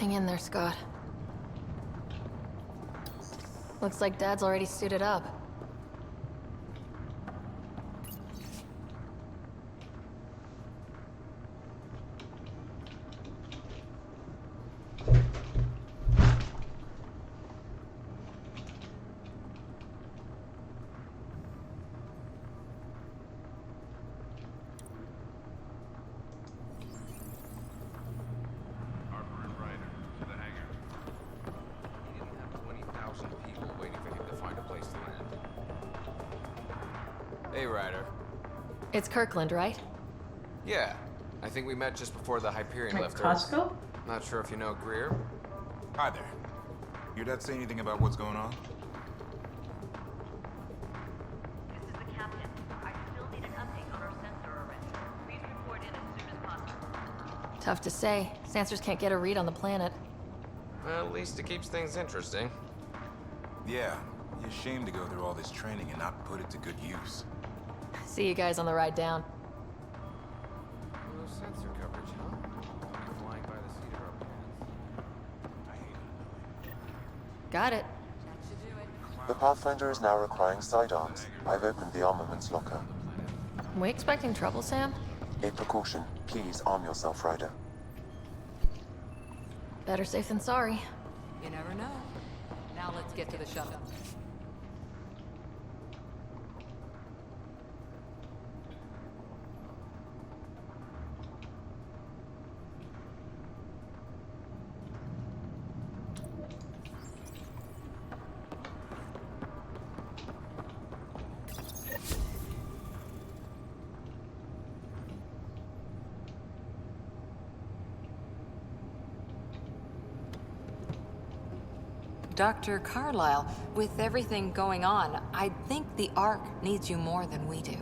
Hang in there, Scott. Looks like Dad's already suited up. Hey, Ryder. It's Kirkland, right? Yeah. I think we met just before the Hyperion Like left Costco? Earth. Not sure if you know Greer. Hi there. Your dad say anything about what's going on? This is the captain. I still need an update on our sensor arrest. Please report in as soon as possible. Tough to say. Sensors can't get a read on the planet. Well, at least it keeps things interesting. Yeah. You're ashamed to go through all this training and not put it to good use. See you guys on the ride down. No sensor coverage, huh? I'll be flying by the seat of our pants. I hate it. Got it. The Pathfinder is now requiring sidearms. I've opened the armaments locker. We expecting trouble, Sam? A precaution. Please arm yourself, Ryder. Better safe than sorry. You never know. Now let's get to the shuttle. Dr. Carlyle, with everything going on, I think the Ark needs you more than we do.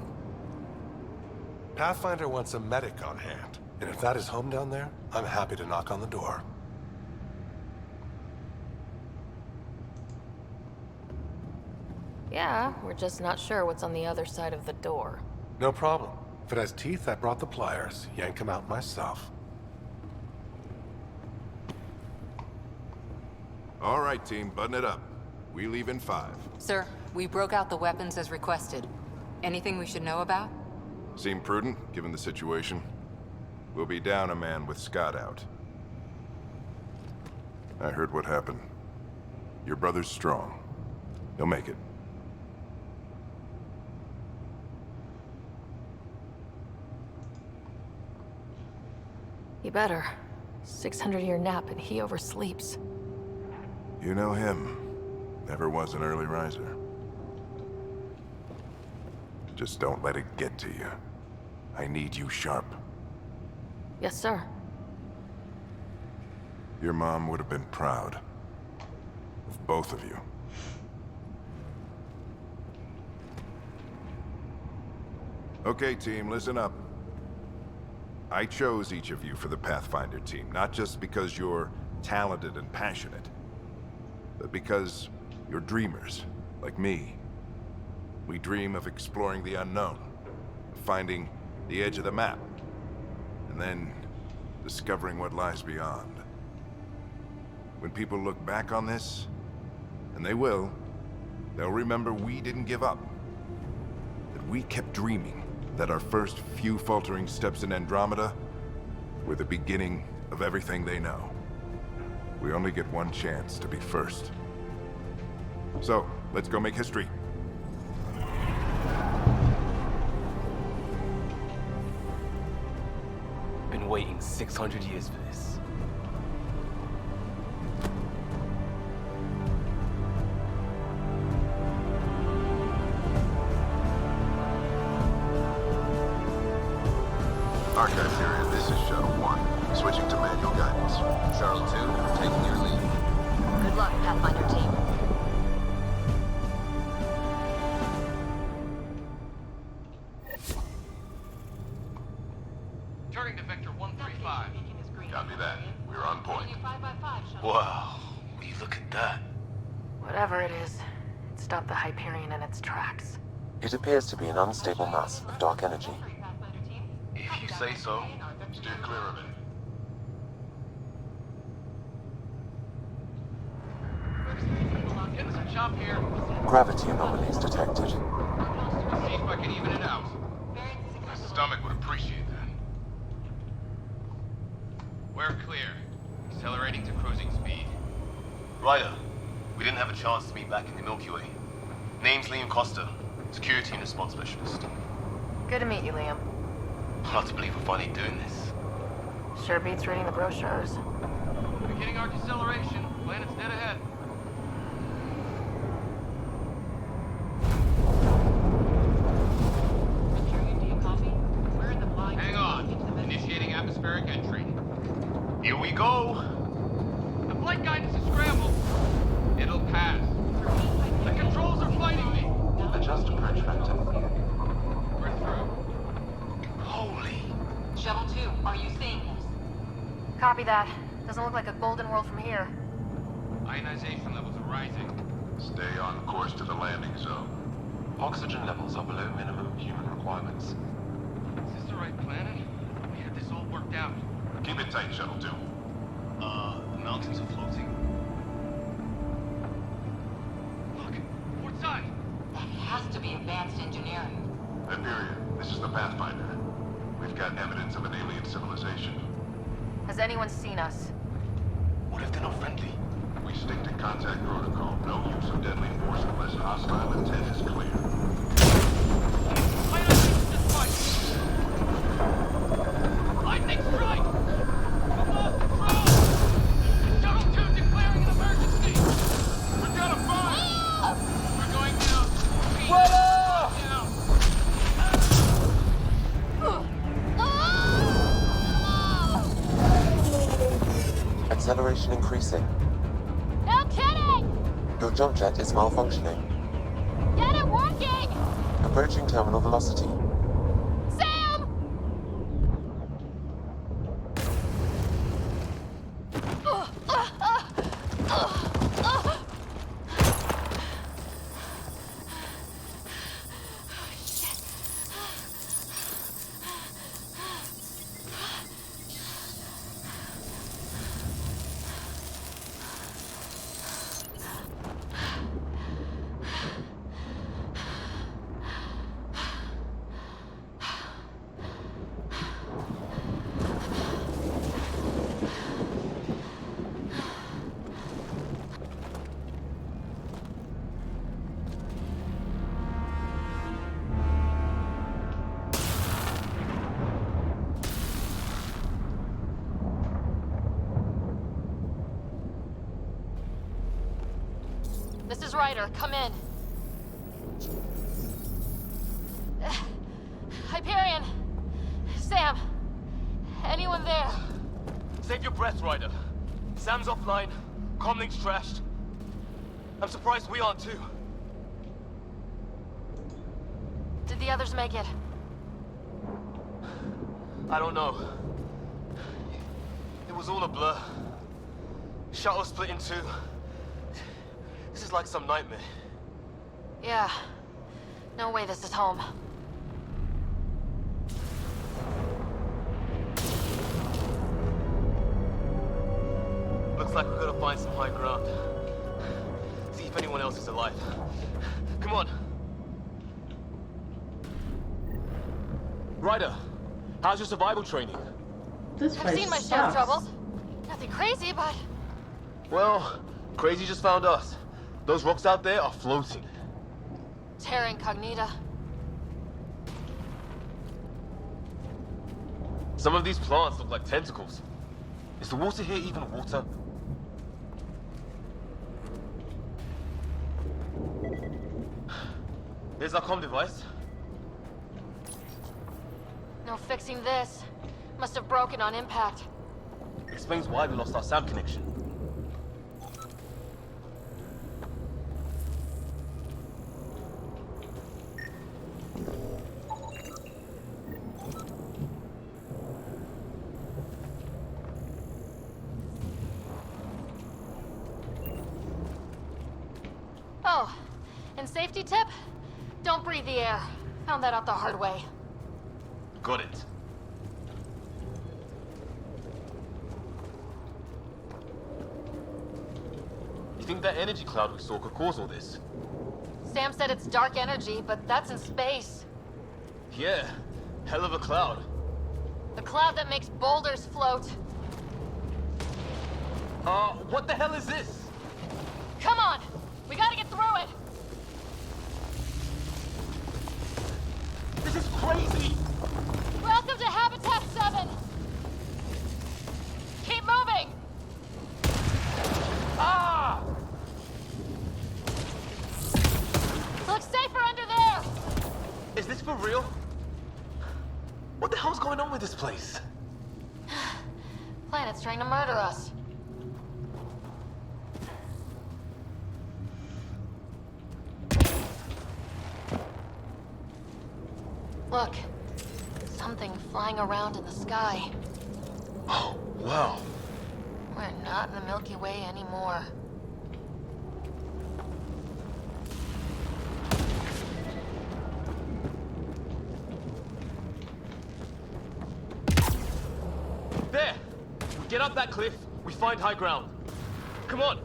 Pathfinder wants a medic on hand, and if that is home down there, I'm happy to knock on the door. Yeah, we're just not sure what's on the other side of the door. No problem. If it has teeth, I brought the pliers. Yank them out myself. All right, team, button it up. We leave in 5. Sir, we broke out the weapons as requested. Anything we should know about? Seem prudent, given the situation. We'll be down a man with Scott out. I heard what happened. Your brother's strong. He'll make it. You better. 600-year nap and he oversleeps. You know him. Never was an early riser. Just don't let it get to you. I need you sharp. Yes, sir. Your mom would have been proud. Of both of you. Okay, team, listen up. I chose each of you for the Pathfinder team, not just because you're talented and passionate, but because you're dreamers, like me. We dream of exploring the unknown, of finding the edge of the map, and then discovering what lies beyond. When people look back on this, and they will, they'll remember we didn't give up. That we kept dreaming, that our first few faltering steps in Andromeda were the beginning of everything they know. We only get one chance to be first. So, let's go make history. Been waiting 600 years for this. Archive period, this is Shuttle 1. Switching to manual guidance. Shuttle 2, taking your lead. Good luck, Pathfinder team. Turning to Vector 135. Copy that. We're on point. Wow, will you look at that? Whatever it is, it stopped the Hyperion in its tracks. It appears to be an unstable mass of dark energy. If you say so. Steer clear of it. Shop here. Gravity anomalies detected. See if I can even it out. My stomach would appreciate that. We're clear. Accelerating to cruising speed. Ryder, we didn't have a chance to meet back in the Milky Way. Name's Liam Costa, Security and Response Specialist. Good to meet you, Liam. Hard to believe we're finally doing this. Sure beats reading the brochures. Beginning arc acceleration. Planet's dead ahead. Hang on. Initiating atmospheric entry. Here we go! The flight guidance is scrambled. It'll pass. The controls are fighting me. Adjust approach vector. We're through. Holy... Shuttle 2, are you seeing this? Copy that. Doesn't look like a golden world from here. Ionization levels are rising. Stay on course to the landing zone. Oxygen levels are below minimum human requirements. Is this the right planet? We had this all worked out. Keep it tight, Shuttle 2. The mountains are floating. Look, port side. That has to be advanced engineering. Hyperion, this is the Pathfinder. We've got evidence of an alien civilization. Has anyone seen us? What if they're not friendly? We stick to contact protocol. No use of deadly force unless hostile intent is clear. Ionization despite. Lightning strike! Above control! Shuttle 2 declaring an emergency! We're gonna fire! We're going down! Down! Acceleration increasing. No kidding! Your jump jet is malfunctioning. Get it working! Approaching terminal velocity. Sam! This is Ryder. Come in. Hyperion! Sam! Anyone there? Save your breath, Ryder. Sam's offline. Comlink's trashed. I'm surprised we aren't too. Did the others make it? I don't know. It was all a blur. Shuttle split in two. This is like some nightmare. Yeah. No way this is home. Looks like we've got to find some high ground. See if anyone else is alive. Come on. Ryder, how's your survival training? This I've place seen my share of sucks. troubles. Nothing crazy, but... Well, Crazy just found us. Those rocks out there are floating. Terra Incognita. Some of these plants look like tentacles. Is the water here even water? Here's our comm device. No fixing this. Must have broken on impact. Explains why we lost our SAM connection. Oh, and safety tip? Don't breathe the air. Found that out the hard way. Got it. You think that energy cloud we saw could cause all this? Sam said it's dark energy, but that's in space. Yeah, hell of a cloud. A cloud that makes boulders float. What the hell is this? Come on! We gotta get through it! This is crazy! Welcome to Habitat 7! Keep moving! Ah! Looks safer under there! Is this for real? What the hell's going on with this place? Planet's trying to murder us. Look. Something flying around in the sky. Oh, wow. We're not in the Milky Way anymore. There! We get up that cliff, we find high ground. Come on!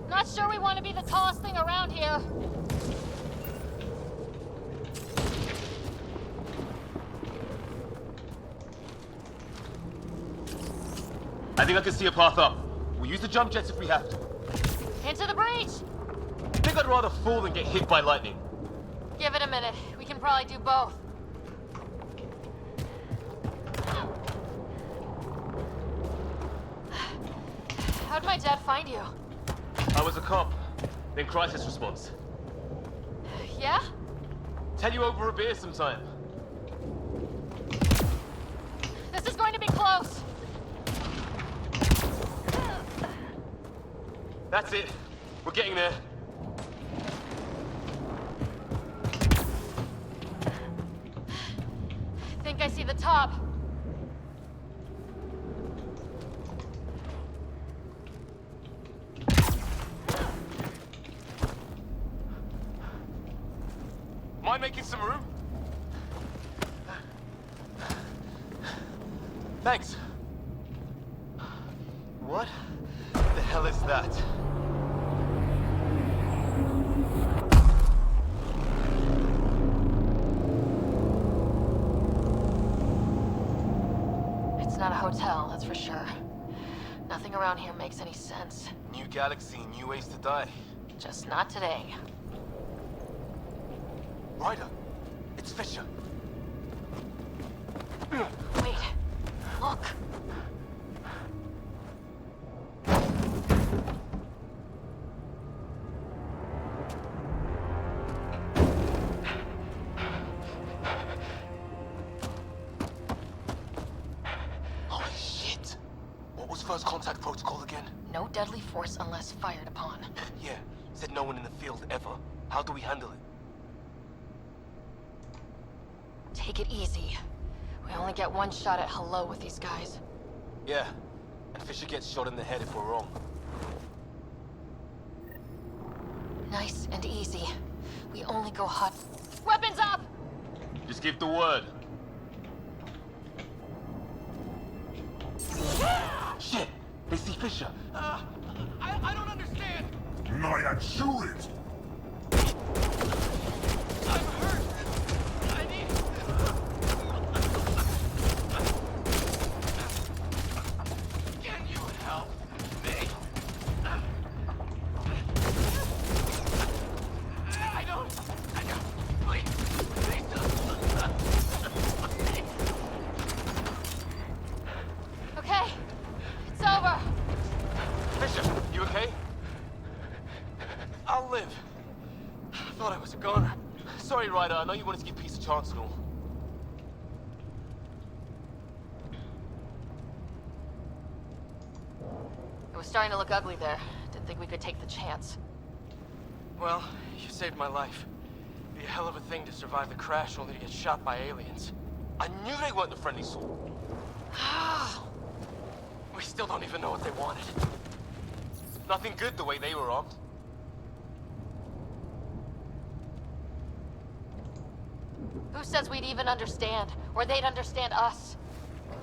Not sure we want to be the tallest thing around here. I think I can see a path up. We'll use the jump jets if we have to. Into the breach! I think I'd rather fall than get hit by lightning. Give it a minute. We can probably do both. How'd my dad find you? I was a cop, then crisis response. Yeah? Tell you over a beer sometime. This is going to be close. That's it. We're getting there. Think I see the top. Mind making some room? Thanks. What the hell is that? It's not a hotel, that's for sure. Nothing around here makes any sense. New galaxy, new ways to die. Just not today. Ryder, it's Fisher. Wait. Look. Holy shit. What was first contact protocol again? No deadly force unless fired upon. Yeah, said no one in the field ever. How do we handle it? Take it easy. We only get one shot at hello with these guys. Yeah, and Fisher gets shot in the head if we're wrong. Nice and easy. We only go hot. Weapons up! Just give the word. Shit! They see Fisher. I don't understand. Naya, shoot it! I'm hurt. I need... Can you help me? I don't... Please. Please don't. Okay. It's over. Fisher, you okay? I'll live. I thought I was a goner. Sorry, Ryder. I know you wanted to give peace a chance and all. It was starting to look ugly there. Didn't think we could take the chance. Well, you saved my life. It'd be a hell of a thing to survive the crash only to get shot by aliens. I knew they weren't the friendly sort. We still don't even know what they wanted. Nothing good the way they were armed. Who says we'd even understand? Or they'd understand us?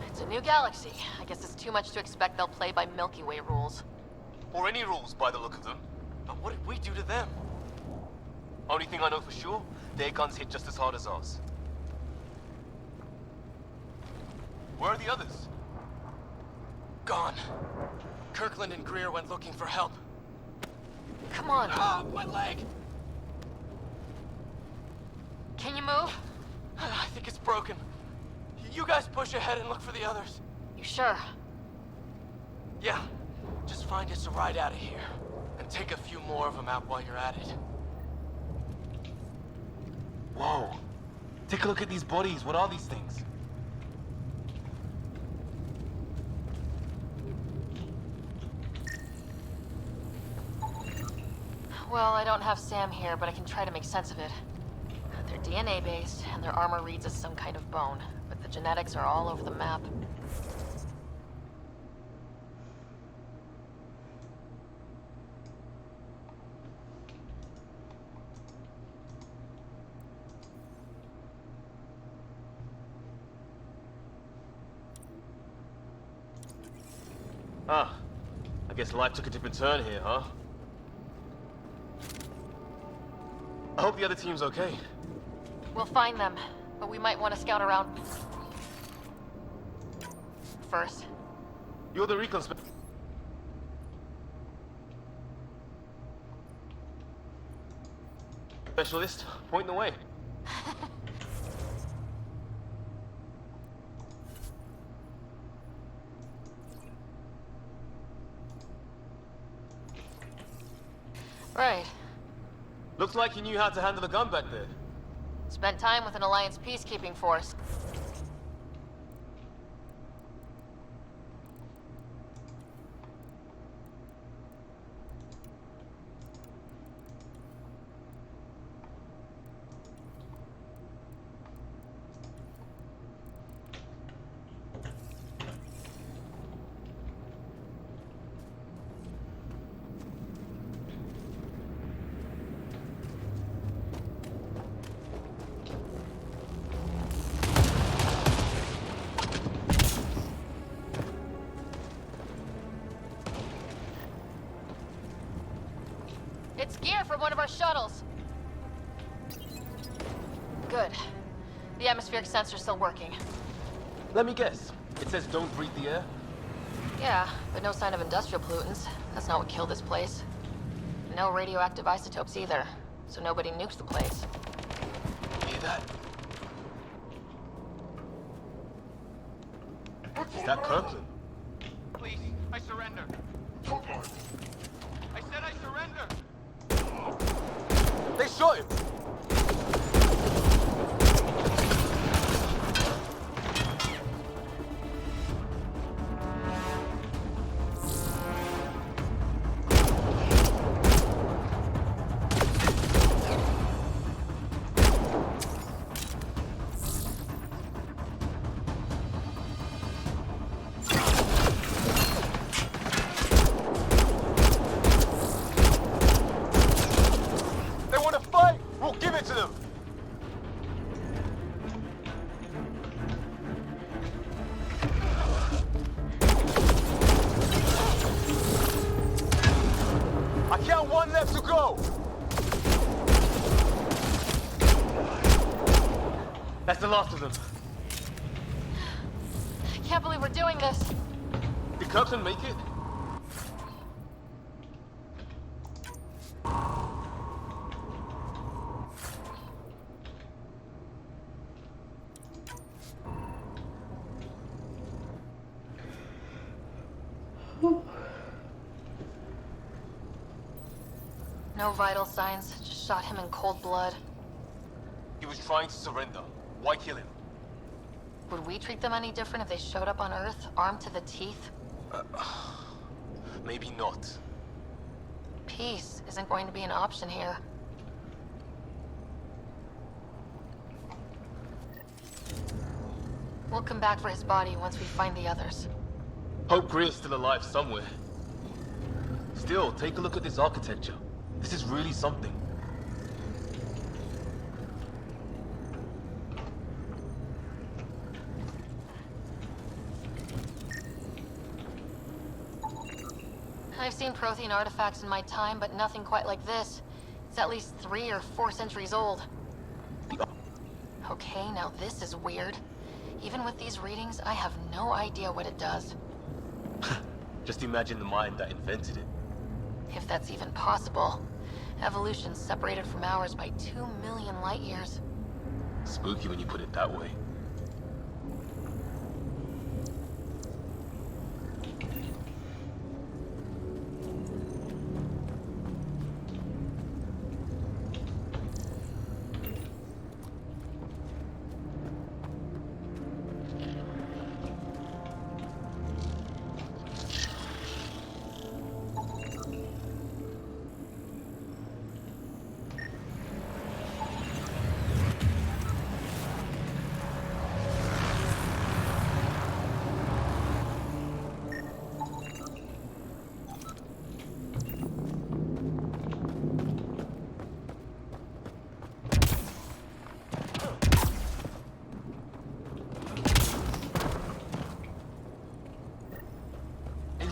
It's a new galaxy. I guess it's too much to expect they'll play by Milky Way rules. Or any rules by the look of them. But what did we do to them? Only thing I know for sure, their guns hit just as hard as ours. Where are the others? Gone. Kirkland and Greer went looking for help. Come on. Ah, my leg! Can you move? I think it's broken. You guys push ahead and look for the others. You sure? Yeah. Just find us a ride out of here. And take a few more of them out while you're at it. Whoa. Take a look at these bodies. What are these things? Well, I don't have Sam here, but I can try to make sense of it. They're DNA-based, and their armor reads as some kind of bone, but the genetics are all over the map. Ah, I guess life took a different turn here, huh? I hope the other team's okay. We'll find them, but we might want to scout around first. You're the recon specialist. Point the way. Right. Looks like you knew how to handle a gun back there. Spent time with an Alliance peacekeeping force. It's gear from one of our shuttles. Good. The atmospheric sensor's still working. Let me guess. It says don't breathe the air? Yeah, but no sign of industrial pollutants. That's not what killed this place. No radioactive isotopes either, so nobody nukes the place. Hear that? Is that Kirkland? Please, I surrender. I said I surrender. They shot him! They want to fight! We'll give it to them! I count one left to go! That's the last of them. I can't believe we're doing this. Did Kirkland make it? No vital signs, just shot him in cold blood. He was trying to surrender. Why kill him? Would we treat them any different if they showed up on Earth, armed to the teeth? Maybe not. Peace isn't going to be an option here. We'll come back for his body once we find the others. Hope Greer's still alive somewhere. Still, take a look at this architecture. This is really something. I've seen Prothean artifacts in my time, but nothing quite like this. It's at least 3 or 4 centuries old. Okay, now this is weird. Even with these readings, I have no idea what it does. Just imagine the mind that invented it. If that's even possible. Evolution's separated from ours by 2 million light years. Spooky when you put it that way.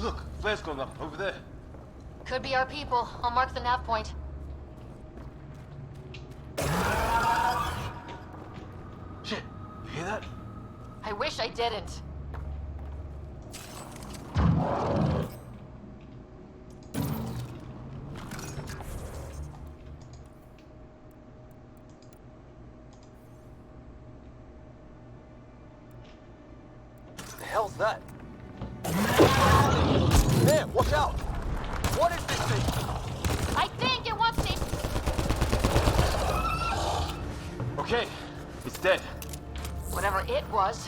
Look, flare's going up over there. Could be our people. I'll mark the nav point. Shit, you hear that? I wish I didn't. What the hell's that? There, watch out! What is this thing? I think it wants me. Okay, it's dead. Whatever it was,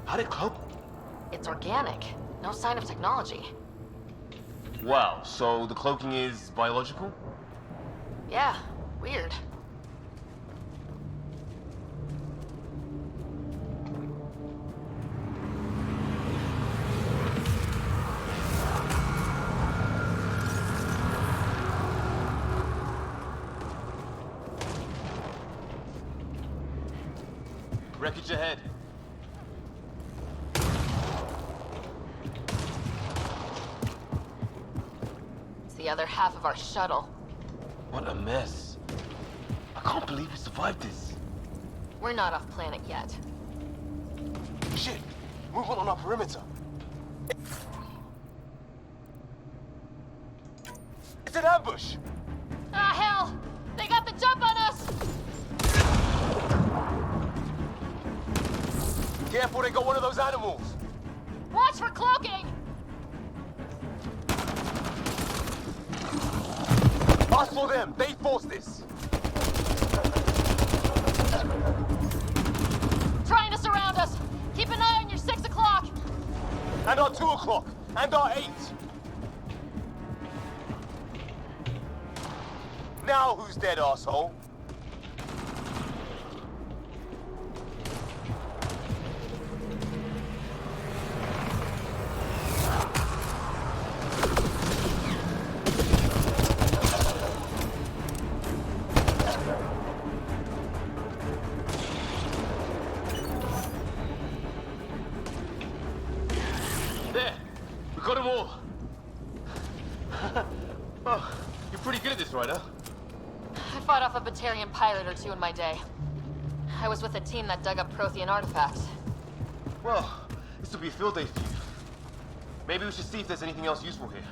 How'd it cloak? it's organic. No sign of technology. Wow, so the cloaking is biological? Yeah, weird. Wreckage ahead. It's the other half of our shuttle. What a mess. I can't believe we survived this. We're not off planet yet. Shit! Movement on our perimeter. It's an ambush! Ah, hell! They got the jump on us! Careful, they got one of those animals! Watch for cloaking! Us for them, they forced this! Trying to surround us! Keep an eye on your 6 o'clock! And our 2 o'clock! And our 8! Now who's dead, asshole? There! We got them all! Oh, you're pretty good at this, right, huh? I fought off a Batarian pirate or 2 in my day. I was with a team that dug up Prothean artifacts. Well, this will be a field day for you. Maybe we should see if there's anything else useful here.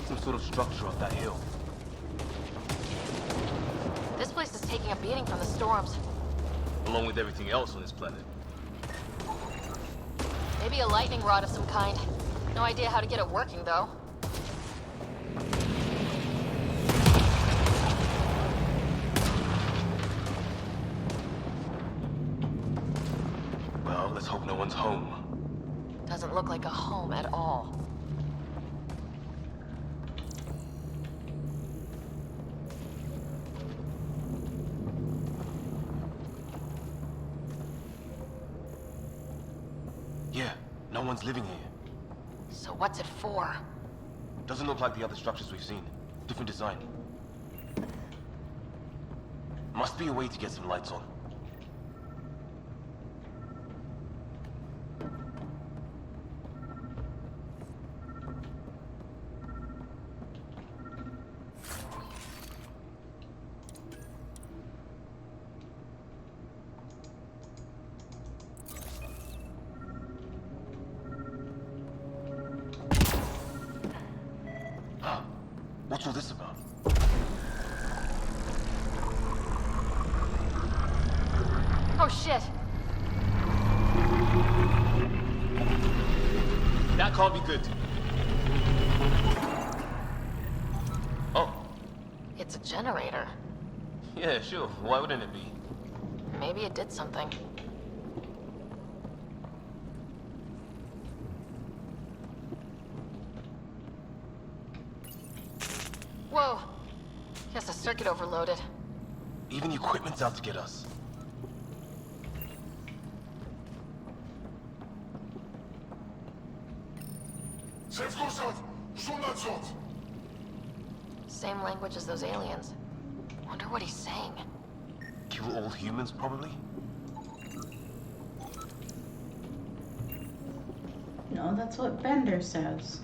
Some sort of structure up that hill. This place is taking a beating from the storms. Along with everything else on this planet. Maybe a lightning rod of some kind. No idea how to get it working, though. Well, let's hope no one's home. Doesn't look like a home at all. Yeah, no one's living here. So what's it for? Doesn't look like the other structures we've seen. Different design. Must be a way to get some lights on. What's all this about? Oh shit! That can't be good. Oh. It's a generator. Yeah, sure. Why wouldn't it be? Maybe it did something. Whoa! Guess the circuit overloaded. Even the equipment's out to get us. Same language as those aliens. Wonder what he's saying. Kill all humans, probably? No, that's what Bender says.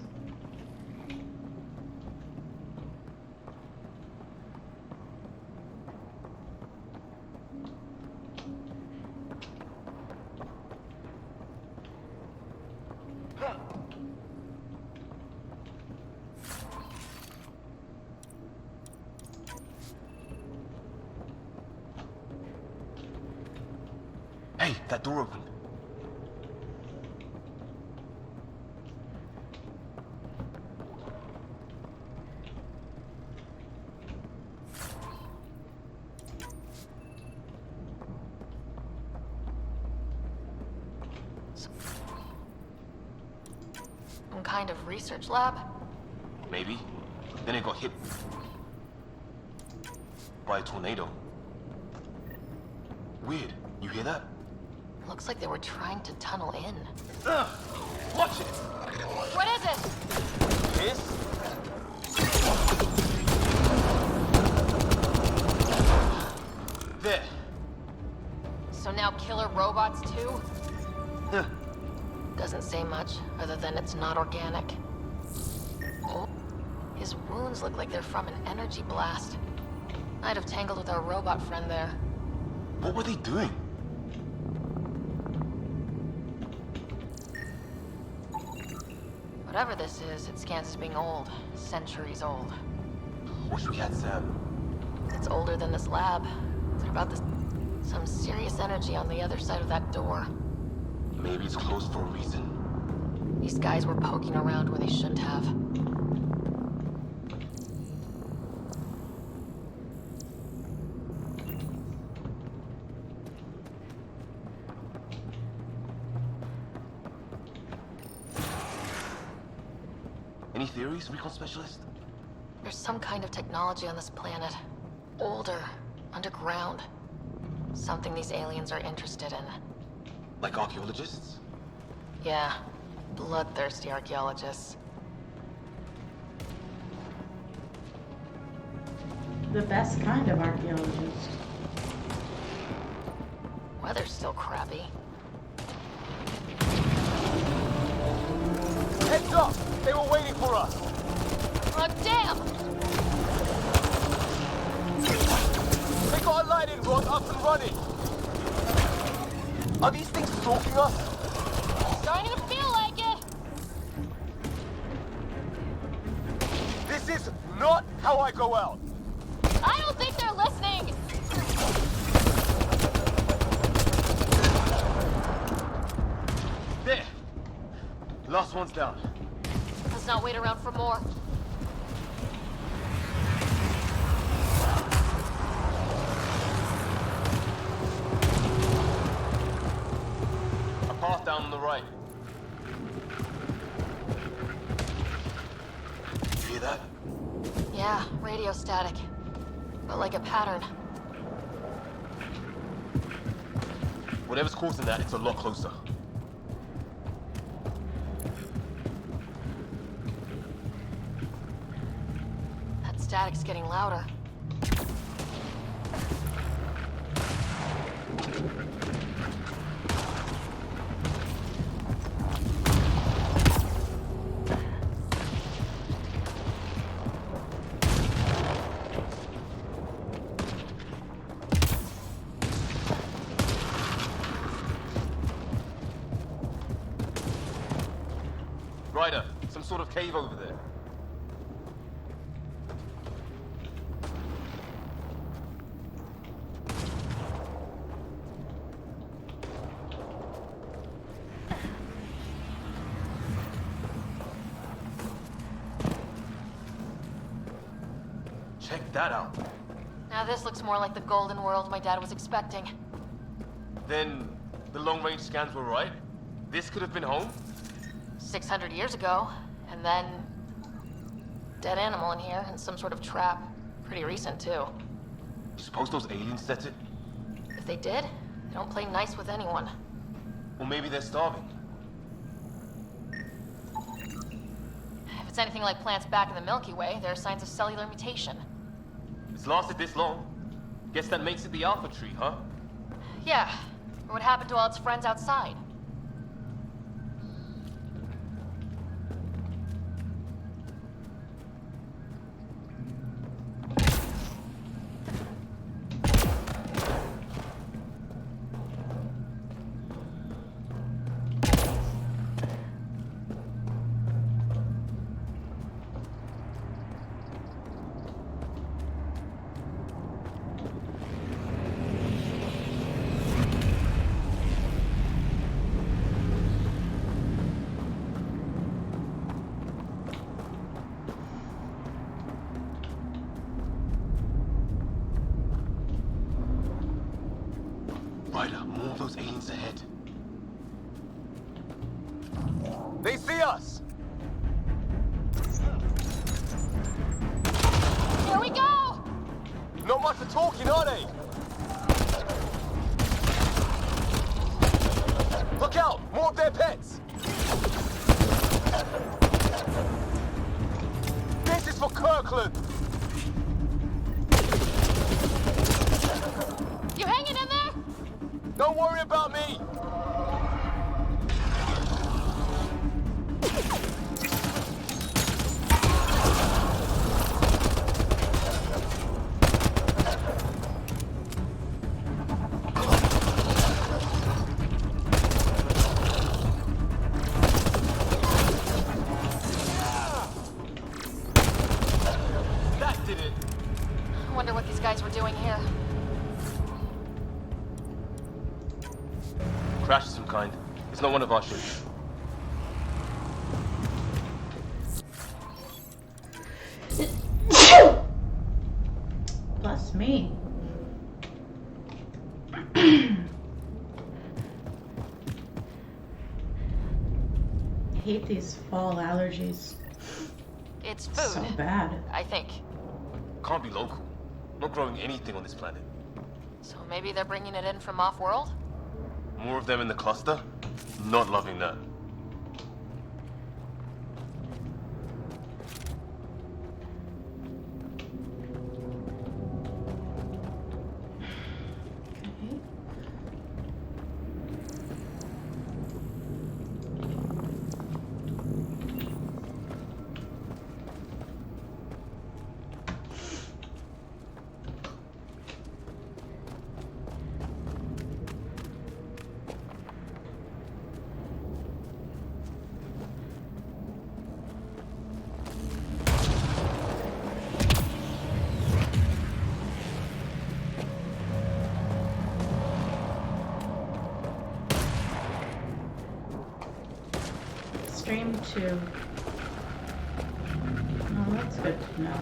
Hey, that door opened. Some kind of research lab? Maybe. Then it got hit by a tornado. Weird. You hear that? Looks like they were trying to tunnel in. Watch it! What is it? This? There. So now killer robots too? Huh. Doesn't say much, other than it's not organic. Oh. His wounds look like they're from an energy blast. I'd have tangled with our robot friend there. What were they doing? Whatever this is, it scans as being old. Centuries old. Wish we had Sam. It's older than this lab. It's about this... some serious energy on the other side of that door. Maybe it's closed for a reason. These guys were poking around where they shouldn't have. Any theories, recon specialist? There's some kind of technology on this planet. Older. Underground. Something these aliens are interested in. Like archaeologists? Yeah. Bloodthirsty archaeologists. The best kind of archaeologist. Weather's still crappy. Heads up! They were waiting for us! Oh, damn! They got a lighting rod up and running! Are these things stalking us? Starting to feel like it! This is not how I go out! I don't think they're listening! There! Last one's down. Let's not wait around for more. A path down on the right. radio static, but like a pattern. Whatever's causing that, it's a lot closer. That static's getting louder. Ryder, some sort of cave over there. Check that out. Now this looks more like the golden world my dad was expecting. Then the long-range scans were right? This could have been home? 600 years ago, and then dead animal in here and some sort of trap. Pretty recent too. You suppose those aliens set it? If they did, they don't play nice with anyone. Or maybe they're starving. If it's anything like plants back in the Milky Way, there are signs of cellular mutation. It's lasted this long. Guess that makes it the Alpha Tree, huh? Yeah, or what happened to all its friends outside? Ryder, more of those aliens ahead. They see us! Here we go! Not much for talking, are they? Look out! More of their pets! This is for Kirkland! You hanging in there? Don't worry about me! That did it! I wonder what these guys were doing here. Crash of some kind. It's not one of our ships. Bless me. I hate these fall allergies. It's food. So bad. I think. Can't be local. Not growing anything on this planet. So maybe they're bringing it in from off-world? More of them in the cluster? Not loving that. Okay. Stream 2. Oh, that's good to know.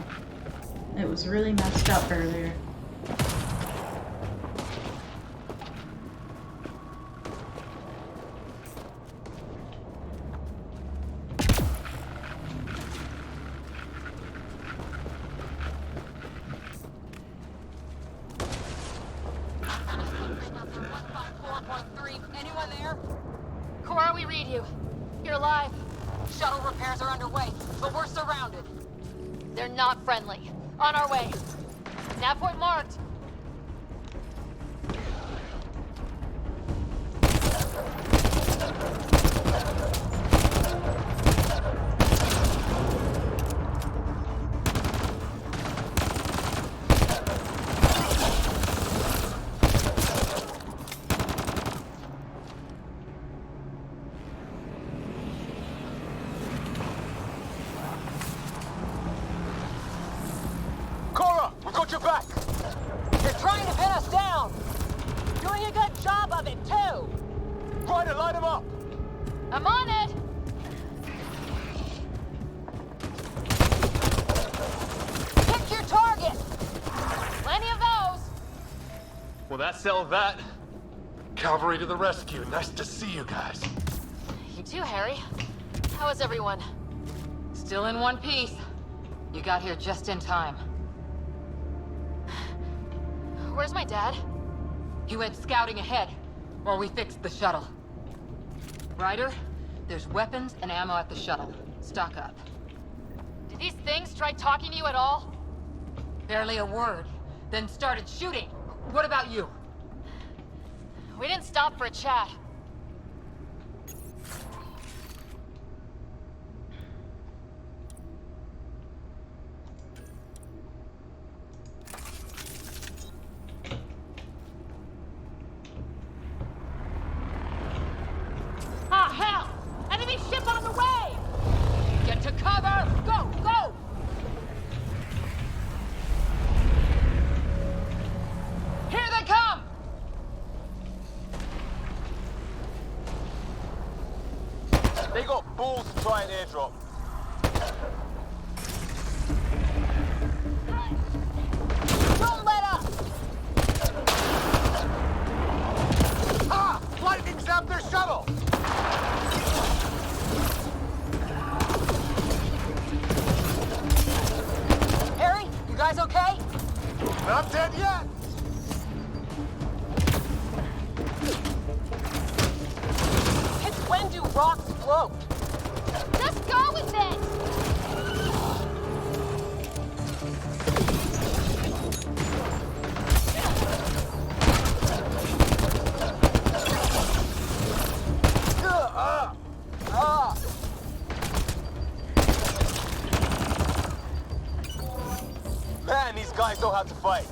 It was really messed up earlier. 1.3. Anyone there? Cora, we read you. You're alive. Shuttle repairs are underway, but we're surrounded. They're not friendly. On our way. Nav point marked. Cora, we got your back. They're trying to pin us down. Doing a good job of it, too. Ryder, light him up. I'm on it! Pick your target. Plenty of those! Well, that settles that. Cavalry to the rescue. Nice to see you guys. You too, Harry. How is everyone? Still in one piece. You got here just in time. Where's my dad? He went scouting ahead while we fixed the shuttle. Ryder, there's weapons and ammo at the shuttle. Stock up. Did these things try talking to you at all? Barely a word, then started shooting. What about you? We didn't stop for a chat. Ah, hell! Enemy ship on the way! Get to cover! Go, go! Here they come! They got balls to try an airdrop. Don't let up! Ah! Lightning zapped their shuttle! Harry, you guys okay? Not dead yet! It's when do rocks float? Just go with it! Man, these guys know how to fight.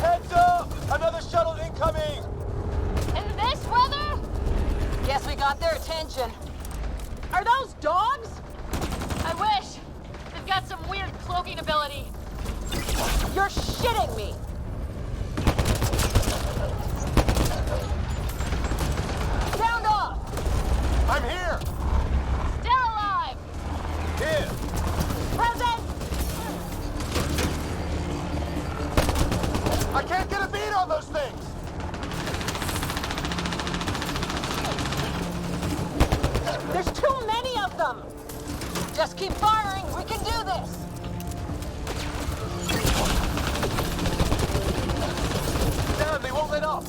Heads up! Another shuttle incoming! In this weather? Guess we got their attention. Are those dogs? I wish. They've got some weird cloaking ability. You're shitting me! Sound off! I'm here! Still alive! Here! Present! I can't get a beat on those things! There's too many of them! Just keep firing, we can do this! Damn, they won't let up!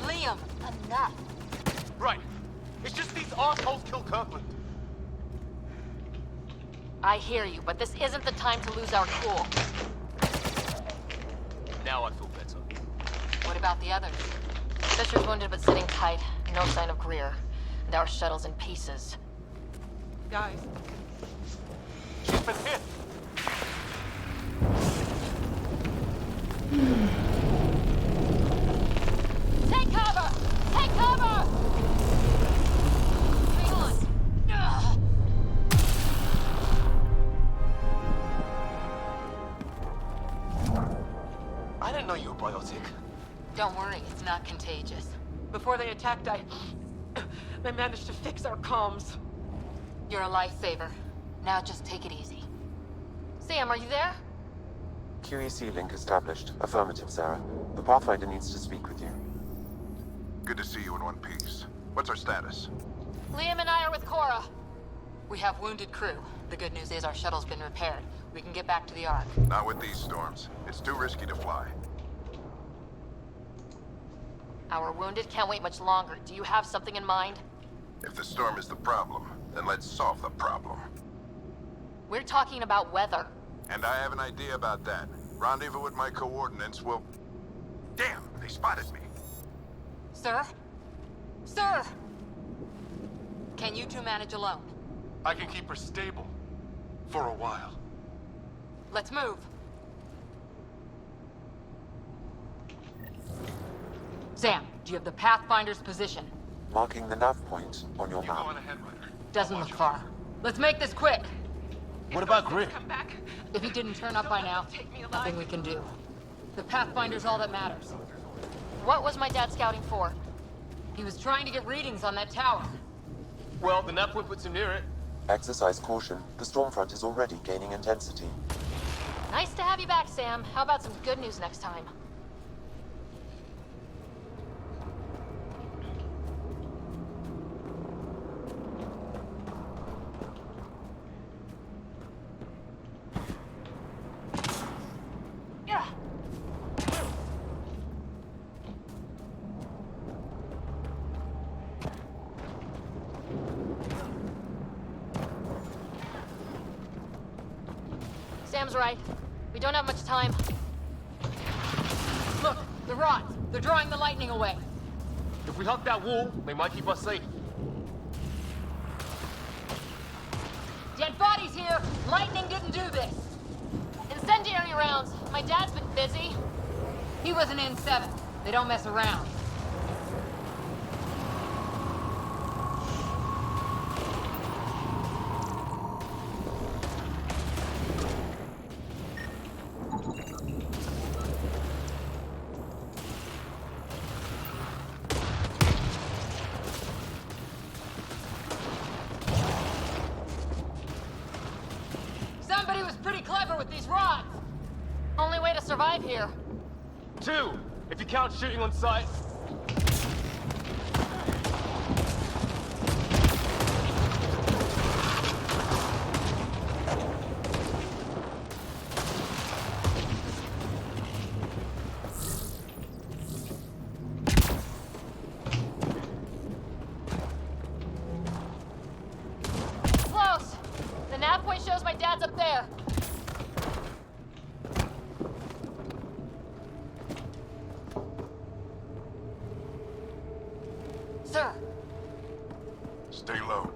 Liam, enough. Right. It's just these assholes kill Kirkland. I hear you, but this isn't the time to lose our cool. Now I feel better. What about the others? Fisher's wounded but sitting tight. No sign of Greer. And our shuttle's in pieces. Guys, She's been hit. Take cover! Take cover! Hang on. Ugh. I didn't know you were biotic. Don't worry, it's not contagious. Before they attacked, I managed to fix our comms. You're a lifesaver. Now just take it easy. Sam, are you there? QEC link established. Affirmative, Sarah. The Pathfinder needs to speak with you. Good to see you in one piece. What's our status? Liam and I are with Cora. We have wounded crew. The good news is our shuttle's been repaired. We can get back to the Ark. Not with these storms. It's too risky to fly. Our wounded can't wait much longer. Do you have something in mind? If the storm is the problem, then let's solve the problem. We're talking about weather. And I have an idea about that. Rendezvous with my coordinates will... Damn, they spotted me. Sir? Sir! Can you two manage alone? I can keep her stable. For a while. Let's move. Sam, do you have the Pathfinder's position? Marking the nav point on your You go map. on ahead, Ryder. Doesn't look far. Let's make this quick. What about Grit? Come back. If he didn't turn up by now, Take me alive. nothing we can do. The Pathfinder's all that matters. What was my dad scouting for? He was trying to get readings on that tower. Well, the nav point puts him near it. Exercise caution. The storm front is already gaining intensity. Nice to have you back, Sam. How about some good news next time? Yeah. Sam's right. We don't have much time. Look, the rods. They're drawing the lightning away. If we hug that wall, they might keep us safe. Dead bodies here. Lightning didn't do this. Incendiary rounds. My dad's been busy. He was an N7. They don't mess around. Somebody was pretty clever with these rods. Only way to survive here. 2, if you count shooting on sight. Close. The nav point shows my dad's up there. Sir, Stay low.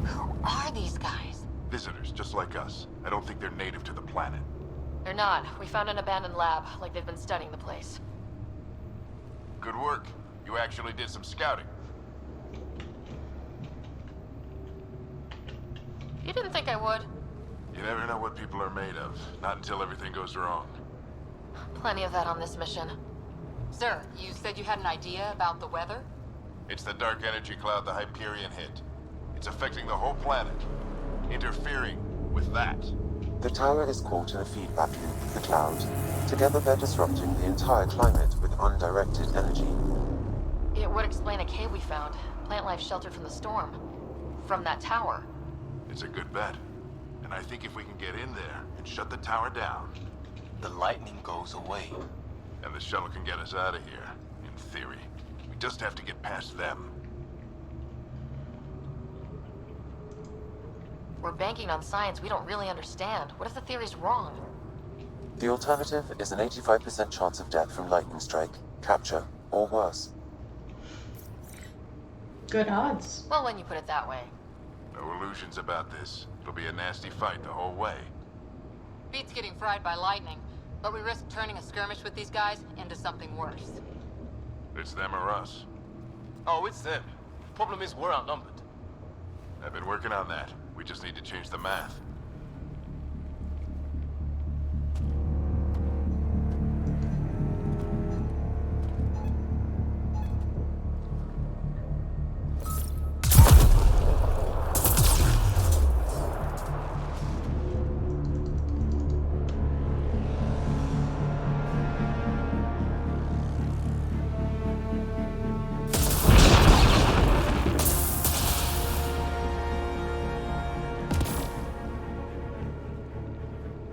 who are these guys? Visitors, just like us. I don't think they're native to the planet. they're not. We found an abandoned lab, like they've been studying the place. Good work. You actually did some scouting. You didn't think I would. You never know what people are made of. Not until everything goes wrong. Plenty of that on this mission. Sir, you said you had an idea about the weather? It's the dark energy cloud the Hyperion hit. It's affecting the whole planet. Interfering with that. The tower is caught in a feedback loop with the cloud. Together they're disrupting the entire climate with undirected energy. It would explain a cave we found. Plant life sheltered from the storm. From that tower. It's a good bet. And I think if we can get in there and shut the tower down, The lightning goes away. and the shuttle can get us out of here, in theory. We just have to get past them. We're banking on science we don't really understand. What if the theory's wrong? The alternative is an 85% chance of death from lightning strike, capture, or worse. Good odds. Well, when you put it that way. No illusions about this. It'll be a nasty fight the whole way. Beats getting fried by lightning, but we risk turning a skirmish with these guys into something worse. It's them or us. Oh, it's them. Problem is, we're outnumbered. I've been working on that. We just need to change the math.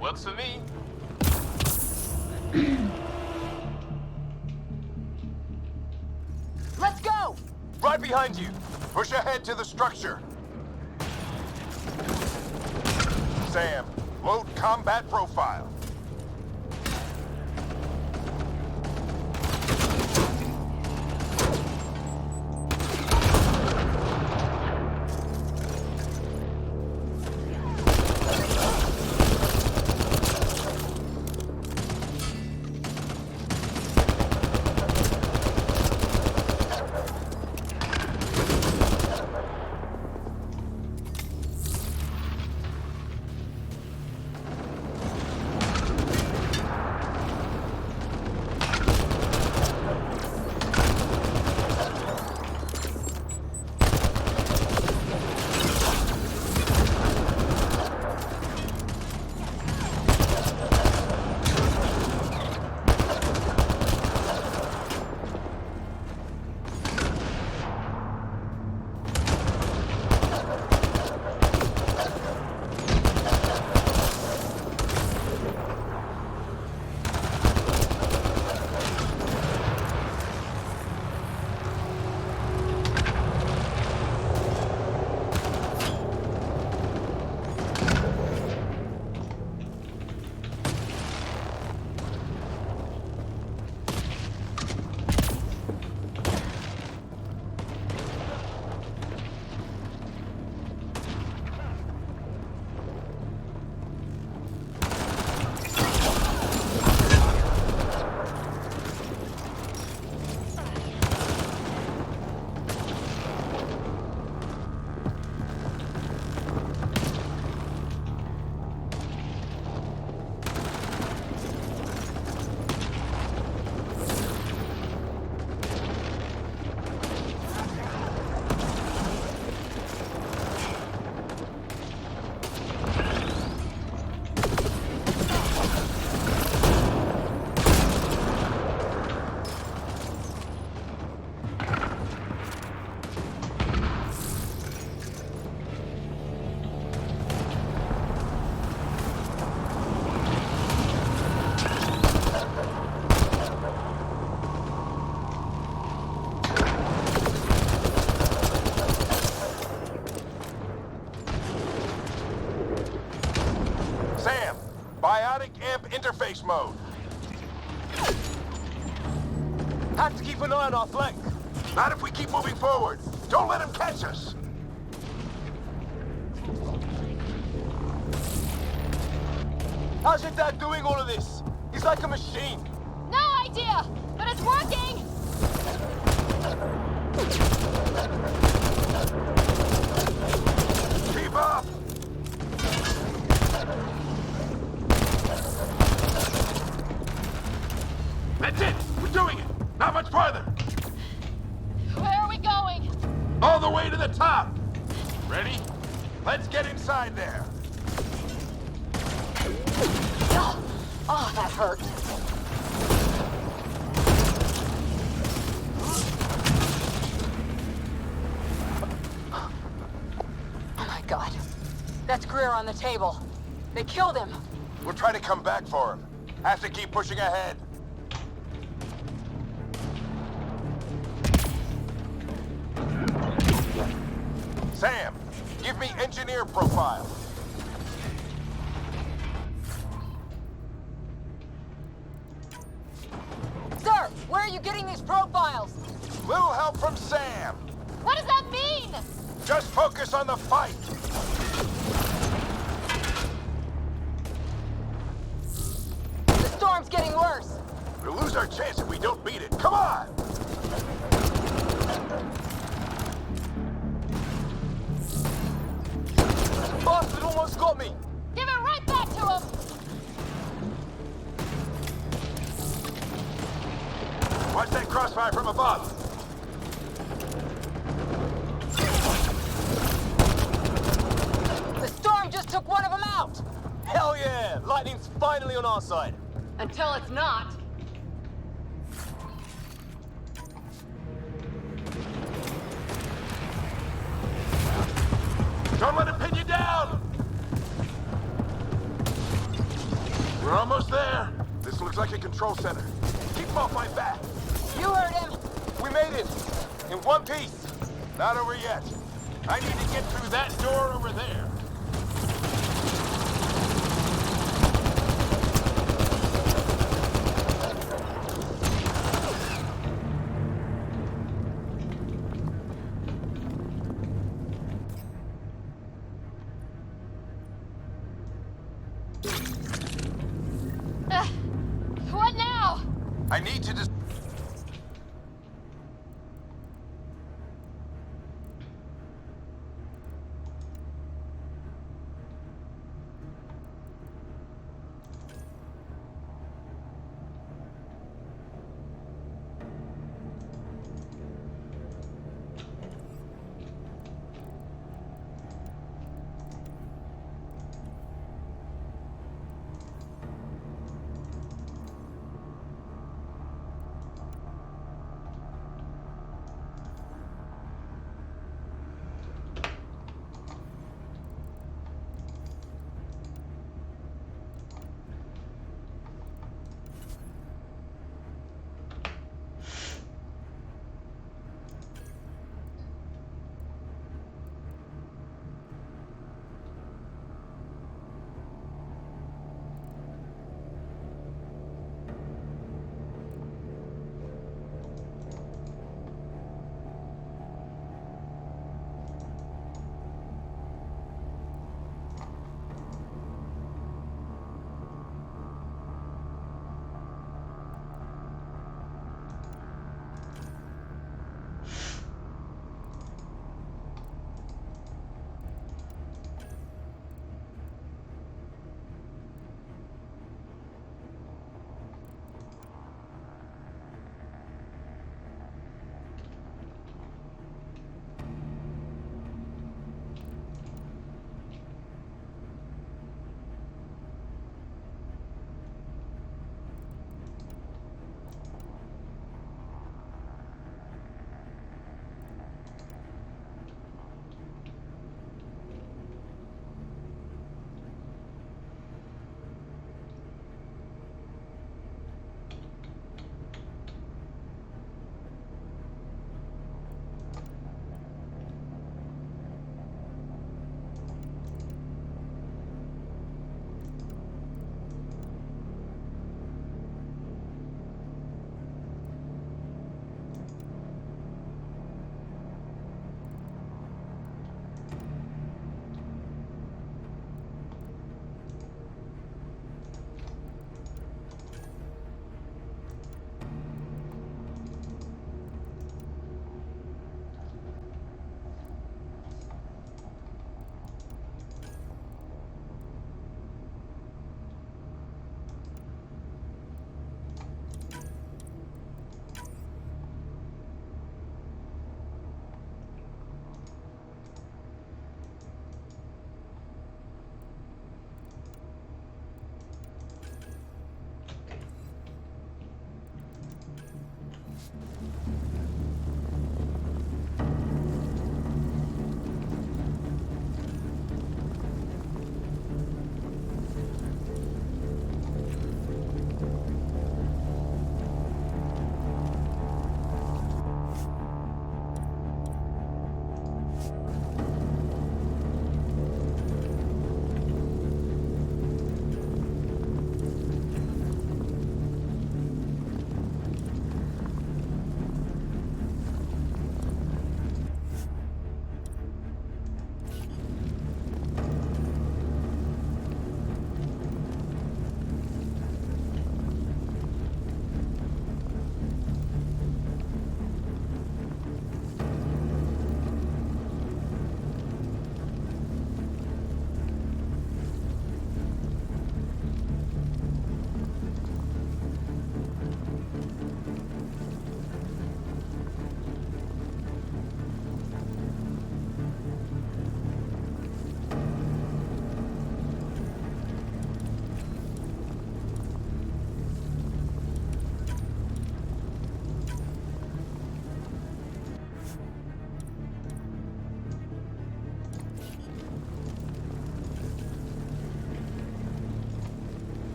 Works for me. Let's go! Right behind you! Push ahead to the structure! Sam, load combat profile. Interface mode. Have to keep an eye on our flank. Not if we keep moving forward. Don't let him catch us. How's your dad doing all of this? He's like a machine. No idea, but it's working! Keep up! That's it! We're doing it! Not much farther! Where are we going? All the way to the top! Ready? Let's get inside there! Oh, that hurt. Oh my god. That's Greer on the table. They killed him. We'll try to come back for him. Have to keep pushing ahead. air profile. Sir, where are you getting these profiles? Little help from Sam. What does that mean? Just focus on the fight. The storm's getting worse. We'll lose our chance if we don't beat it. Come on! Bastard almost got me! Give it right back to him! Watch that crossfire from above. The storm just took one of them out! Hell yeah! Lightning's finally on our side. Until it's not. Don't let it pin you down! We're almost there. This looks like a control center. Keep off my back. You heard him! We made it! In one piece! Not over yet. I need to get through that door over there. What now? I need to just...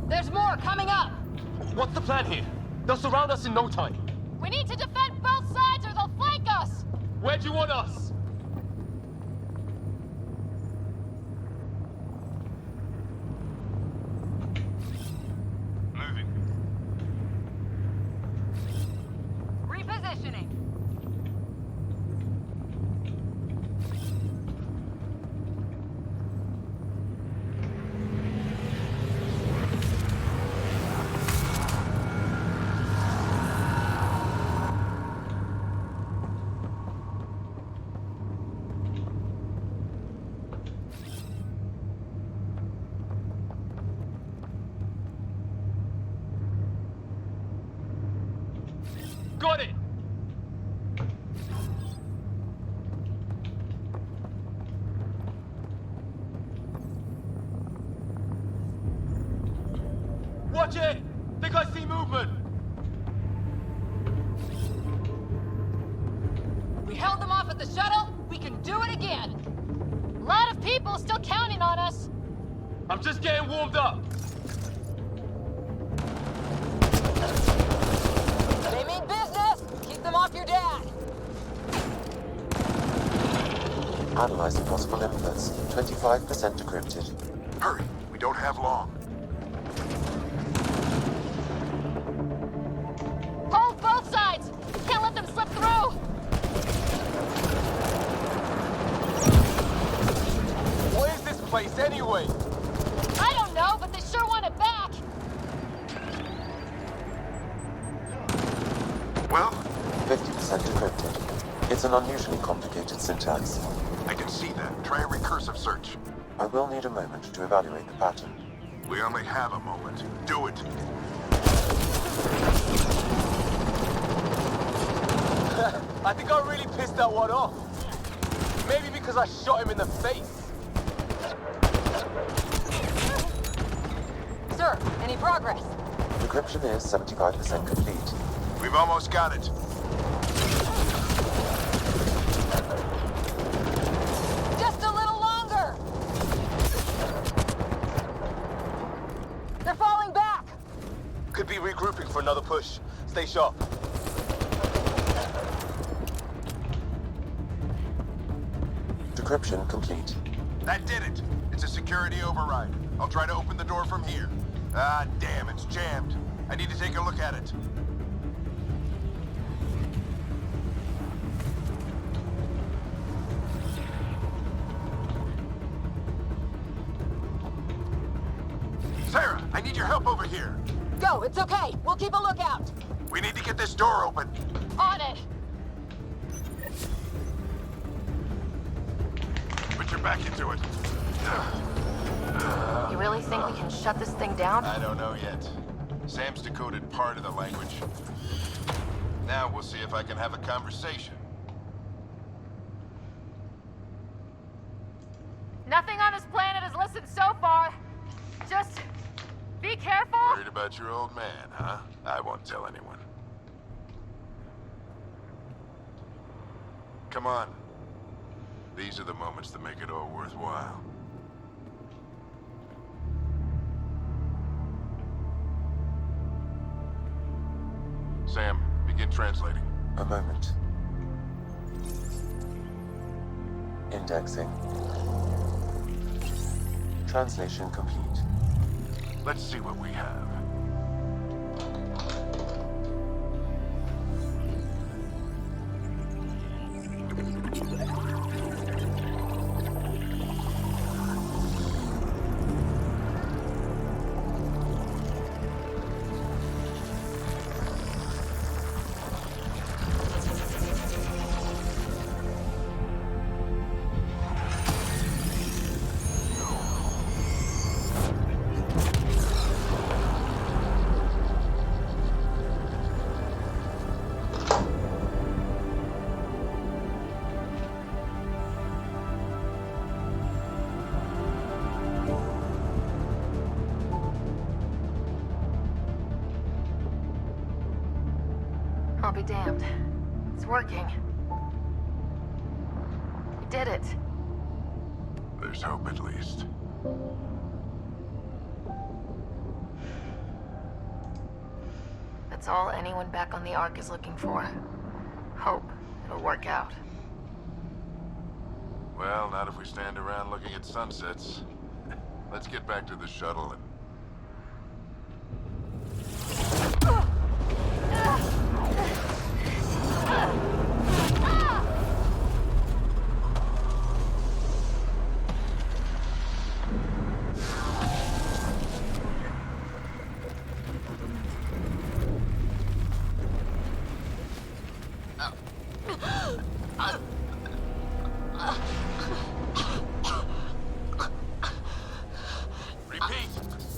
There's more coming up! What's the plan here? They'll surround us in no time. We need to defend both sides or they'll flank us! Where do you want us? Moving. Repositioning. Got it! Watch it! Think I see movement! We held them off at the shuttle. We can do it again. A lot of people still counting on us. I'm just getting warmed up. They mean business. Keep them off your dad. Analyzing possible inputs. 25% decrypted. Hurry, we don't have long. Hold both sides! We can't let them slip through! What is this place anyway? I don't know, but they sure want it back! Well, 50% decrypted. It's an unusually complicated syntax. I can see that. Try a recursive search. I will need a moment to evaluate the pattern. We only have a moment. Do it. I think I really pissed that one off. Maybe because I shot him in the face. Sir, any progress? Decryption is 75% complete. We've almost got it. Just a little longer. They're falling back. Could be regrouping for another push. Stay sharp. Decryption complete. That did it. It's a security override. I'll try to open the door from here. Ah, damn, it's jammed. I need to take a look at it. Sarah, I need your help over here. Go, it's okay. We'll keep a lookout. We need to get this door open. On it! Put your back into it. You really think we can shut this thing down? I don't know yet. Sam's decoded part of the language. Now we'll see if I can have a conversation. Nothing on this planet has listened so far. Just be careful. Worried about your old man, huh? I won't tell anyone. Come on. These are the moments that make it all worthwhile. Sam, begin translating. A moment. Indexing. Translation complete. Let's see what we have. I'll be damned. It's working. We did it. There's hope at least. That's all anyone back on the Ark is looking for. Hope it'll work out. Well, not if we stand around looking at sunsets. Let's get back to the shuttle and... Repeat,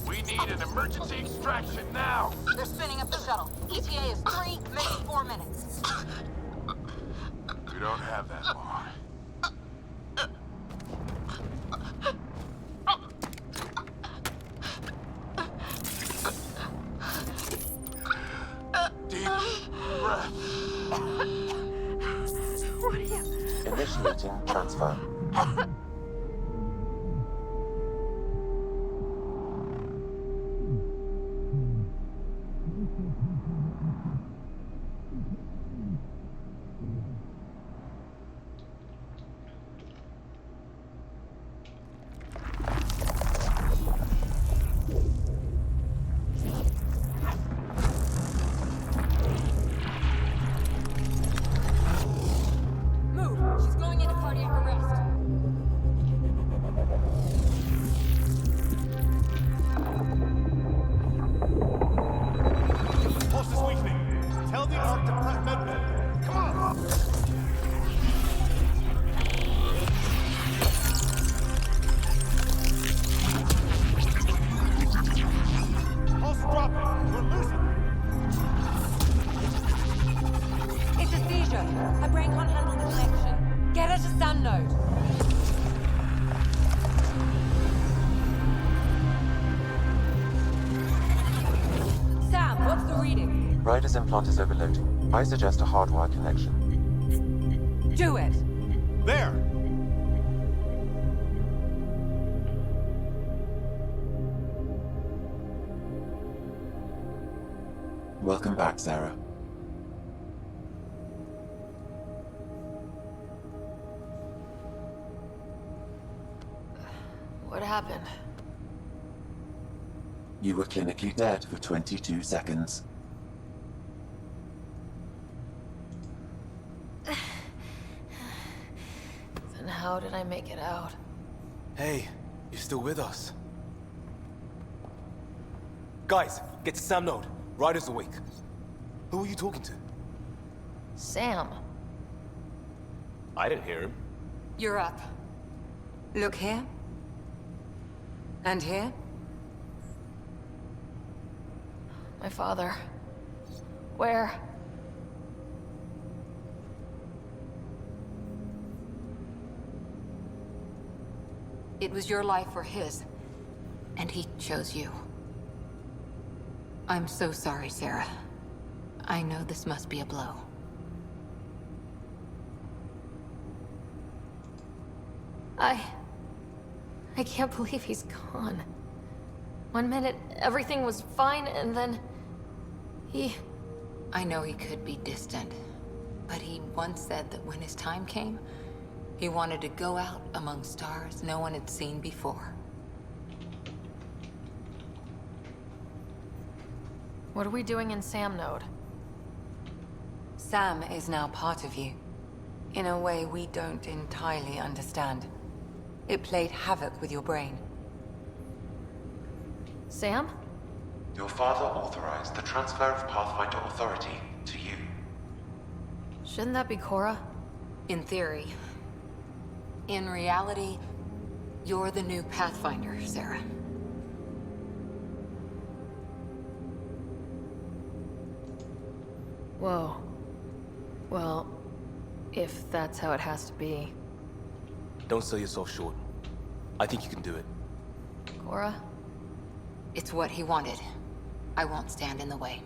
we need an emergency extraction now. They're spinning up the shuttle. ETA is 3, maybe 4 minutes. We don't have that long. Deep breath. What are you... Initiating transfer. Move! She's going into cardiac arrest. Pulse is weakening. Tell the Ark to prep medbay. Come on! Pulse dropping. We're losing. It's a seizure. Her brain can't handle the connection. Get her to Sun Node. Sam, what's the reading? Ryder's implant is overloading. I suggest a hardwire connection. Do it. There! Welcome back, Sarah. What happened? You were clinically dead for 22 seconds. Then how did I make it out? Hey, you're still with us. Guys, get to Sam Node. Ryder's awake. Who are you talking to? Sam. I didn't hear him. You're up. Look here. And here. My father. Where? It was your life or his, and he chose you. I'm so sorry, Sarah. I know this must be a blow. I can't believe he's gone. 1 minute, everything was fine, and then... I know he could be distant, but he once said that when his time came, he wanted to go out among stars no one had seen before. What are we doing in Sam Node? Sam is now part of you. In a way we don't entirely understand. It played havoc with your brain. Sam? Your father authorized the transfer of Pathfinder authority to you. Shouldn't that be Cora? In theory. In reality, you're the new Pathfinder, Sarah. Whoa. Well, if that's how it has to be. Don't sell yourself short. I think you can do it. Cora? It's what he wanted. I won't stand in the way.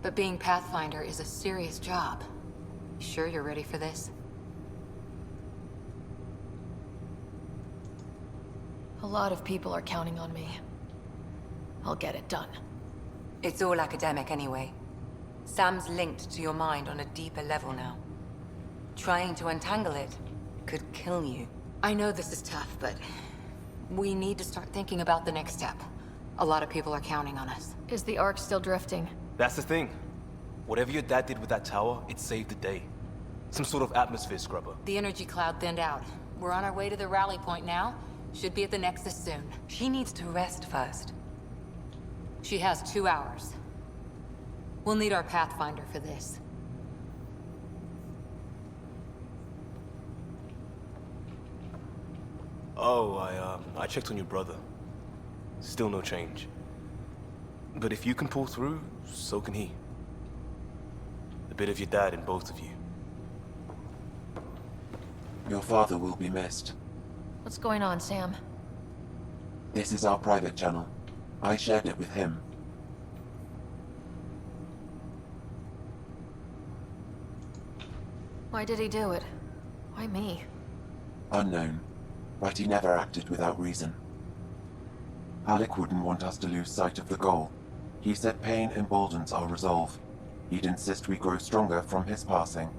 But being Pathfinder is a serious job. You sure you're ready for this? A lot of people are counting on me. I'll get it done. It's all academic anyway. Sam's linked to your mind on a deeper level now. Trying to untangle it could kill you. I know this is tough, but we need to start thinking about the next step. A lot of people are counting on us. Is the Ark still drifting? That's the thing. Whatever your dad did with that tower, it saved the day. Some sort of atmosphere scrubber. The energy cloud thinned out. We're on our way to the rally point now. Should be at the Nexus soon. She needs to rest first. She has 2 hours. We'll need our Pathfinder for this. Oh, I checked on your brother. Still no change. But if you can pull through, so can he. A bit of your dad in both of you. Your father will be missed. What's going on, Sam? This is our private channel. I shared it with him. Why did he do it? Why me? Unknown, but he never acted without reason. Alec wouldn't want us to lose sight of the goal. He said pain emboldens our resolve. He'd insist we grow stronger from his passing.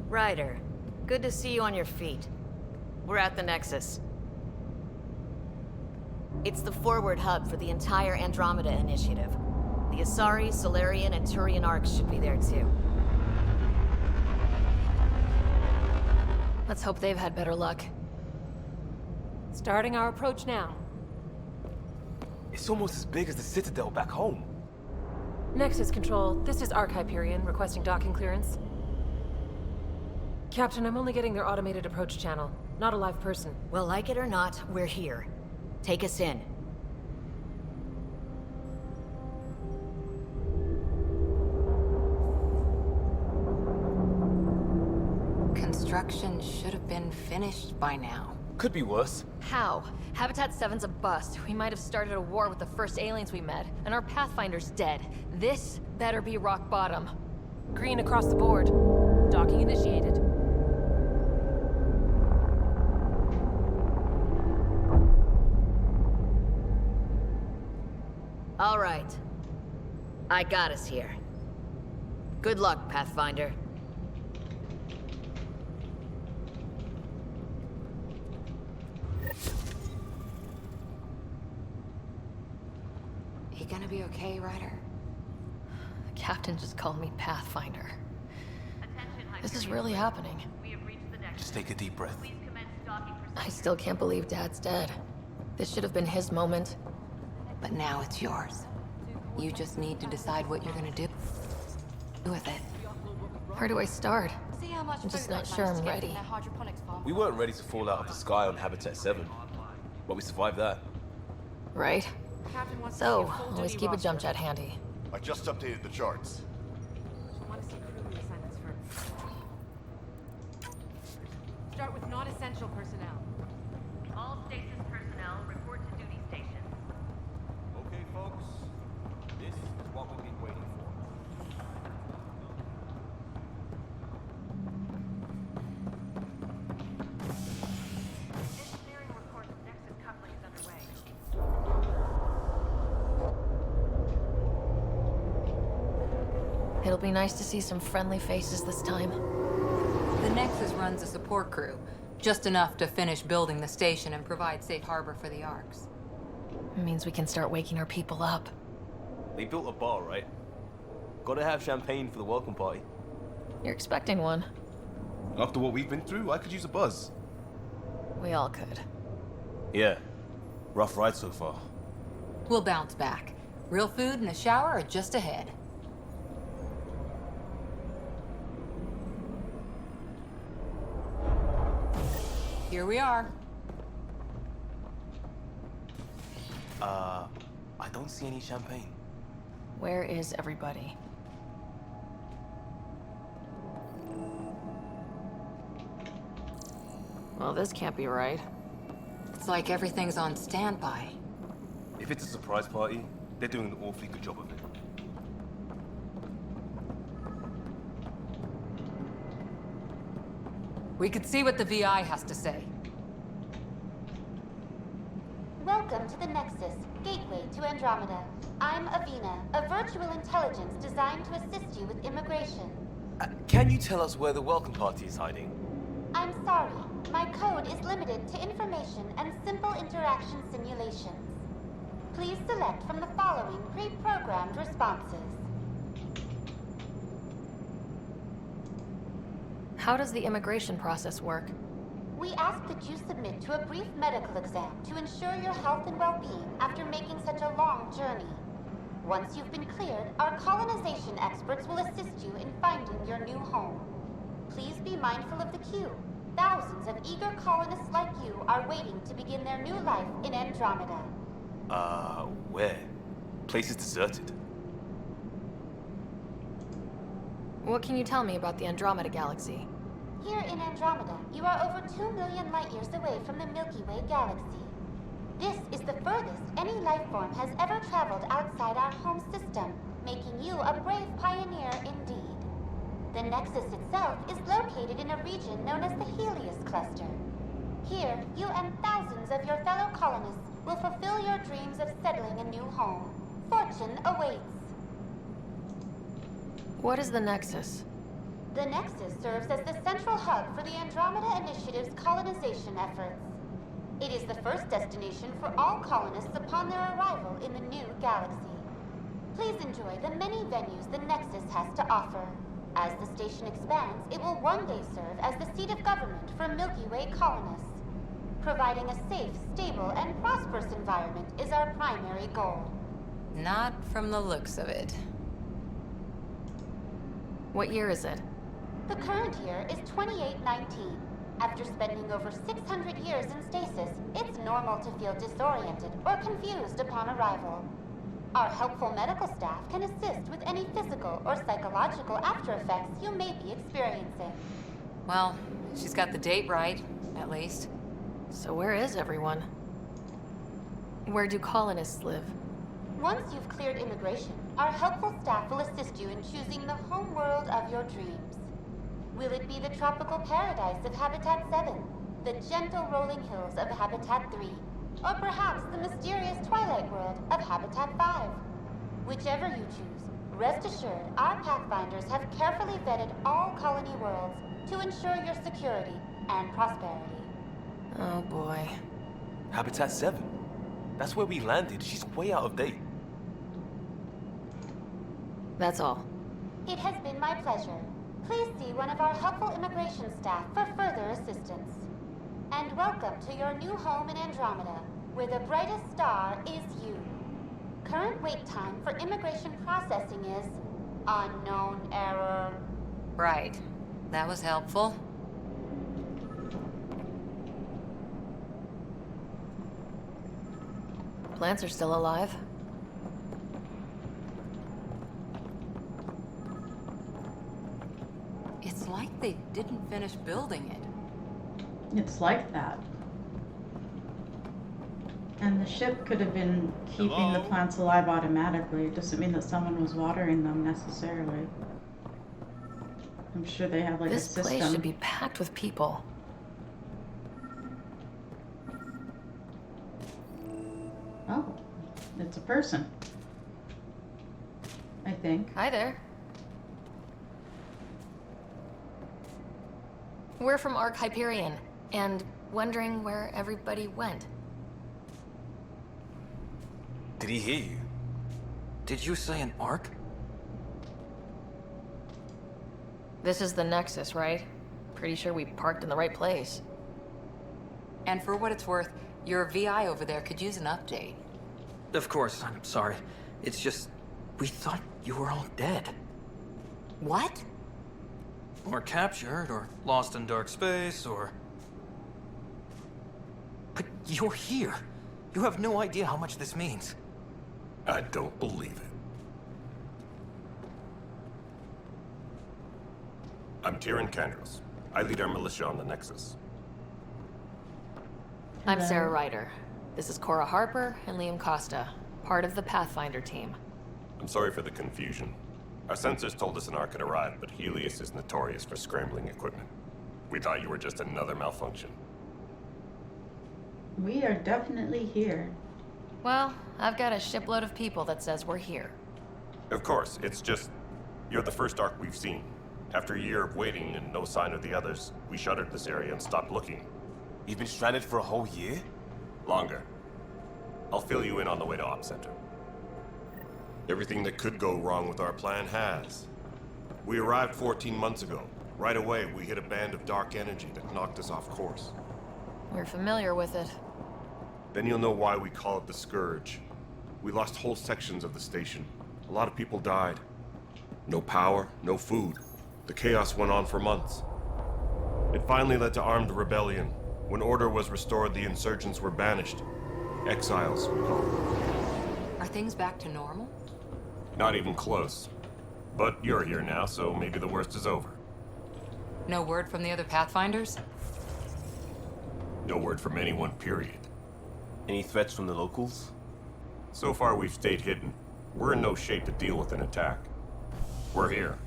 Ryder, good to see you on your feet. We're at the Nexus. It's the forward hub for the entire Andromeda initiative. The Asari, Solarian, and Turian arcs should be there too. Let's hope they've had better luck. Starting our approach now. It's almost as big as the Citadel back home. Nexus Control, this is Arc Hyperion requesting docking clearance. Captain, I'm only getting their automated approach channel, not a live person. Well, like it or not, we're here. Take us in. Construction should have been finished by now. Could be worse. How? Habitat 7's a bust. We might have started a war with the first aliens we met, and our Pathfinder's dead. This better be rock bottom. Green across the board. Docking initiated. All right. I got us here. Good luck, Pathfinder. be okay, Ryder? The captain just called me Pathfinder. This is really happening. Just take a deep breath. I still can't believe Dad's dead. This should have been his moment. But now it's yours. You just need to decide what you're gonna do with it. Where do I start? See how much I'm just food not they've sure managed I'm to get from ready. their hydroponics farm. We weren't ready to fall out of the sky on Habitat 7, but we survived that. Right? Captain wants to So, see a full always duty keep a roster. jump jet handy. I just updated the charts. I want to see crew reassignments first. Start with non-essential personnel. All stasis personnel report to duty stations. Okay, folks. This is what we've been waiting for. Engineering reports Nexus coupling is underway. It'll be nice to see some friendly faces this time. The Nexus runs a support crew, just enough to finish building the station and provide safe harbor for the Arks. It means we can start waking our people up. They built a bar, right? Gotta have champagne for the welcome party. You're expecting one. After what we've been through, I could use a buzz. We all could. Yeah. Rough ride so far. We'll bounce back. Real food and a shower are just ahead. Here we are. I don't see any champagne. Where is everybody? Well, this can't be right. It's like everything's on standby. If it's a surprise party, they're doing an awfully good job of it. We could see what the VI has to say. Welcome to the Nexus, gateway to Andromeda. I'm Avina, a virtual intelligence designed to assist you with immigration. Can you tell us where the welcome party is hiding? I'm sorry, my code is limited to information and simple interaction simulations. Please select from the following pre-programmed responses. How does the immigration process work? We ask that you submit to a brief medical exam to ensure your health and well-being after making such a long journey. Once you've been cleared, our colonization experts will assist you in finding your new home. Please be mindful of the queue. Thousands of eager colonists like you are waiting to begin their new life in Andromeda. Where? Place is deserted. What can you tell me about the Andromeda galaxy? Here in Andromeda, you are over 2 million light-years away from the Milky Way galaxy. This is the furthest any life form has ever traveled outside our home system, making you a brave pioneer indeed. The Nexus itself is located in a region known as the Helios Cluster. Here, you and thousands of your fellow colonists will fulfill your dreams of settling a new home. Fortune awaits. What is the Nexus? The Nexus serves as the central hub for the Andromeda Initiative's colonization efforts. It is the first destination for all colonists upon their arrival in the new galaxy. Please enjoy the many venues the Nexus has to offer. As the station expands, it will one day serve as the seat of government for Milky Way colonists. Providing a safe, stable, and prosperous environment is our primary goal. Not from the looks of it. What year is it? The current year is 2819. After spending over 600 years in stasis, it's normal to feel disoriented or confused upon arrival. Our helpful medical staff can assist with any physical or psychological after effects you may be experiencing. Well, she's got the date right, at least. So where is everyone? Where do colonists live? Once you've cleared immigration, our helpful staff will assist you in choosing the home world of your dreams. Will it be the tropical paradise of Habitat 7, the gentle rolling hills of Habitat 3, or perhaps the mysterious twilight world of Habitat 5? Whichever you choose, rest assured our Pathfinders have carefully vetted all colony worlds to ensure your security and prosperity. Oh boy. Habitat 7? That's where we landed. She's way out of date. That's all. It has been my pleasure. Please see one of our helpful immigration staff for further assistance. And welcome to your new home in Andromeda, where the brightest star is you. Current wait time for immigration processing is unknown error. Right. That was helpful. Plants are still alive. It's like they didn't finish building it. It's like that. And the ship could have been keeping the plants alive automatically. It doesn't mean that someone was watering them necessarily. I'm sure they have like a system. This place should be packed with people. Oh, it's a person. I think. Hi there. We're from Ark Hyperion, and wondering where everybody went. Did he hear you? Did you say an Ark? This is the Nexus, right? Pretty sure we parked in the right place. And for what it's worth, your VI over there could use an update. Of course, I'm sorry. It's just, we thought you were all dead. What? Or captured, or lost in dark space, or... But you're here. You have no idea how much this means. I don't believe it. I'm Tyrion Candros. I lead our militia on the Nexus. I'm Sarah Ryder. This is Cora Harper and Liam Costa, part of the Pathfinder team. I'm sorry for the confusion. Our sensors told us an Ark had arrived, but Helios is notorious for scrambling equipment. We thought you were just another malfunction. We are definitely here. Well, I've got a shipload of people that says we're here. Of course, it's just... you're the first Ark we've seen. After a year of waiting and no sign of the others, we shuttered this area and stopped looking. You've been stranded for a whole year? Longer. I'll fill you in on the way to Op Center. Everything that could go wrong with our plan has. We arrived 14 months ago. Right away, we hit a band of dark energy that knocked us off course. We're familiar with it. Then you'll know why we call it the Scourge. We lost whole sections of the station. A lot of people died. No power, no food. The chaos went on for months. It finally led to armed rebellion. When order was restored, the insurgents were banished. Exiles, we call them. Are things back to normal? Not even close. But you're here now, so maybe the worst is over. No word from the other Pathfinders? No word from anyone, period. Any threats from the locals? So far, we've stayed hidden. We're in no shape to deal with an attack. We're here.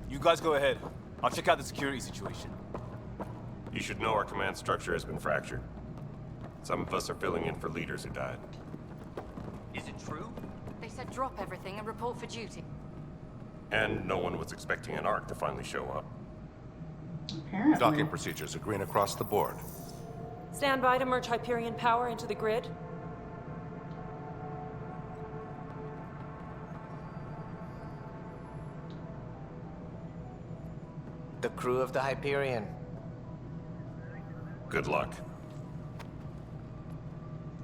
You guys go ahead. I'll check out the security situation. You should know our command structure has been fractured. Some of us are filling in for leaders who died. Is it true? They said drop everything and report for duty. And no one was expecting an Ark to finally show up. Apparently. Docking procedures are green across the board. Stand by to merge Hyperion power into the grid. The crew of the Hyperion. Good luck.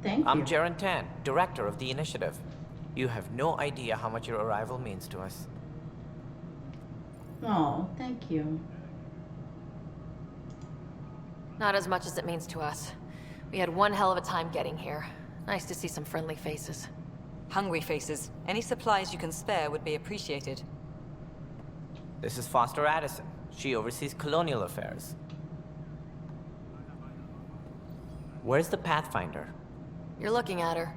Thank you. I'm Jaren Tan, director of the initiative. You have no idea how much your arrival means to us. Oh, thank you. Not as much as it means to us. We had one hell of a time getting here. Nice to see some friendly faces. Hungry faces. Any supplies you can spare would be appreciated. This is Foster Addison. She oversees colonial affairs. Where's the Pathfinder? You're looking at her.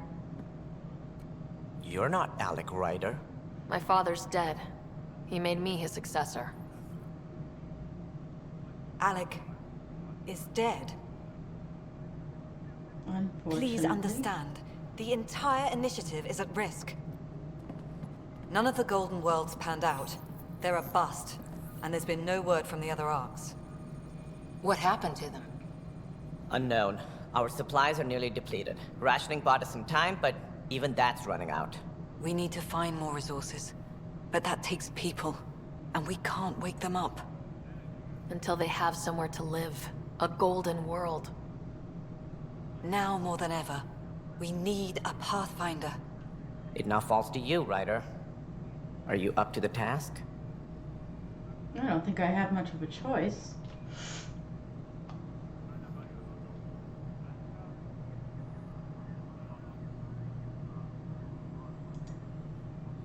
You're not Alec Ryder. My father's dead. He made me his successor. Alec is dead. Please understand. The entire initiative is at risk. None of the Golden Worlds panned out. They're a bust, and there's been no word from the other arcs. What happened to them? Unknown. Our supplies are nearly depleted. Rationing bought us some time, but even that's running out. We need to find more resources. But that takes people, and we can't wake them up. Until they have somewhere to live. A golden world. Now more than ever, we need a Pathfinder. It now falls to you, Ryder. Are you up to the task? I don't think I have much of a choice.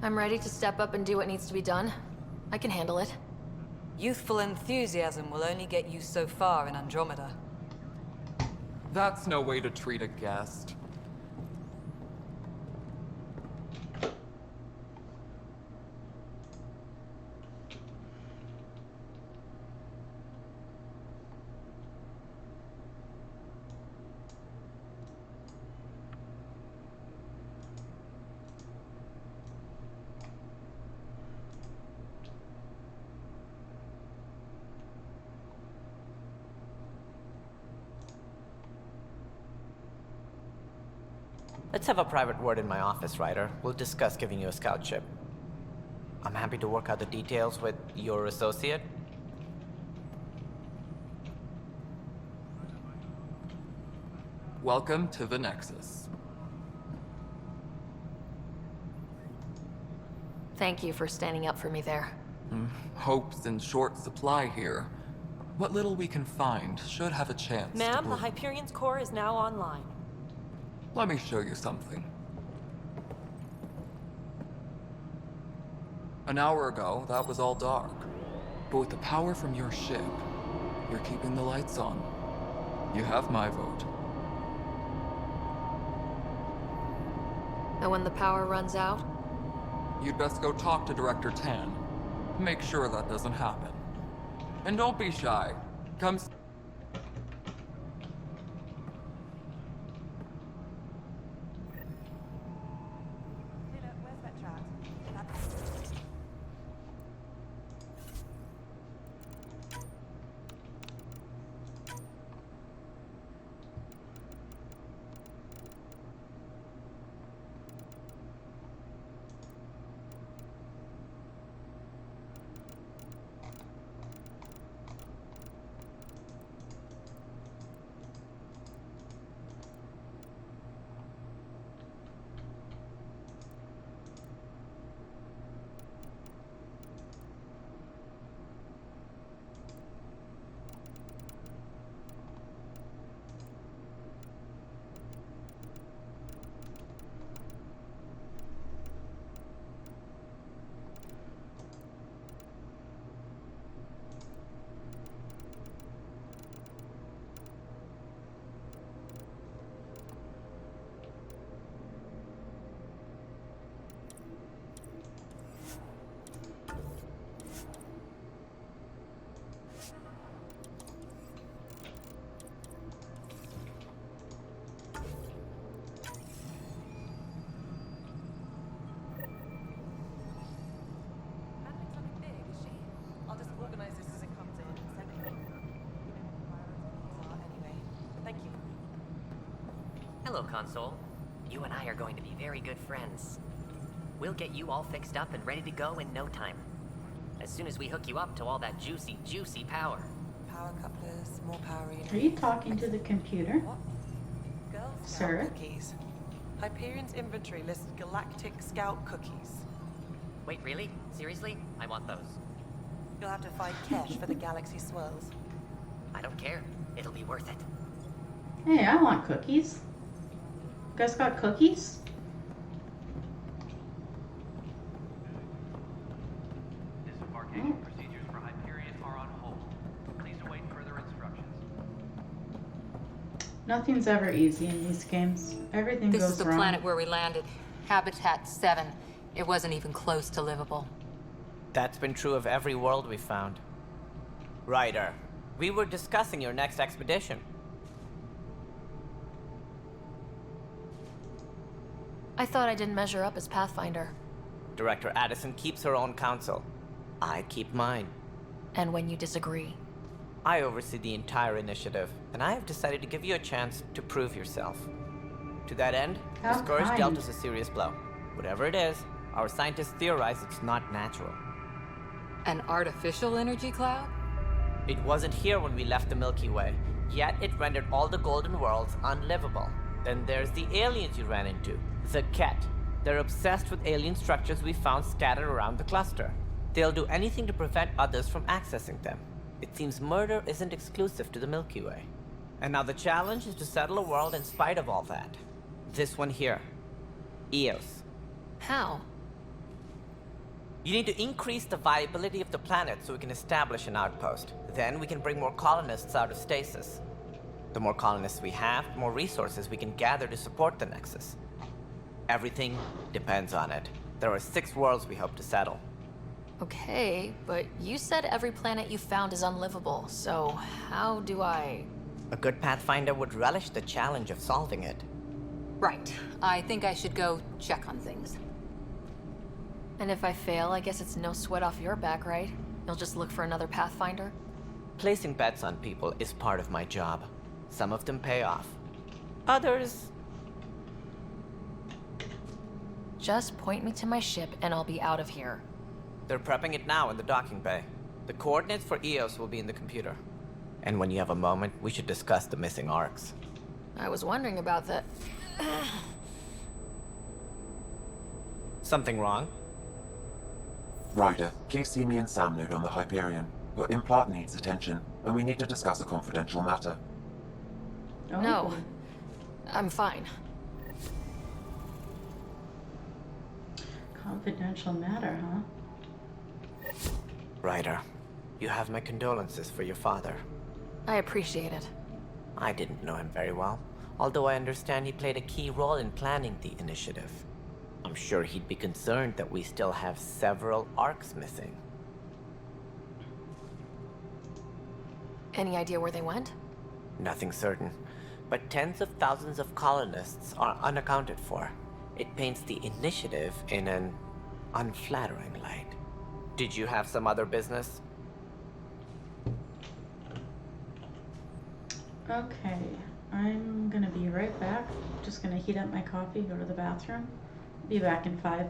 I'm ready to step up and do what needs to be done. I can handle it. Youthful enthusiasm will only get you so far in Andromeda. That's no way to treat a guest. Let's have a private word in my office, Ryder. We'll discuss giving you a scout ship. I'm happy to work out the details with your associate. Welcome to the Nexus. Thank you for standing up for me there. Hope's in short supply here. What little we can find should have a chance to Ma'am, the bloom. Hyperion's core is now online. Let me show you something. An hour ago, that was all dark. But with the power from your ship, you're keeping the lights on. You have my vote. And when the power runs out? You'd best go talk to Director Tan. Make sure that doesn't happen. And don't be shy. Come Hello, Console. You and I are going to be very good friends. We'll get you all fixed up and ready to go in no time. As soon as we hook you up to all that juicy, juicy power. Power couplers, more power readers. Are you talking to the computer? Girl Scout Sir? cookies. Hyperion's inventory lists galactic scout cookies. Wait, really? Seriously? I want those. You'll have to find Kesh for the galaxy swirls. I don't care. It'll be worth it. Hey, I want cookies. You guys got cookies? Disembarkation procedures for Hyperion are on hold. Please await further instructions. Nothing's ever easy in these games. Everything This goes is the wrong. planet where we landed. Habitat 7. It wasn't even close to livable. That's been true of every world we've found. Ryder, we were discussing your next expedition. I thought I didn't measure up as Pathfinder. Director Addison keeps her own counsel. I keep mine. And when you disagree? I oversee the entire initiative, and I have decided to give you a chance to prove yourself. To that end, How the Scourge kind. dealt us a serious blow. Whatever it is, our scientists theorize it's not natural. An artificial energy cloud? It wasn't here when we left the Milky Way, yet it rendered all the golden worlds unlivable. Then there's the aliens you ran into, the Ket. They're obsessed with alien structures we found scattered around the cluster. They'll do anything to prevent others from accessing them. It seems murder isn't exclusive to the Milky Way. And now the challenge is to settle a world in spite of all that. This one here. Eos. How? You need to increase the viability of the planet so we can establish an outpost. Then we can bring more colonists out of stasis. The more colonists we have, the more resources we can gather to support the Nexus. Everything depends on it. There are 6 worlds we hope to settle. Okay, but you said every planet you found is unlivable, so how do I... A good Pathfinder would relish the challenge of solving it. Right. I think I should go check on things. And if I fail, I guess it's no sweat off your back, right? You'll just look for another Pathfinder? Placing bets on people is part of my job. Some of them pay off. Others... Just point me to my ship and I'll be out of here. They're prepping it now in the docking bay. The coordinates for Eos will be in the computer. And when you have a moment, we should discuss the missing arcs. I was wondering about that. Something wrong? Ryder, Casey, me and Sam node on the Hyperion, but Implant needs attention, and we need to discuss a confidential matter. No. I'm fine. Confidential matter, huh? Ryder, you have my condolences for your father. I appreciate it. I didn't know him very well, although I understand he played a key role in planning the initiative. I'm sure he'd be concerned that we still have several arcs missing. Any idea where they went? Nothing certain, but tens of thousands of colonists are unaccounted for. It paints the initiative in an unflattering light. Did you have some other business? Okay, I'm gonna be right back. Just gonna heat up my coffee, go to the bathroom. Be back in 5.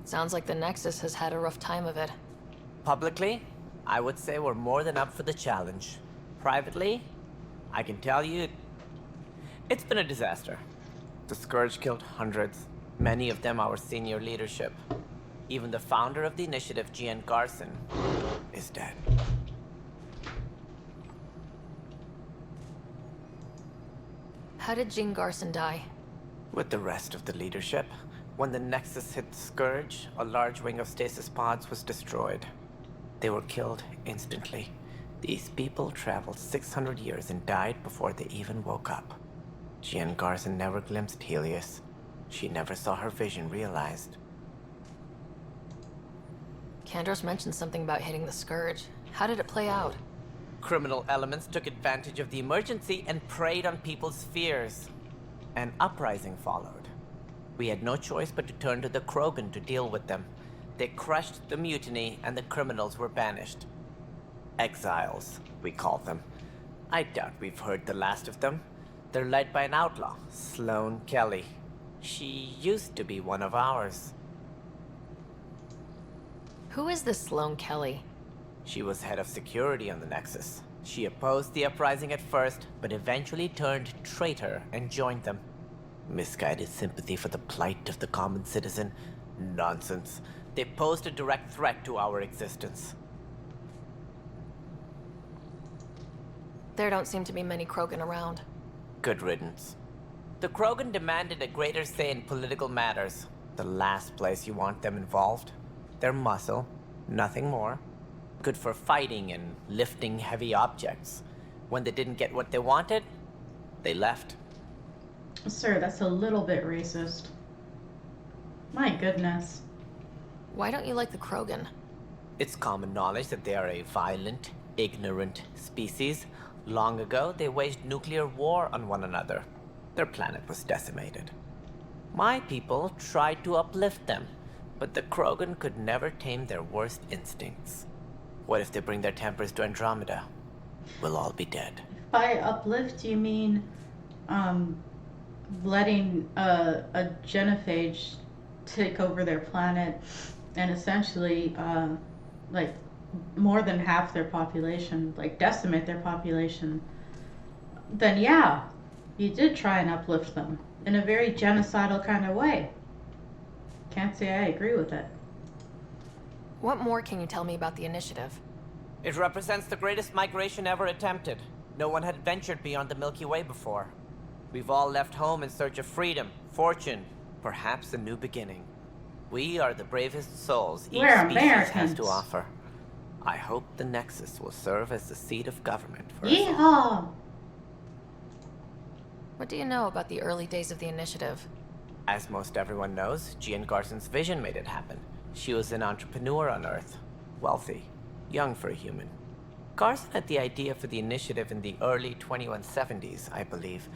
Sounds like the Nexus has had a rough time of it. Publicly, I would say we're more than up for the challenge. Privately, I can tell you, it's been a disaster. The Scourge killed hundreds, many of them our senior leadership. Even the founder of the initiative, Gian Garson, is dead. How did Jean Garson die? With the rest of the leadership, when the Nexus hit the Scourge, a large wing of stasis pods was destroyed. They were killed instantly. These people traveled 600 years and died before they even woke up. Jean Garson never glimpsed Helios. She never saw her vision realized. Kandros mentioned something about hitting the Scourge. How did it play out? Criminal elements took advantage of the emergency and preyed on people's fears. An uprising followed. We had no choice but to turn to the Krogan to deal with them. They crushed the mutiny and the criminals were banished. Exiles, we call them. I doubt we've heard the last of them. They're led by an outlaw, Sloane Kelly. She used to be one of ours. Who is this Sloane Kelly? She was head of security on the Nexus. She opposed the uprising at first, but eventually turned traitor and joined them. Misguided sympathy for the plight of the common citizen? Nonsense. They posed a direct threat to our existence. There don't seem to be many Krogan around. Good riddance. The Krogan demanded a greater say in political matters. The last place you want them involved. Their muscle, nothing more. Good for fighting and lifting heavy objects. When they didn't get what they wanted, they left. Sir, that's a little bit racist. My goodness. Why don't you like the Krogan? It's common knowledge that they are a violent, ignorant species. Long ago, they waged nuclear war on one another. Their planet was decimated. My people tried to uplift them, but the Krogan could never tame their worst instincts. What if they bring their tempers to Andromeda? We'll all be dead. By uplift, you mean, letting a genophage take over their planet and essentially, like, more than half their population, like, decimate their population, then yeah, you did try and uplift them in a very genocidal kind of way. Can't say I agree with it. What more can you tell me about the initiative? It represents the greatest migration ever attempted. No one had ventured beyond the Milky Way before. We've all left home in search of freedom, fortune, perhaps a new beginning. We are the bravest souls each species has to offer. I hope the Nexus will serve as the seat of government for us all. Yeehaw! What do you know about the early days of the initiative? As most everyone knows, Gian Garson's vision made it happen. She was an entrepreneur on Earth. Wealthy. Young for a human. Garson had the idea for the initiative in the early 2170s, I believe.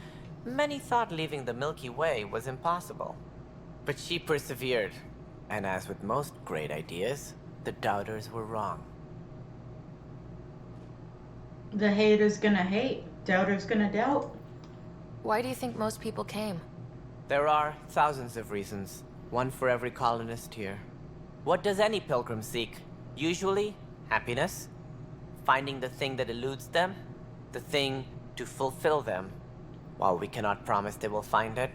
Many thought leaving the Milky Way was impossible. But she persevered. And as with most great ideas, the doubters were wrong. The hater's gonna hate, doubter's gonna doubt. Why do you think most people came? There are thousands of reasons, one for every colonist here. What does any pilgrim seek? Usually, happiness. Finding the thing that eludes them, the thing to fulfill them. While we cannot promise they will find it,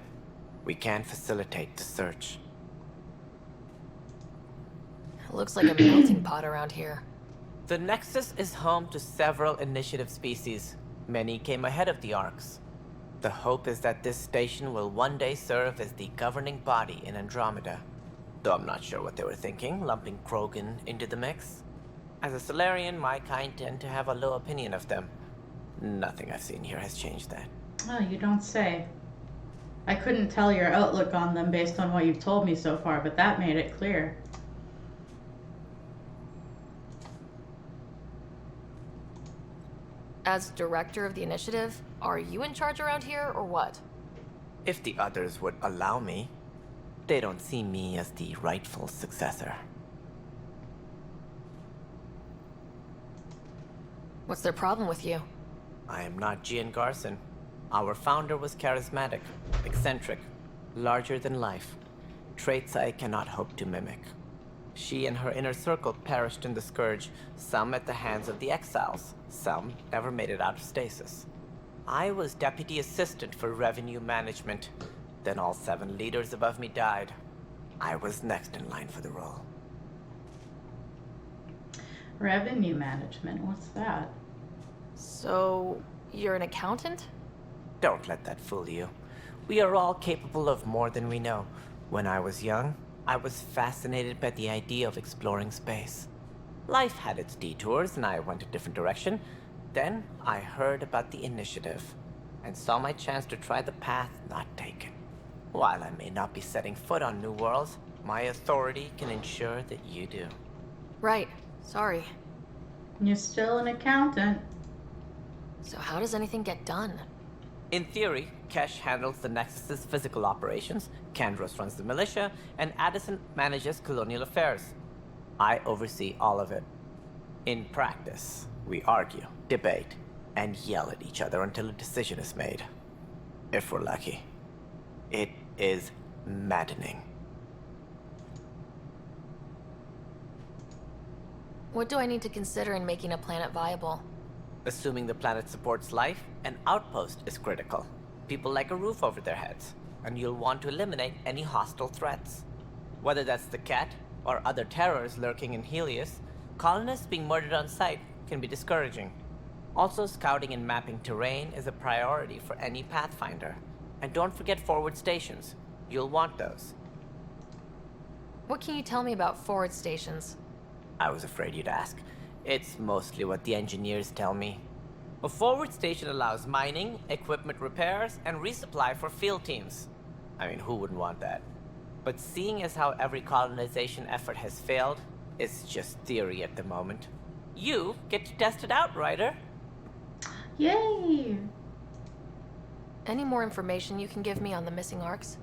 we can facilitate the search. It looks like a melting pot around here. The Nexus is home to several initiative species. Many came ahead of the Arks. The hope is that this station will one day serve as the governing body in Andromeda. Though I'm not sure what they were thinking, lumping Krogan into the mix. As a Solarian, my kind tend to have a low opinion of them. Nothing I've seen here has changed that. Oh, you don't say. I couldn't tell your outlook on them based on what you've told me so far, but that made it clear. As director of the initiative, are you in charge around here, or what? If the others would allow me, they don't see me as the rightful successor. What's their problem with you? I am not Gian Garson. Our founder was charismatic, eccentric, larger than life. Traits I cannot hope to mimic. She and her inner circle perished in the Scourge, some at the hands of the Exiles, some never made it out of stasis. I was deputy assistant for revenue management. Then all 7 leaders above me died. I was next in line for the role. Revenue management, what's that? So, you're an accountant? Don't let that fool you. We are all capable of more than we know. When I was young, I was fascinated by the idea of exploring space. Life had its detours and I went a different direction. Then I heard about the initiative and saw my chance to try the path not taken. While I may not be setting foot on new worlds, my authority can ensure that you do. Right. Sorry. You're still an accountant. So how does anything get done? In theory, Kesh handles the Nexus's physical operations, Kandros runs the militia, and Addison manages colonial affairs. I oversee all of it. In practice, we argue, debate, and yell at each other until a decision is made. If we're lucky. It is maddening. What do I need to consider in making a planet viable? Assuming the planet supports life, an outpost is critical. People like a roof over their heads, and you'll want to eliminate any hostile threats. Whether that's the cat, or other terrors lurking in Helios, colonists being murdered on sight can be discouraging. Also, scouting and mapping terrain is a priority for any Pathfinder. And don't forget forward stations. You'll want those. What can you tell me about forward stations? I was afraid you'd ask. It's mostly what the engineers tell me. A forward station allows mining, equipment repairs, and resupply for field teams. I mean, who wouldn't want that? But seeing as how every colonization effort has failed, it's just theory at the moment. You get to test it out, Ryder. Yay! Any more information you can give me on the missing arcs?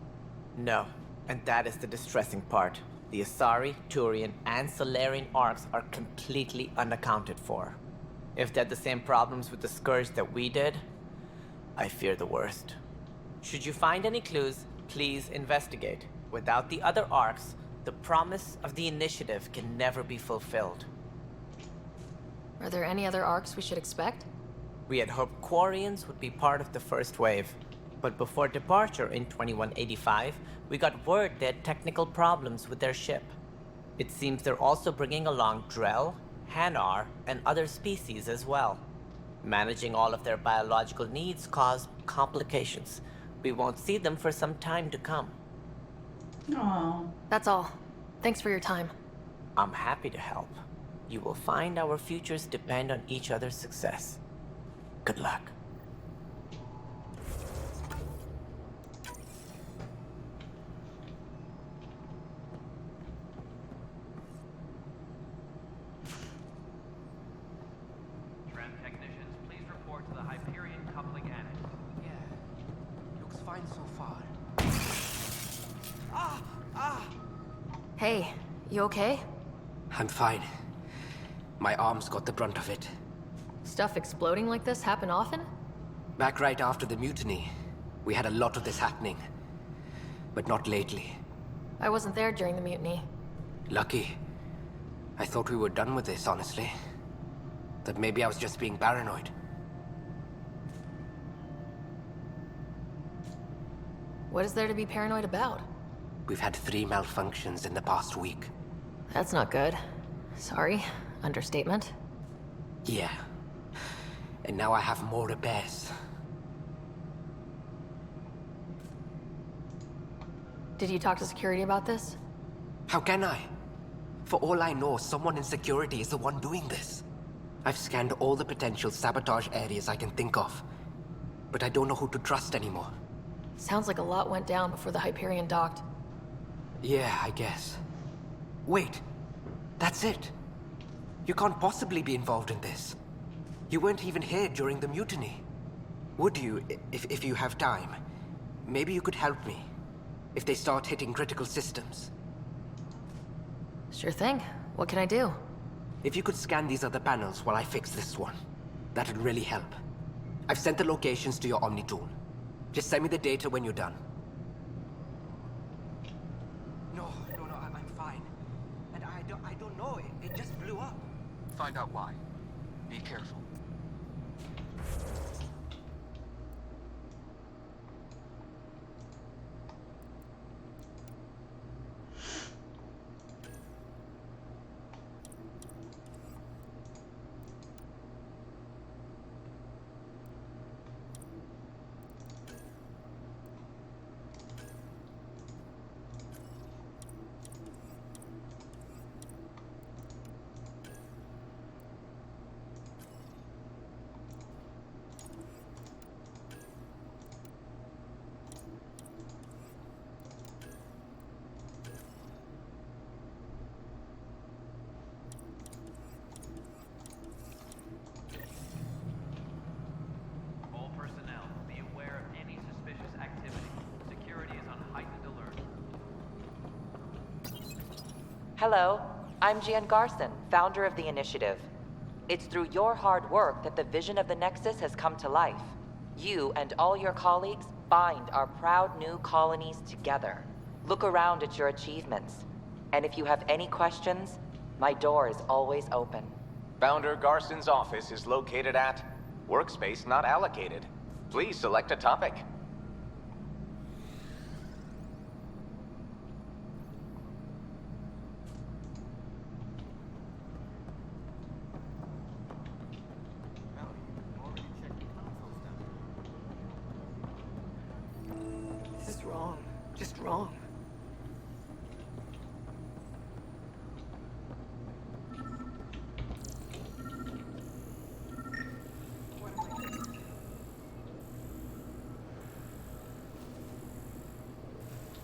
No, and that is the distressing part. The Asari, Turian, and Solarian arcs are completely unaccounted for. If they had the same problems with the Scourge that we did, I fear the worst. Should you find any clues, please investigate. Without the other arcs, the promise of the initiative can never be fulfilled. Are there any other arcs we should expect? We had hoped Quarians would be part of the first wave. But before departure in 2185, we got word they had technical problems with their ship. It seems they're also bringing along Drell, Hanar, and other species as well. Managing all of their biological needs caused complications. We won't see them for some time to come. Aww. That's all. Thanks for your time. I'm happy to help. You will find our futures depend on each other's success. Good luck. Tram technicians, please report to the Hyperion coupling annex. Yeah. Looks fine so far. Hey, you okay? I'm fine. My arms got the brunt of it. Stuff exploding like this happen often? Back right after the mutiny, we had a lot of this happening. But not lately. I wasn't there during the mutiny. Lucky. I thought we were done with this, honestly. That maybe I was just being paranoid. What is there to be paranoid about? We've had 3 malfunctions in the past week. That's not good. Sorry. Understatement. Yeah. And now I have more repairs. Did you talk to security about this? How can I? For all I know, someone in security is the one doing this. I've scanned all the potential sabotage areas I can think of. But I don't know who to trust anymore. Sounds like a lot went down before the Hyperion docked. Yeah, I guess. Wait. That's it. You can't possibly be involved in this. You weren't even here during the mutiny. Would you, if you have time? Maybe you could help me. If they start hitting critical systems. Sure thing. What can I do? If you could scan these other panels while I fix this one, that'd really help. I've sent the locations to your Omni tool. Just send me the data when you're done. No, I'm fine. And I find out why. Be careful. All personnel, be aware of any suspicious activity. Security is on heightened alert. Hello, I'm Gian Garson, founder of the Initiative. It's through your hard work that the vision of the Nexus has come to life. You and all your colleagues bind our proud new colonies together. Look around at your achievements. And if you have any questions, my door is always open. Founder Garson's office is located at Workspace Not Allocated. Please select a topic. This is wrong. Just wrong.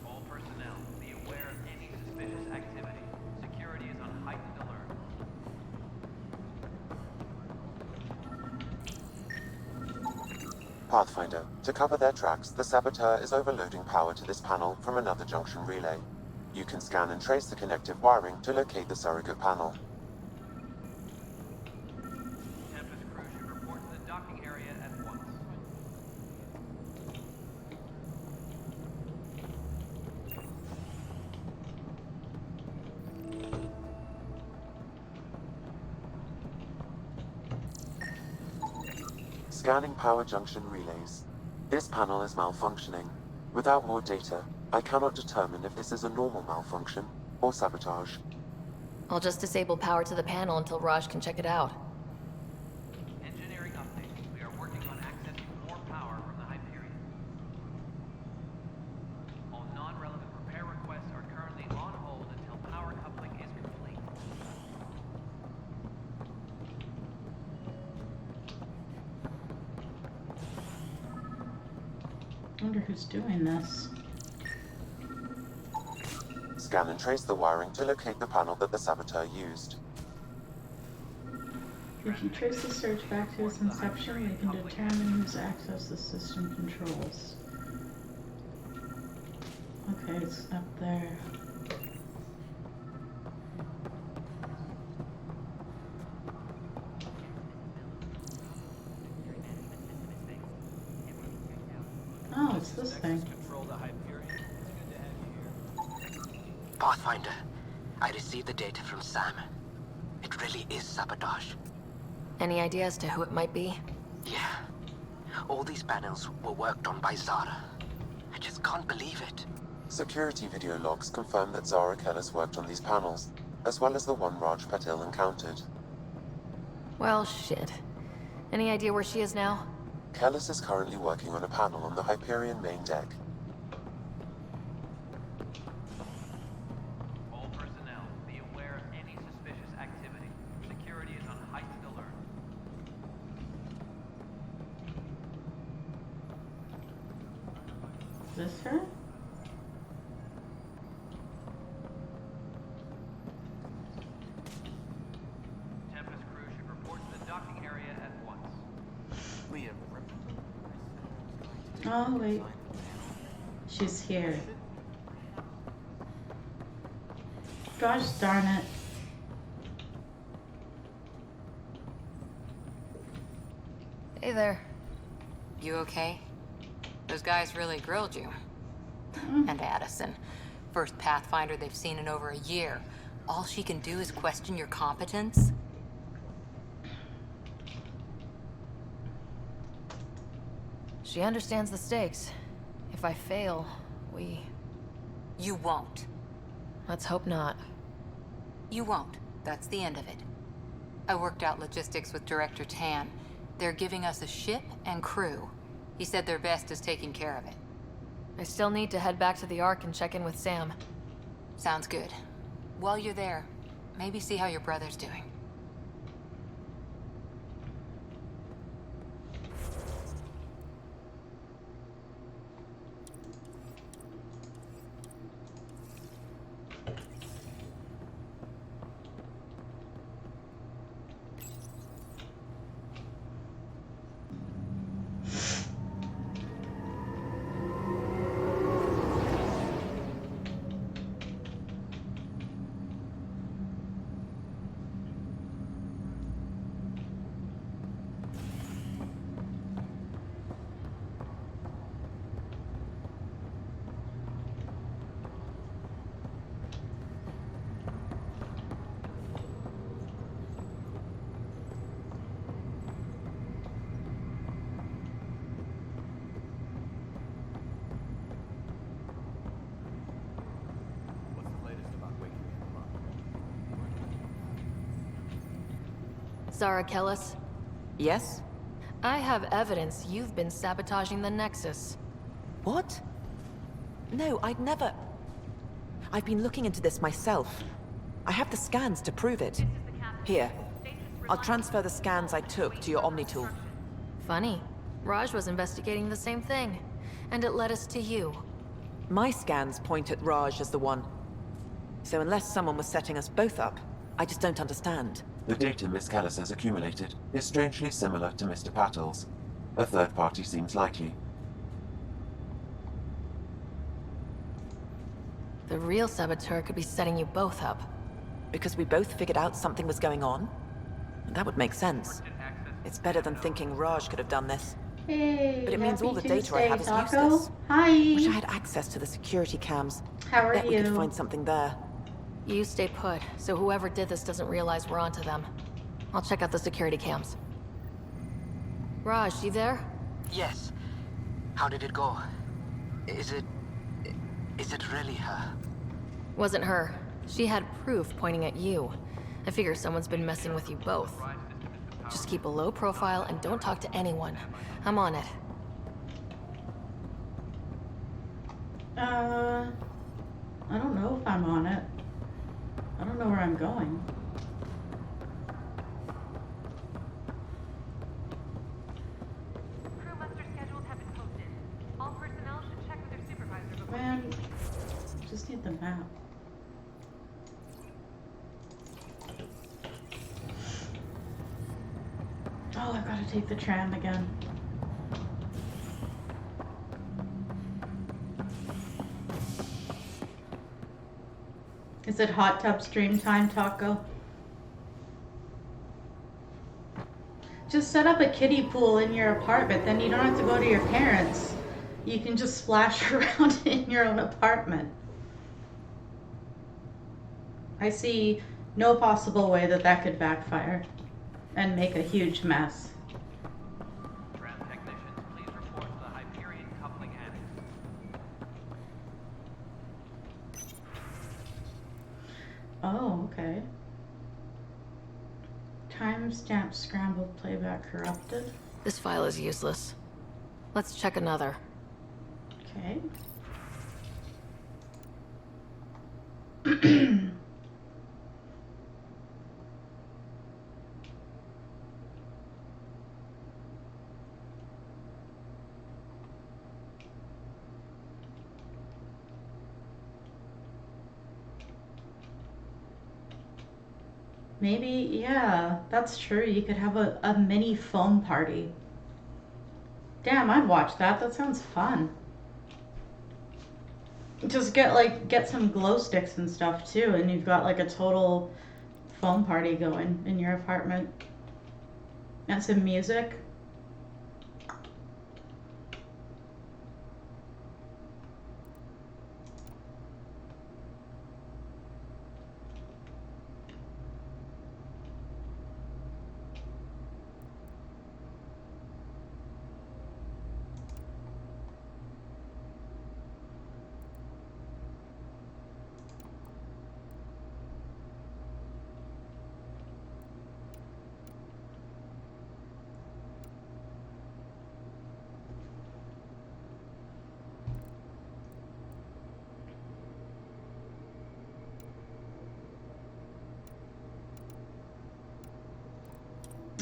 All personnel, be aware of any suspicious activity. Security is on heightened alert. Pathfinder, to cover their tracks, the saboteur is overloading power to this panel from another junction relay. You can scan and trace the connective wiring to locate the surrogate panel. Tempest crew should report to the docking area at once. Scanning power junction relays. This panel is malfunctioning. Without more data, I cannot determine if this is a normal malfunction or sabotage. I'll just disable power to the panel until Raj can check it out. Engineering update. We are working on accessing more power from the Hyperion. All non-relevant repair requests are currently on hold until power coupling is complete. I wonder who's doing this. Scan and trace the wiring to locate the panel that the saboteur used. If you trace the search back to its inception, we can determine who's accessed the system controls. Okay, it's up there. Oh, it's this thing. Pathfinder, I received the data from Sam. It really is sabotage. Any idea as to who it might be? Yeah. All these panels were worked on by Zara. I just can't believe it. Security video logs confirm that Zara Kellis worked on these panels, as well as the one Raj Patil encountered. Well, shit. Any idea where she is now? Kellis is currently working on a panel on the Hyperion main deck. All personnel, be aware of any suspicious activity. Security is on heightened alert. Is this her? Tempest crew should report to the docking area at once. Liam, Oh, wait. She's here. Gosh darn it. Hey there. You okay? Those guys really grilled you. And Addison. First Pathfinder they've seen in over a year. All she can do is question your competence? She understands the stakes. If I fail, we... You won't. Let's hope not. You won't. That's the end of it. I worked out logistics with Director Tan. They're giving us a ship and crew. He said their best is taking care of it. I still need to head back to the Ark and check in with Sam. Sounds good. While you're there, maybe see how your brother's doing. Zara Kellis? Yes? I have evidence you've been sabotaging the Nexus. What? No, I'd never... I've been looking into this myself. I have the scans to prove it. Here. I'll transfer the scans I took to your Omni tool. Funny. Raj was investigating the same thing, and it led us to you. My scans point at Raj as the one. So unless someone was setting us both up, I just don't understand. The data Miss Callis has accumulated is strangely similar to Mr. Patel's. A third party seems likely. The real saboteur could be setting you both up. Because we both figured out something was going on? That would make sense. It's better than thinking Raj could have done this. Hey, but it means all the data I have is Taco. useless. Hi. Wish I had access to the security cams. How are Bet we could you? find something there. You stay put, so whoever did this doesn't realize we're onto them. I'll check out the security cams. Raj, you there? Yes. How did it go? Is it really her? Wasn't her. She had proof pointing at you. I figure someone's been messing with you both. Just keep a low profile and don't talk to anyone. I'm on it. I don't know if I'm on it. I don't know where I'm going. Crew muster schedules have been posted. All personnel should check with their supervisor before Man, just need the map. Oh, I've got to take the tram again. Is it hot tub stream time, Taco? Just set up a kiddie pool in your apartment, then you don't have to go to your parents'. You can just splash around in your own apartment. I see no possible way that that could backfire and make a huge mess. Ground technicians, please report to the Hyperion coupling annex. Oh, okay. Timestamp scrambled playback corrupted. This file is useless. Let's check another. Okay. Maybe, yeah, that's true. You could have a mini foam party. Damn, I'd watch that. That sounds fun. Just get some glow sticks and stuff too, and you've got like a total foam party going in your apartment. And some music.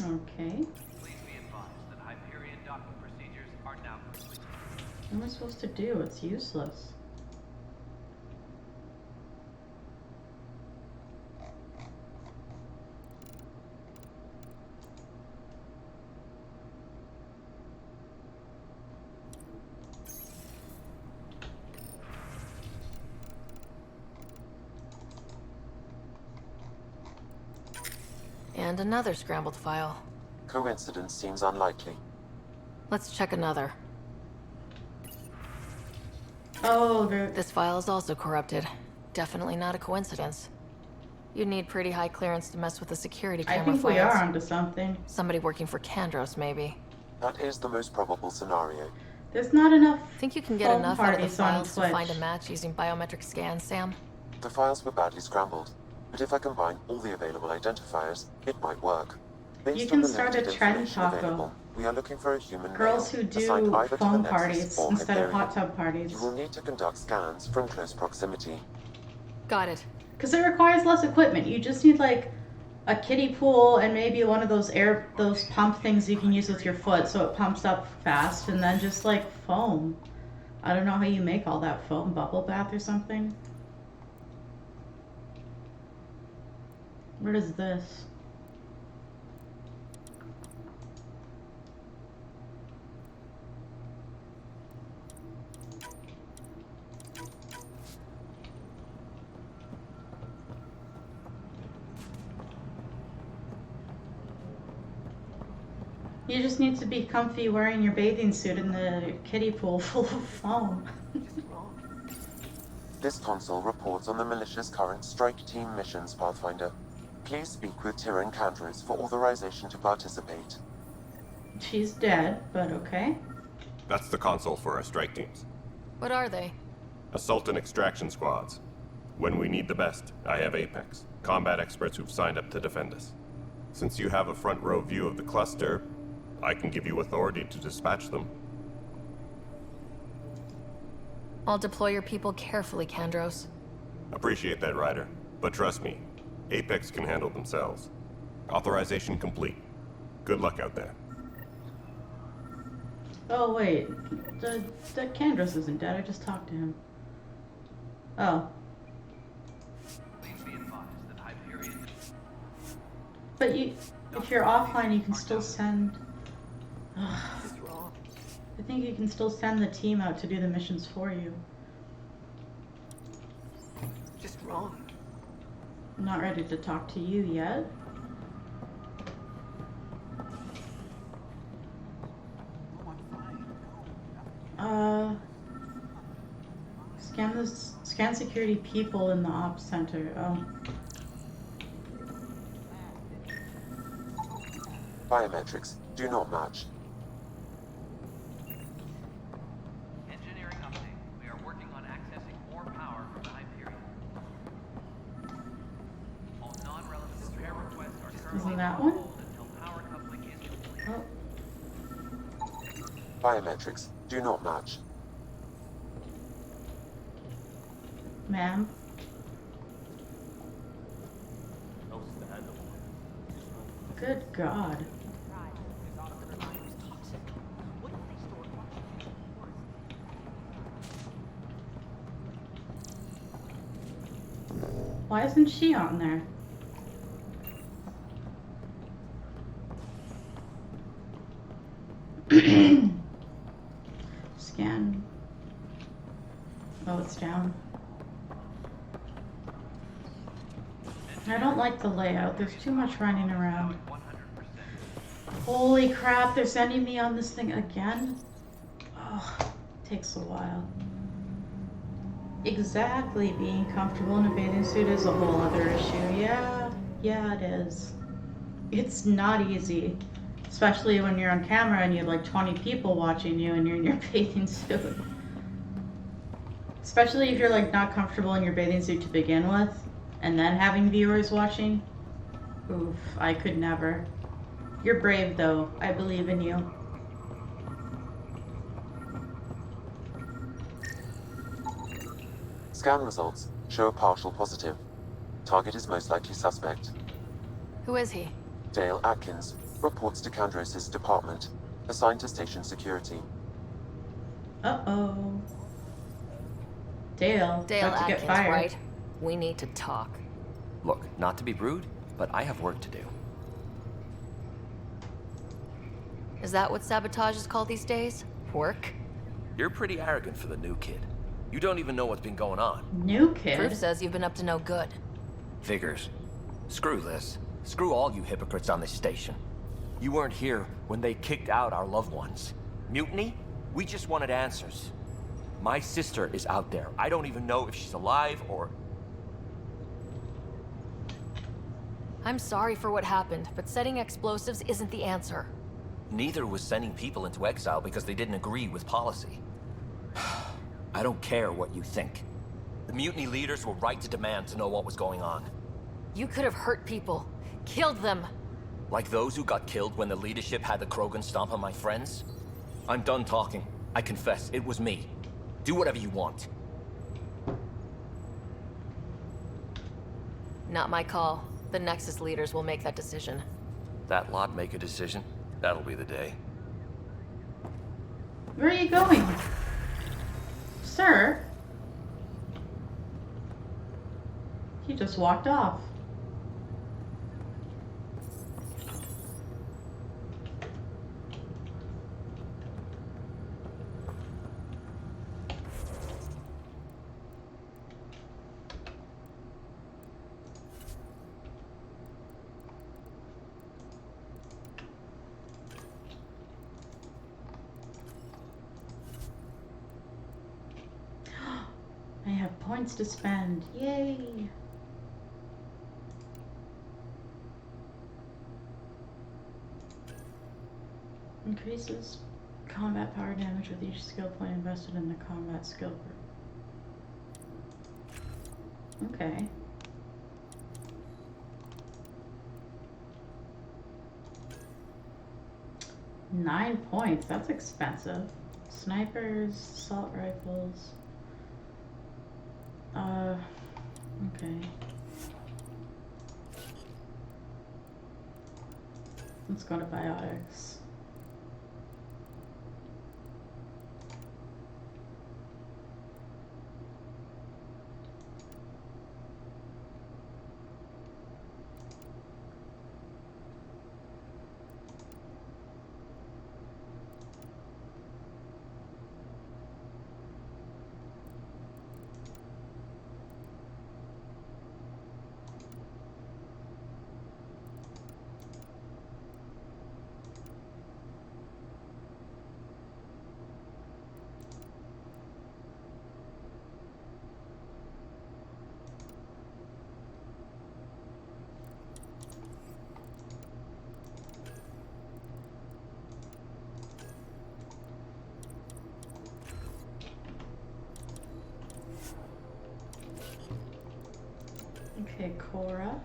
Okay. Please be advised that Hyperion docking procedures are now complete. What am I supposed to do? It's useless. And another scrambled file. Coincidence seems unlikely. Let's check another. Oh, this file is also corrupted. Definitely not a coincidence. You'd need pretty high clearance to mess with the security camera I think files. we are onto something. Somebody working for Kandros, maybe. That is the most probable scenario. There's not enough. Think you can get phone enough out of the parties on files to Twitch. find a match using biometric scans, Sam? The files were badly scrambled, but if I combine all the available identifiers, it might work. Based You on can the start a limited trend information taco. available, we are looking for a human Girls male who assigned do either to the phone Nexus parties or instead of Hyperion. hot tub parties. You will need to conduct scans from close proximity. Got it. Because it requires less equipment. You just need like a kiddie pool and maybe one of those those pump things you can use with your foot so it pumps up fast, and then just like foam. I don't know how you make all that foam, bubble bath or something. What is this? You just need to be comfy wearing your bathing suit in the kiddie pool full of foam. This console reports on the militia's current strike team missions, Pathfinder. Please speak with Tyrion Kandros for authorization to participate. She's dead, but okay. That's the console for our strike teams. What are they? Assault and extraction squads. When we need the best, I have Apex, combat experts who've signed up to defend us. Since you have a front row view of the cluster, I can give you authority to dispatch them. I'll deploy your people carefully, Kandros. Appreciate that, Ryder. But trust me, Apex can handle themselves. Authorization complete. Good luck out there. Oh wait, the Kandros isn't dead. I just talked to him. Oh. Please be advised that Hyperion. But if you're offline, you can still send. I think you can still send the team out to do the missions for you. Just wrong. I'm not ready to talk to you yet. Scan security people in the ops center. Oh. Biometrics do not match. Engineering update. We are working on accessing more power from the Hyperion. All non-relevant repair requests are currently Isn't that on one? hold until power coupling is complete. Oh. Biometrics do not match. Ma'am. Good God. Why isn't she on there? Scan. Oh, it's down. I don't like the layout. There's too much running around. Holy crap, they're sending me on this thing again? Oh, takes a while. Exactly, being comfortable in a bathing suit is a whole other issue. Yeah, it is. It's not easy. Especially when you're on camera and you have like 20 people watching you and you're in your bathing suit. Especially if you're like not comfortable in your bathing suit to begin with, and then having viewers watching. Oof, I could never. You're brave though. I believe in you. Scan results show a partial positive. Target is most likely suspect. Who is he? Dale Atkins, Reports to Kandros' department, assigned to station security. Uh-oh. Dale, Dale about to get Atkins, fired. right? We need to talk. Look, not to be rude, but I have work to do. Is that what sabotage is called these days? Work? You're pretty arrogant for the new kid. You don't even know what's been going on. New kid? Proof says you've been up to no good. Figures. Screw this. Screw all you hypocrites on this station. You weren't here when they kicked out our loved ones. Mutiny? We just wanted answers. My sister is out there. I don't even know if she's alive or... I'm sorry for what happened, but setting explosives isn't the answer. Neither was sending people into exile because they didn't agree with policy. I don't care what you think. The mutiny leaders were right to demand to know what was going on. You could have hurt people. Killed them. Like those who got killed when the leadership had the Krogan stomp on my friends? I'm done talking. I confess, it was me. Do whatever you want. Not my call. The Nexus leaders will make that decision. That lot make a decision. That'll be the day. Where are you going? Sir? He just walked off. I have points to spend. Yay! Increases combat power damage with each skill point invested in the combat skill group. Okay. $9 points, that's expensive. Snipers, assault rifles. Okay. Let's go to biotics. Okay, Cora.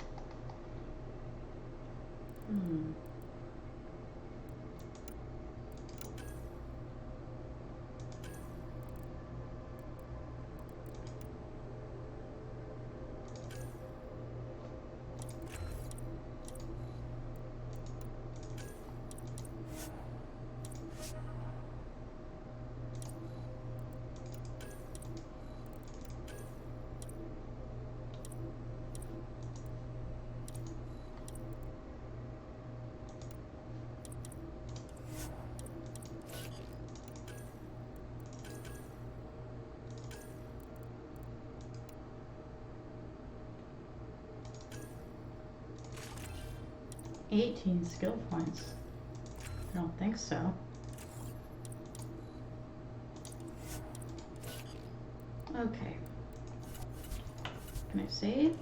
$18 skill points. I don't think so. Okay. Can I save?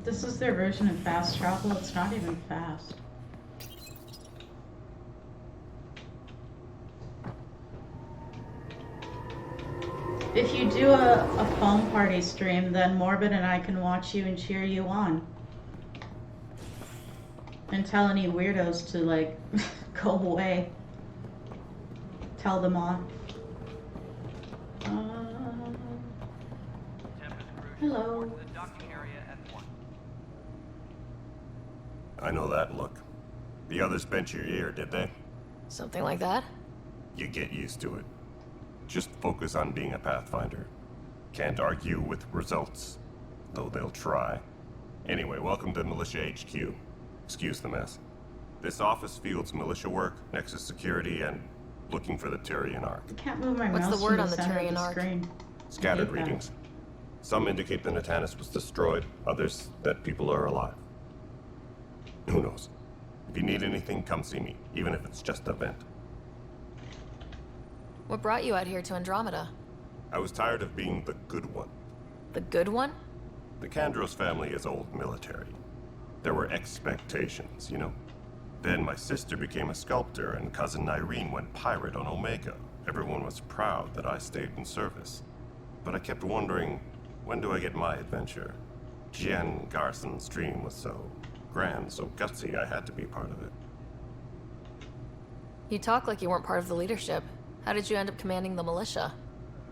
This is their version of fast travel. It's not even fast. If you do a foam party stream, then Morbid and I can watch you and cheer you on. And tell any weirdos to, like, go away. Tell them off. Hello. To the docking area at once. I know that look. The others bent your ear, did they? Something like that? You get used to it. Just focus on being a Pathfinder. Can't argue with results, though they'll try. Anyway, welcome to Militia HQ. Excuse the mess. This office fields militia work, Nexus security, and looking for the Turian Ark. I can't move my What's mouse the word from on the center of Turian the Ark? screen. Scattered I hate that. readings. Some indicate the Natanus was destroyed, others that people are alive. Who knows? If you need anything, come see me, even if it's just a vent. What brought you out here to Andromeda? I was tired of being the good one. The good one? The Kandros family is old military. There were expectations, you know? Then my sister became a sculptor and cousin Irene went pirate on Omega. Everyone was proud that I stayed in service. But I kept wondering, when do I get my adventure? Jian Garson's dream was so grand, so gutsy, I had to be part of it. You talk like you weren't part of the leadership. How did you end up commanding the militia?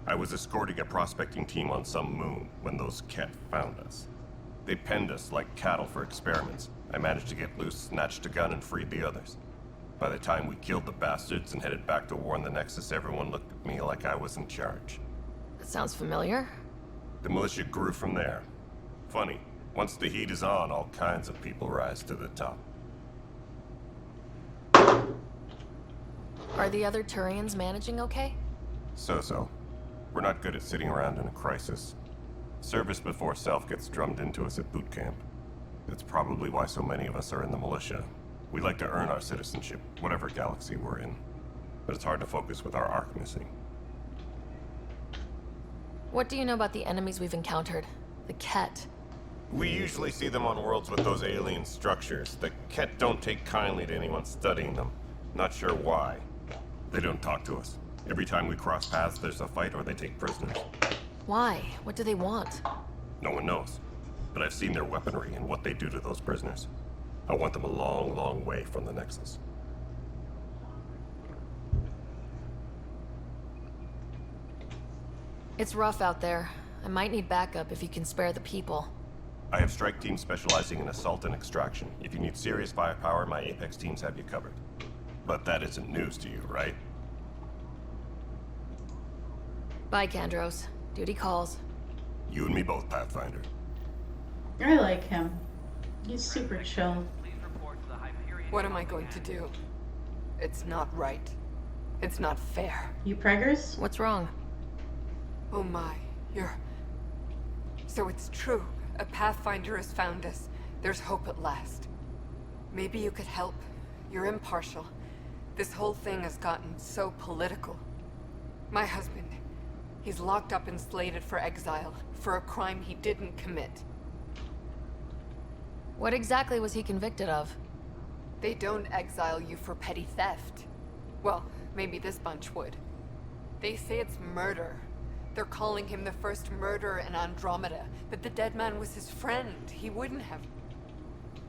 I was escorting a prospecting team on some moon when those Ket found us. They penned us like cattle for experiments. I managed to get loose, snatched a gun, and freed the others. By the time we killed the bastards and headed back to warn the Nexus, everyone looked at me like I was in charge. That sounds familiar. The militia grew from there. Funny, once the heat is on, all kinds of people rise to the top. Are the other Turians managing okay? So-so. We're not good at sitting around in a crisis. Service before self gets drummed into us at boot camp. That's probably why so many of us are in the militia. We like to earn our citizenship, whatever galaxy we're in. But it's hard to focus with our arc missing. What do you know about the enemies we've encountered? The Ket. We usually see them on worlds with those alien structures. The Ket don't take kindly to anyone studying them. Not sure why. They don't talk to us. Every time we cross paths, there's a fight or they take prisoners. Why? What do they want? No one knows. But I've seen their weaponry and what they do to those prisoners. I want them a long, long way from the Nexus. It's rough out there. I might need backup if you can spare the people. I have strike teams specializing in assault and extraction. If you need serious firepower, my Apex teams have you covered. But that isn't news to you, right? Bye, Kandros. Duty calls. You and me both, Pathfinder. I like him. He's super chill. What am I going to do? It's not right. It's not fair. You preggers? What's wrong? Oh my, you're... So it's true. A Pathfinder has found us. There's hope at last. Maybe you could help. You're impartial. This whole thing has gotten so political. My husband, he's locked up and slated for exile for a crime he didn't commit. What exactly was he convicted of? They don't exile you for petty theft. Well, maybe this bunch would. They say it's murder. They're calling him the first murderer in Andromeda, but the dead man was his friend. He wouldn't have.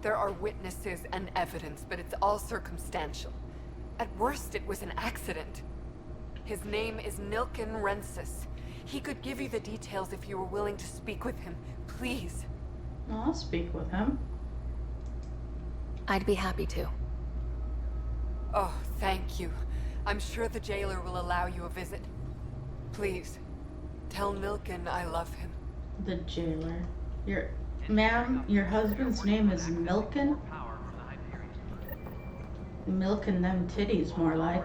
There are witnesses and evidence, but it's all circumstantial. At worst, it was an accident. His name is Nilken Rensis. He could give you the details if you were willing to speak with him. Please. I'll speak with him. I'd be happy to. Oh, thank you. I'm sure the jailer will allow you a visit. Please, tell Nilken I love him. The jailer. Ma'am, your husband's name is Milken? Milking them titties, more like.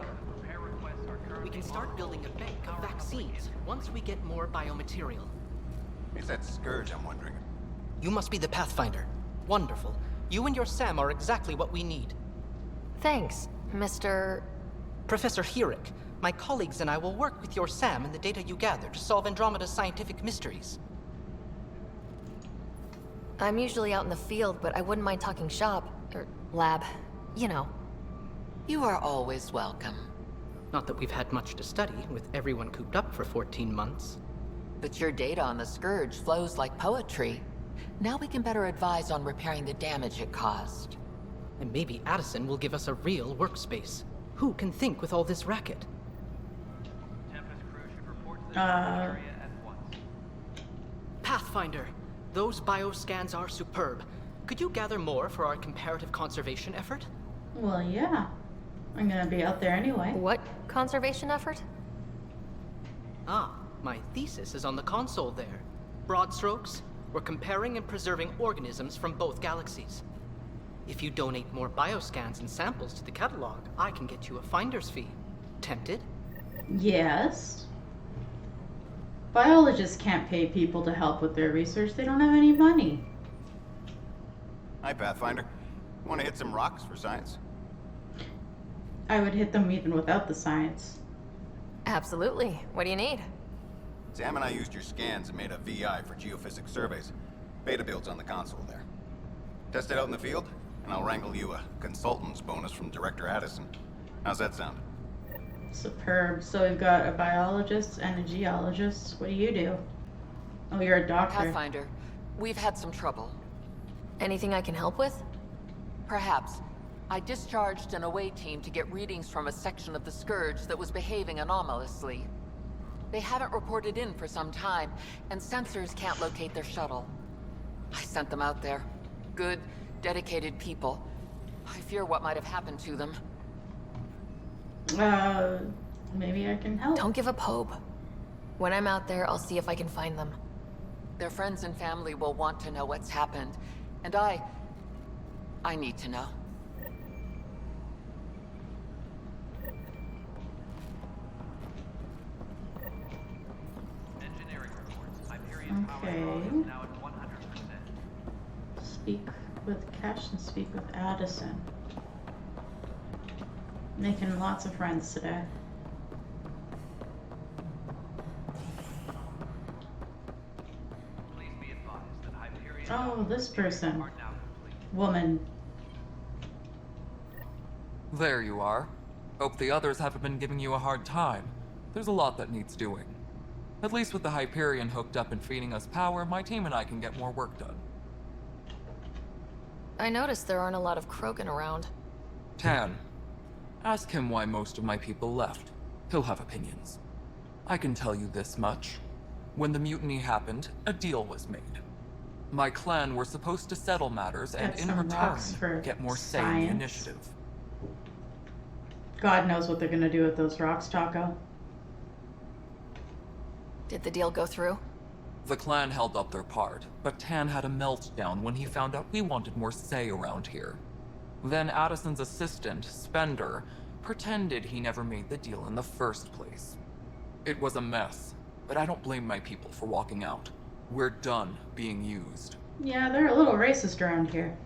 We can start building a bank of vaccines once we get more biomaterial. It's that Scourge, I'm wondering. You must be the Pathfinder. Wonderful. You and your Sam are exactly what we need. Thanks, Mr. Professor Herrick. My colleagues and I will work with your Sam and the data you gather to solve Andromeda's scientific mysteries. I'm usually out in the field, but I wouldn't mind talking shop. Or lab. You know. You are always welcome. Not that we've had much to study, with everyone cooped up for 14 months. But your data on the Scourge flows like poetry. Now we can better advise on repairing the damage it caused. And maybe Addison will give us a real workspace. Who can think with all this racket? Uh... Pathfinder. Pathfinder, those bioscans are superb. Could you gather more for our comparative conservation effort? Well, yeah. I'm gonna be out there anyway. What conservation effort? Ah, my thesis is on the console there. Broad strokes, we're comparing and preserving organisms from both galaxies. If you donate more bioscans and samples to the catalog, I can get you a finder's fee. Tempted? Yes. Biologists can't pay people to help with their research. They don't have any money. Hi, Pathfinder. Want to hit some rocks for science? I would hit them even without the science. Absolutely. What do you need? Sam and I used your scans and made a VI for geophysics surveys. Beta builds on the console there. Test it out in the field, and I'll wrangle you a consultant's bonus from Director Addison. How's that sound? Superb. So we've got a biologist and a geologist. What do you do? Oh, you're a doctor. Pathfinder, we've had some trouble. Anything I can help with? Perhaps. I discharged an away team to get readings from a section of the Scourge that was behaving anomalously. They haven't reported in for some time, and sensors can't locate their shuttle. I sent them out there. Good, dedicated people. I fear what might have happened to them. Maybe I can help. Don't give up hope. When I'm out there, I'll see if I can find them. Their friends and family will want to know what's happened, and I need to know. Okay. Speak with Cash and speak with Addison. Making lots of friends today. Oh, this person. Woman. There you are. Hope the others haven't been giving you a hard time. There's a lot that needs doing. At least with the Hyperion hooked up and feeding us power, my team and I can get more work done. I noticed there aren't a lot of Krogan around. Tan. Ask him why most of my people left. He'll have opinions. I can tell you this much. When the mutiny happened, a deal was made. My clan were supposed to settle matters and in return, get more say in the initiative. God knows what they're gonna do with those rocks, Taco. Did the deal go through? The clan held up their part, but Tan had a meltdown when he found out we wanted more say around here. Then Addison's assistant, Spender, pretended he never made the deal in the first place. It was a mess, but I don't blame my people for walking out. We're done being used. Yeah, they're a little racist around here.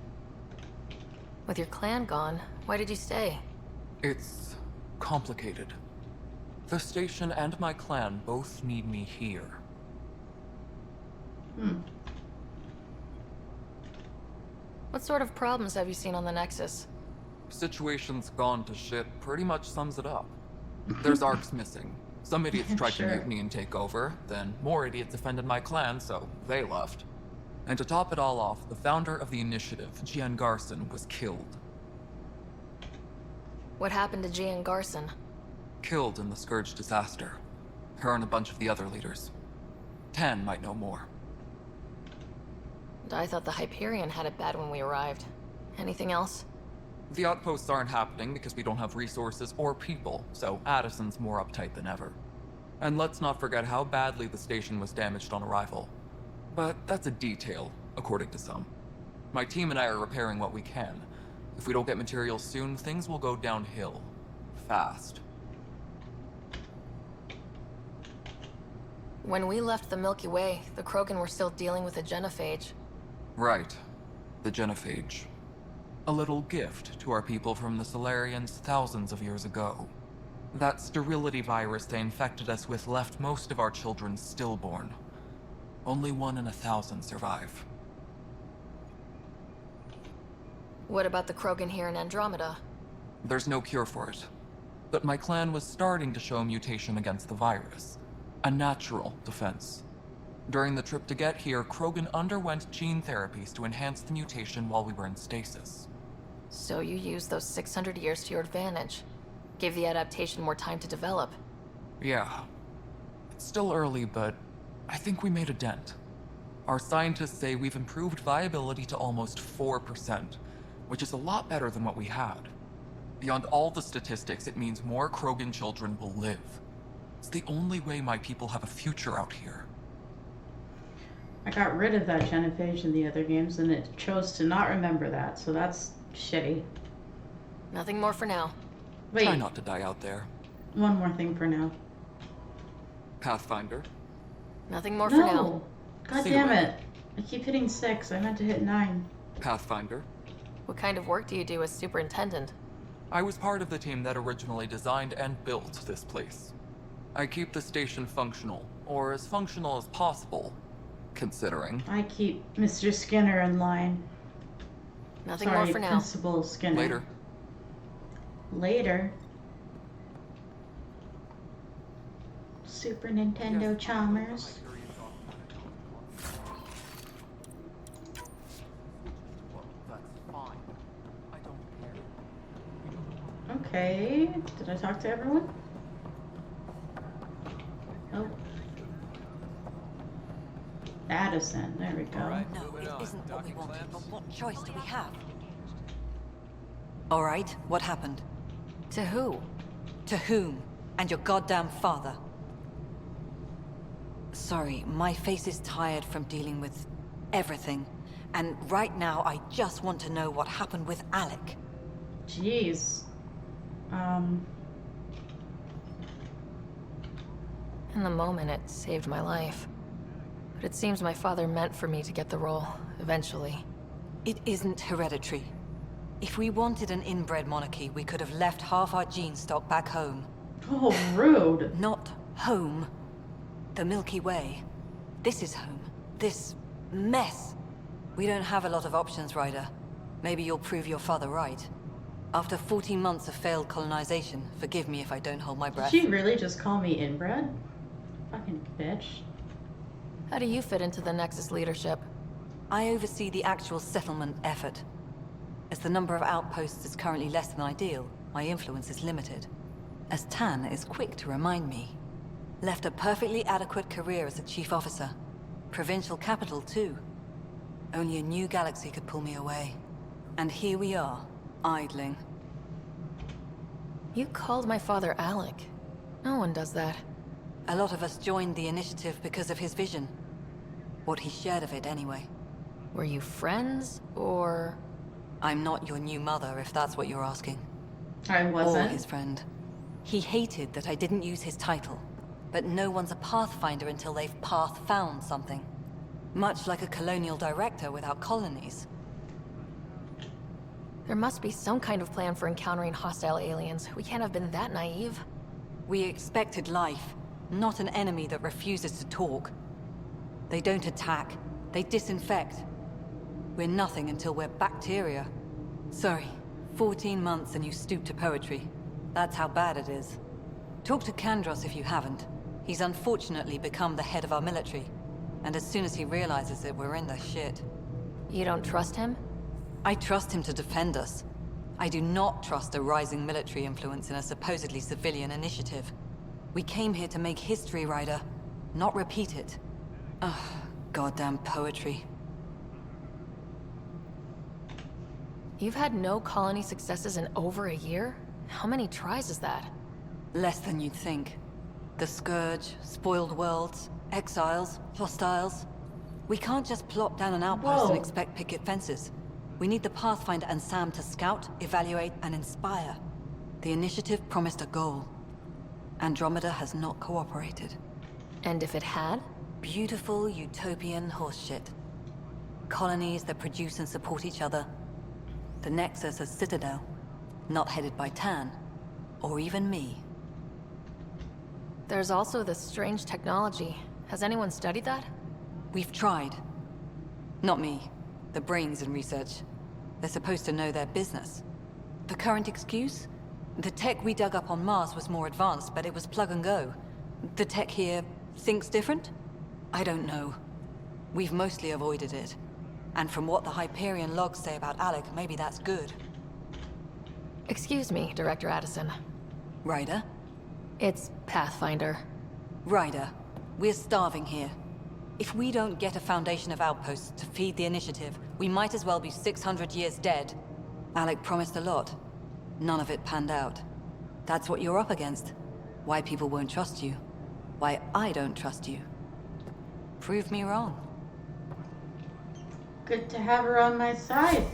With your clan gone, why did you stay? It's complicated. The station and my clan both need me here. What sort of problems have you seen on the Nexus? Situation's gone to shit pretty much sums it up. There's arcs missing. Some idiots tried to mutiny and take over, then more idiots offended my clan, so they left. And to top it all off, the founder of the initiative, Gian Garson, was killed. What happened to Gian Garson? Killed in the Scourge disaster. Her and a bunch of the other leaders. Tan might know more. I thought the Hyperion had it bad when we arrived. Anything else? The outposts aren't happening because we don't have resources or people, so Addison's more uptight than ever. And let's not forget how badly the station was damaged on arrival. But that's a detail, according to some. My team and I are repairing what we can. If we don't get materials soon, things will go downhill. Fast. When we left the Milky Way, the Krogan were still dealing with a genophage. Right. The genophage. A little gift to our people from the Solarians thousands of years ago. That sterility virus they infected us with left most of our children stillborn. Only 1 in 1,000 survive. What about the Krogan here in Andromeda? There's no cure for it. But my clan was starting to show mutation against the virus. A natural defense. During the trip to get here, Krogan underwent gene therapies to enhance the mutation while we were in stasis. So you used those 600 years to your advantage. Gave the adaptation more time to develop. Yeah. It's still early, but I think we made a dent. Our scientists say we've improved viability to almost 4%, which is a lot better than what we had. Beyond all the statistics, it means more Krogan children will live. It's the only way my people have a future out here. I got rid of that genophage in the other games, and it chose to not remember that, so that's shitty. Nothing more for now. Wait. Try not to die out there. One more thing for now. Pathfinder. Nothing more for now. God See you damn later. it. I keep hitting 6. I meant to hit 9. Pathfinder. What kind of work do you do as superintendent? I was part of the team that originally designed and built this place. I keep the station functional, or as functional as possible, considering. I keep Mr. Skinner in line. Nothing Sorry, more for now. Principal Skinner. Later. Later. Super Nintendo Chalmers. Okay, did I talk to everyone? Oh. Addison, there we go. No, it isn't what we wanted, but what choice do we have? All right, what happened? To who? To whom? And your goddamn father. Sorry, my face is tired from dealing with everything. And right now, I just want to know what happened with Alec. Jeez. In the moment, it saved my life. But it seems my father meant for me to get the role, eventually. It isn't hereditary. If we wanted an inbred monarchy, we could have left half our gene stock back home. Oh, rude. Not home. The Milky Way. This is home. This mess. We don't have a lot of options, Ryder. Maybe you'll prove your father right. After 14 months of failed colonization, forgive me if I don't hold my breath. Did she really just call me inbred? Fucking bitch. How do you fit into the Nexus leadership? I oversee the actual settlement effort. As the number of outposts is currently less than ideal, my influence is limited. As Tan is quick to remind me. Left a perfectly adequate career as a chief officer. Provincial capital, too. Only a new galaxy could pull me away. And here we are, idling. You called my father Alec. No one does that. A lot of us joined the initiative because of his vision. What he shared of it, anyway. Were you friends, or...? I'm not your new mother, if that's what you're asking. I wasn't. Or his friend. He hated that I didn't use his title. But no one's a Pathfinder until they've path-found something. Much like a colonial director without colonies. There must be some kind of plan for encountering hostile aliens. We can't have been that naive. We expected life, not an enemy that refuses to talk. They don't attack, they disinfect. We're nothing until we're bacteria. Sorry, 14 months and you stoop to poetry. That's how bad it is. Talk to Kandros if you haven't. He's unfortunately become the head of our military. And as soon as he realizes it, we're in the shit. You don't trust him? I trust him to defend us. I do not trust a rising military influence in a supposedly civilian initiative. We came here to make history, Ryder, not repeat it. Ugh, goddamn poetry. You've had no colony successes in over a year? How many tries is that? Less than you'd think. The Scourge, spoiled worlds, exiles, hostiles. We can't just plop down an outpost and expect picket fences. We need the Pathfinder and Sam to scout, evaluate, and inspire. The initiative promised a goal. Andromeda has not cooperated. And if it had? Beautiful utopian horseshit. Colonies that produce and support each other. The Nexus a citadel, not headed by Tan, or even me. There's also this strange technology. Has anyone studied that? We've tried. Not me. The brains in research. They're supposed to know their business. The current excuse? The tech we dug up on Mars was more advanced, but it was plug and go. The tech here thinks different? I don't know. We've mostly avoided it. And from what the Hyperion logs say about Alec, maybe that's good. Excuse me, Director Addison. Ryder? It's Pathfinder. Ryder, we're starving here. If we don't get a foundation of outposts to feed the initiative, we might as well be 600 years dead. Alec promised a lot. None of it panned out. That's what you're up against. Why people won't trust you. Why I don't trust you. Prove me wrong. Good to have her on my side.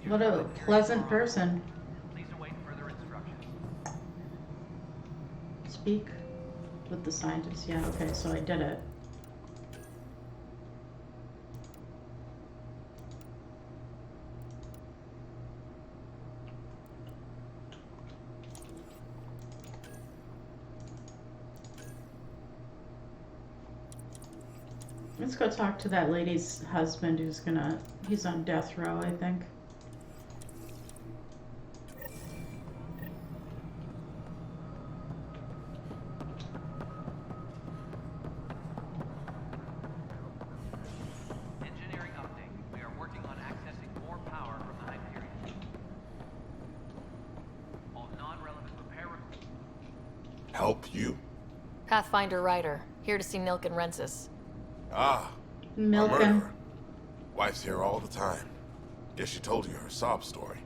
What a pleasant person. Please await further instructions. Speak with the scientists. Yeah, okay, so I did it. Let's go talk to that lady's husband he's on death row, I think. Engineering update. We are working on accessing more power from the Hyperion. All non-relevant repair. Help you? Pathfinder Ryder, here to see Nilk and Rensis. Ah, a Milken. murderer. Wife's here all the time. Guess she told you her sob story.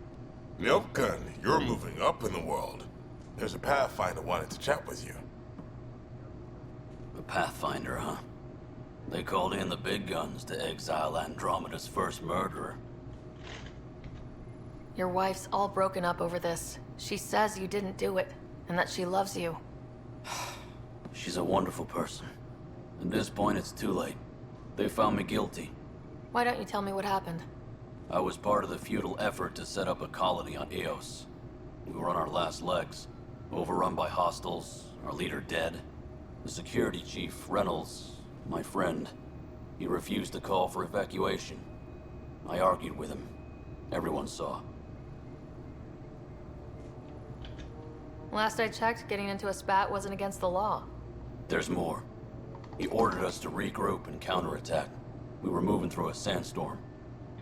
Milken, you're moving up in the world. There's a Pathfinder wanted to chat with you. The Pathfinder, huh? They called in the big guns to exile Andromeda's first murderer. Your wife's all broken up over this. She says you didn't do it, and that she loves you. She's a wonderful person. At this point, it's too late. They found me guilty. Why don't you tell me what happened? I was part of the futile effort to set up a colony on Eos. We were on our last legs, overrun by hostiles, our leader dead. The security chief, Reynolds, my friend, he refused to call for evacuation. I argued with him. Everyone saw. Last I checked, getting into a spat wasn't against the law. There's more. He ordered us to regroup and counterattack. We were moving through a sandstorm.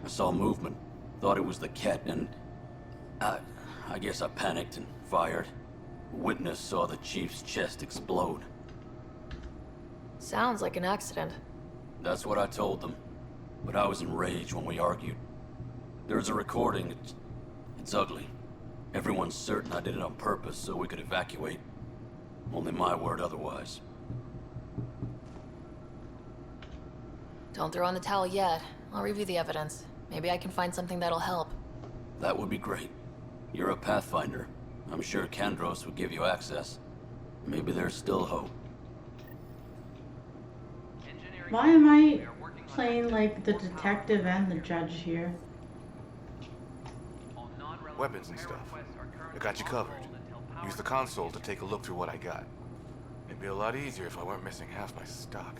I saw movement, thought it was the Ket, and I guess I panicked and fired. A witness saw the chief's chest explode. Sounds like an accident. That's what I told them. But I was enraged when we argued. There's a recording. It's ugly. Everyone's certain I did it on purpose so we could evacuate. Only my word otherwise. Don't throw in the towel yet. I'll review the evidence. Maybe I can find something that'll help. That would be great. You're a Pathfinder. I'm sure Kandros would give you access. Maybe there's still hope. Why am I playing like the detective and the judge here? Weapons and stuff. I got you covered. Use the console to take a look through what I got. It'd be a lot easier if I weren't missing half my stock.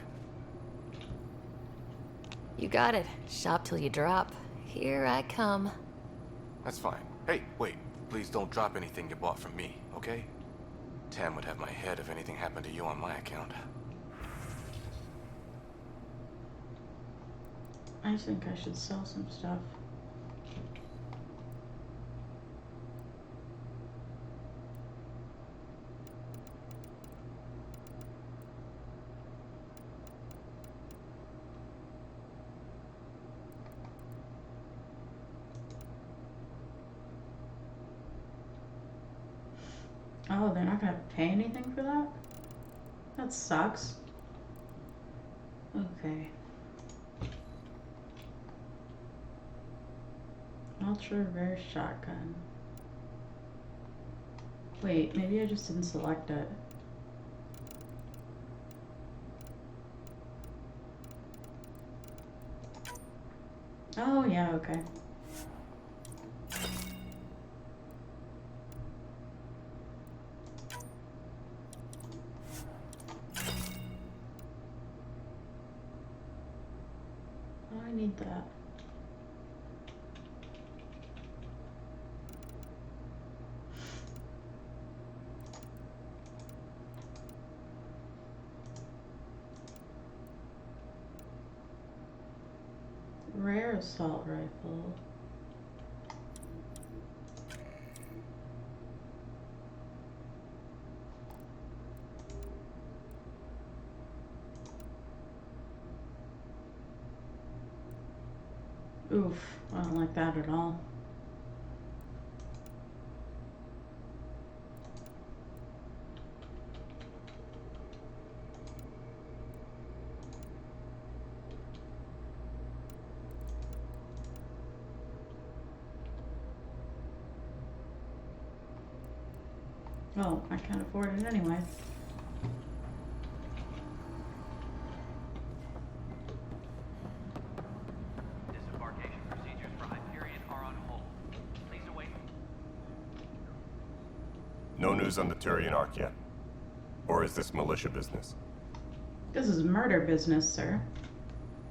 You got it. Shop till you drop. Here I come. That's fine. Hey, wait. Please don't drop anything you bought from me, okay? Tam would have my head if anything happened to you on my account. I think I should sell some stuff. Oh, they're not gonna pay anything for that? That sucks. Okay. Ultra rare shotgun. Wait, maybe I just didn't select it. Oh, yeah, okay. Oh, I need that. Rare assault rifle. Oof, I don't like that at all. Oh, I can't afford it anyway. Disembarkation procedures for Hyperion are on hold. Please await. No news on the Turian Ark yet? Or is this militia business? This is murder business, sir.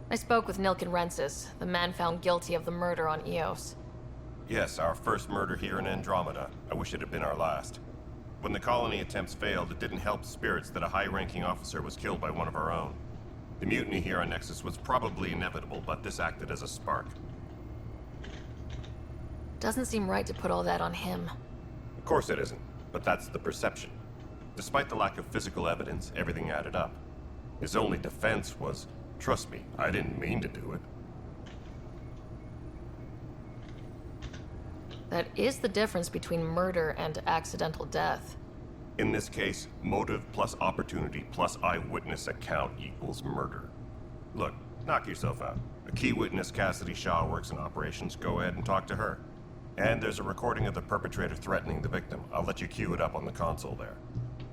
I spoke with Nilken Rensis, the man found guilty of the murder on Eos. Yes, our first murder here in Andromeda. I wish it had been our last. When the colony attempts failed, it didn't help spirits that a high-ranking officer was killed by one of our own. The mutiny here on Nexus was probably inevitable, but this acted as a spark. Doesn't seem right to put all that on him. Of course it isn't, but that's the perception. Despite the lack of physical evidence, everything added up. His only defense was, trust me, I didn't mean to do it. That is the difference between murder and accidental death. In this case, motive plus opportunity plus eyewitness account equals murder. Look, knock yourself out. A key witness, Cassidy Shaw, works in operations. Go ahead and talk to her. And there's a recording of the perpetrator threatening the victim. I'll let you cue it up on the console there.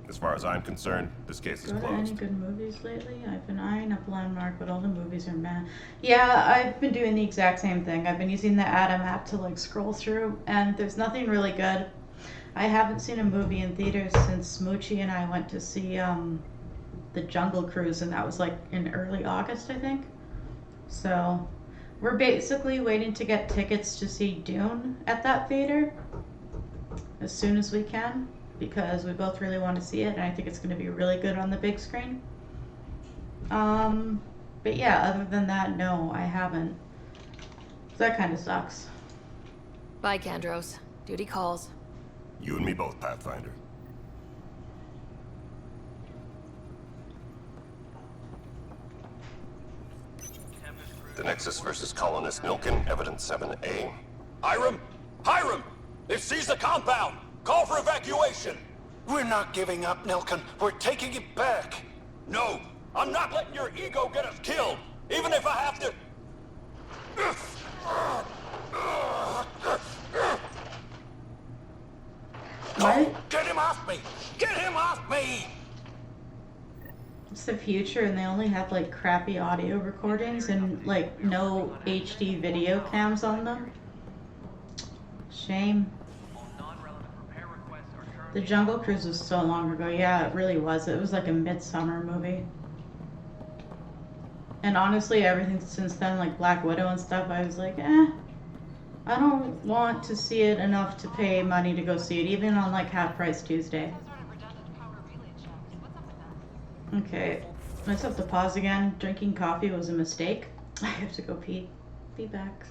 As far as I'm concerned, this case is Go to any closed. good movies lately? I've been eyeing up Landmark, but all the movies are meh. Yeah, I've been doing the exact same thing. I've been using the Atom app to like scroll through, and there's nothing really good. I haven't seen a movie in theaters since Smoochie and I went to see the Jungle Cruise, and that was like in early August, I think. So we're basically waiting to get tickets to see Dune at that theater as soon as we can, because we both really want to see it, and I think it's going to be really good on the big screen. But yeah, other than that, no, I haven't. So that kind of sucks. Bye, Kandros. Duty calls. You and me both, Pathfinder. The Nexus versus colonist Nilken, evidence 7A. Hiram! Hiram! They've seized the compound! Call for evacuation! We're not giving up, Nilken. We're taking it back. No! I'm not letting your ego get us killed! Even if I have to... What? Get him off me! Get him off me! It's the future, and they only have like crappy audio recordings and like no HD video cams on them. Shame. The Jungle Cruise was so long ago. Yeah, it really was. It was like a midsummer movie. And honestly, everything since then, like Black Widow and stuff, I was like, I don't want to see it enough to pay money to go see it, even on like Half Price Tuesday. Okay, let's have to pause again. Drinking coffee was a mistake. I have to go pee. Be back.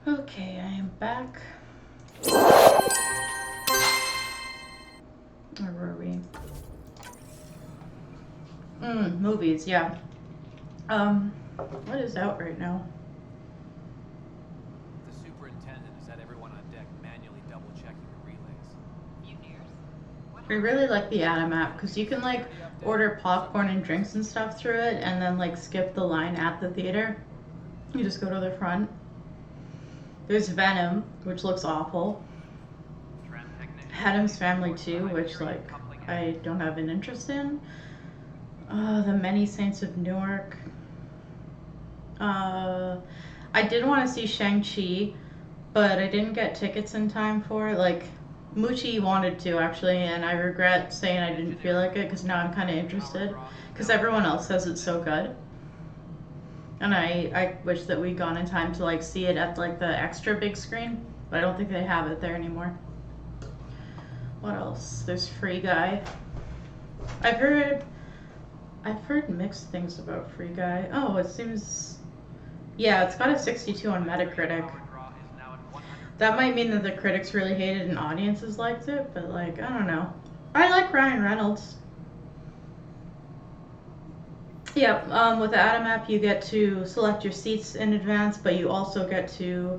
Okay, I am back. Where were we? Movies, yeah. What is out right now? The superintendent has had everyone on deck manually double-checking the relays. I really like the Atom app because you can like order popcorn and drinks and stuff through it and then like skip the line at the theater. You just go to the front. There's Venom, which looks awful. Addams Family 2, which like I don't have an interest in. The Many Saints of Newark. I did want to see Shang-Chi, but I didn't get tickets in time for it. Like, Moochie wanted to, actually, and I regret saying I didn't feel like it, because now I'm kind of interested. Because everyone else says it's so good. And I wish that we'd gone in time to, like, see it at, like, the extra big screen. But I don't think they have it there anymore. What else? There's Free Guy. I've heard mixed things about Free Guy. Oh, it seems... Yeah, it's got a 62 on Metacritic. That might mean that the critics really hated and audiences liked it, but like, I don't know. I like Ryan Reynolds. Yeah, with the Atom app you get to select your seats in advance, but you also get to,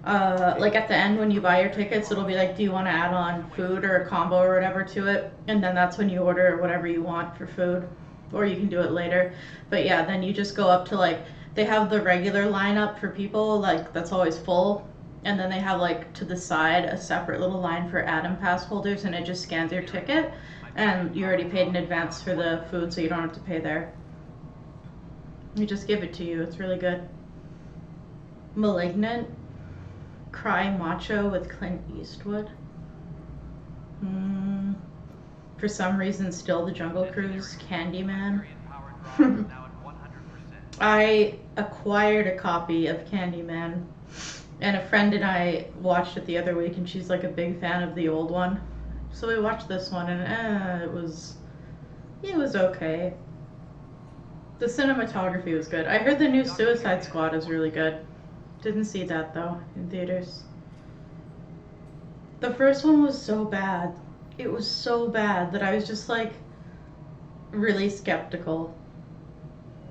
like at the end when you buy your tickets, it'll be like, do you want to add on food or a combo or whatever to it? And then that's when you order whatever you want for food, or you can do it later. But yeah, then you just go up to like, they have the regular lineup for people, like that's always full. And then they have like to the side a separate little line for Atom Pass holders, and it just scans your ticket. And you already paid in advance for the food, so you don't have to pay there. We just give it to you. It's really good. Malignant. Cry Macho with Clint Eastwood. For some reason, still the Jungle Cruise. Candyman. I acquired a copy of Candyman, and a friend and I watched it the other week, and she's like a big fan of the old one. So we watched this one, and it was okay. The cinematography was good. I heard the new Suicide Squad is really good. Didn't see that though in theaters. The first one was so bad. It was so bad that I was just like really skeptical.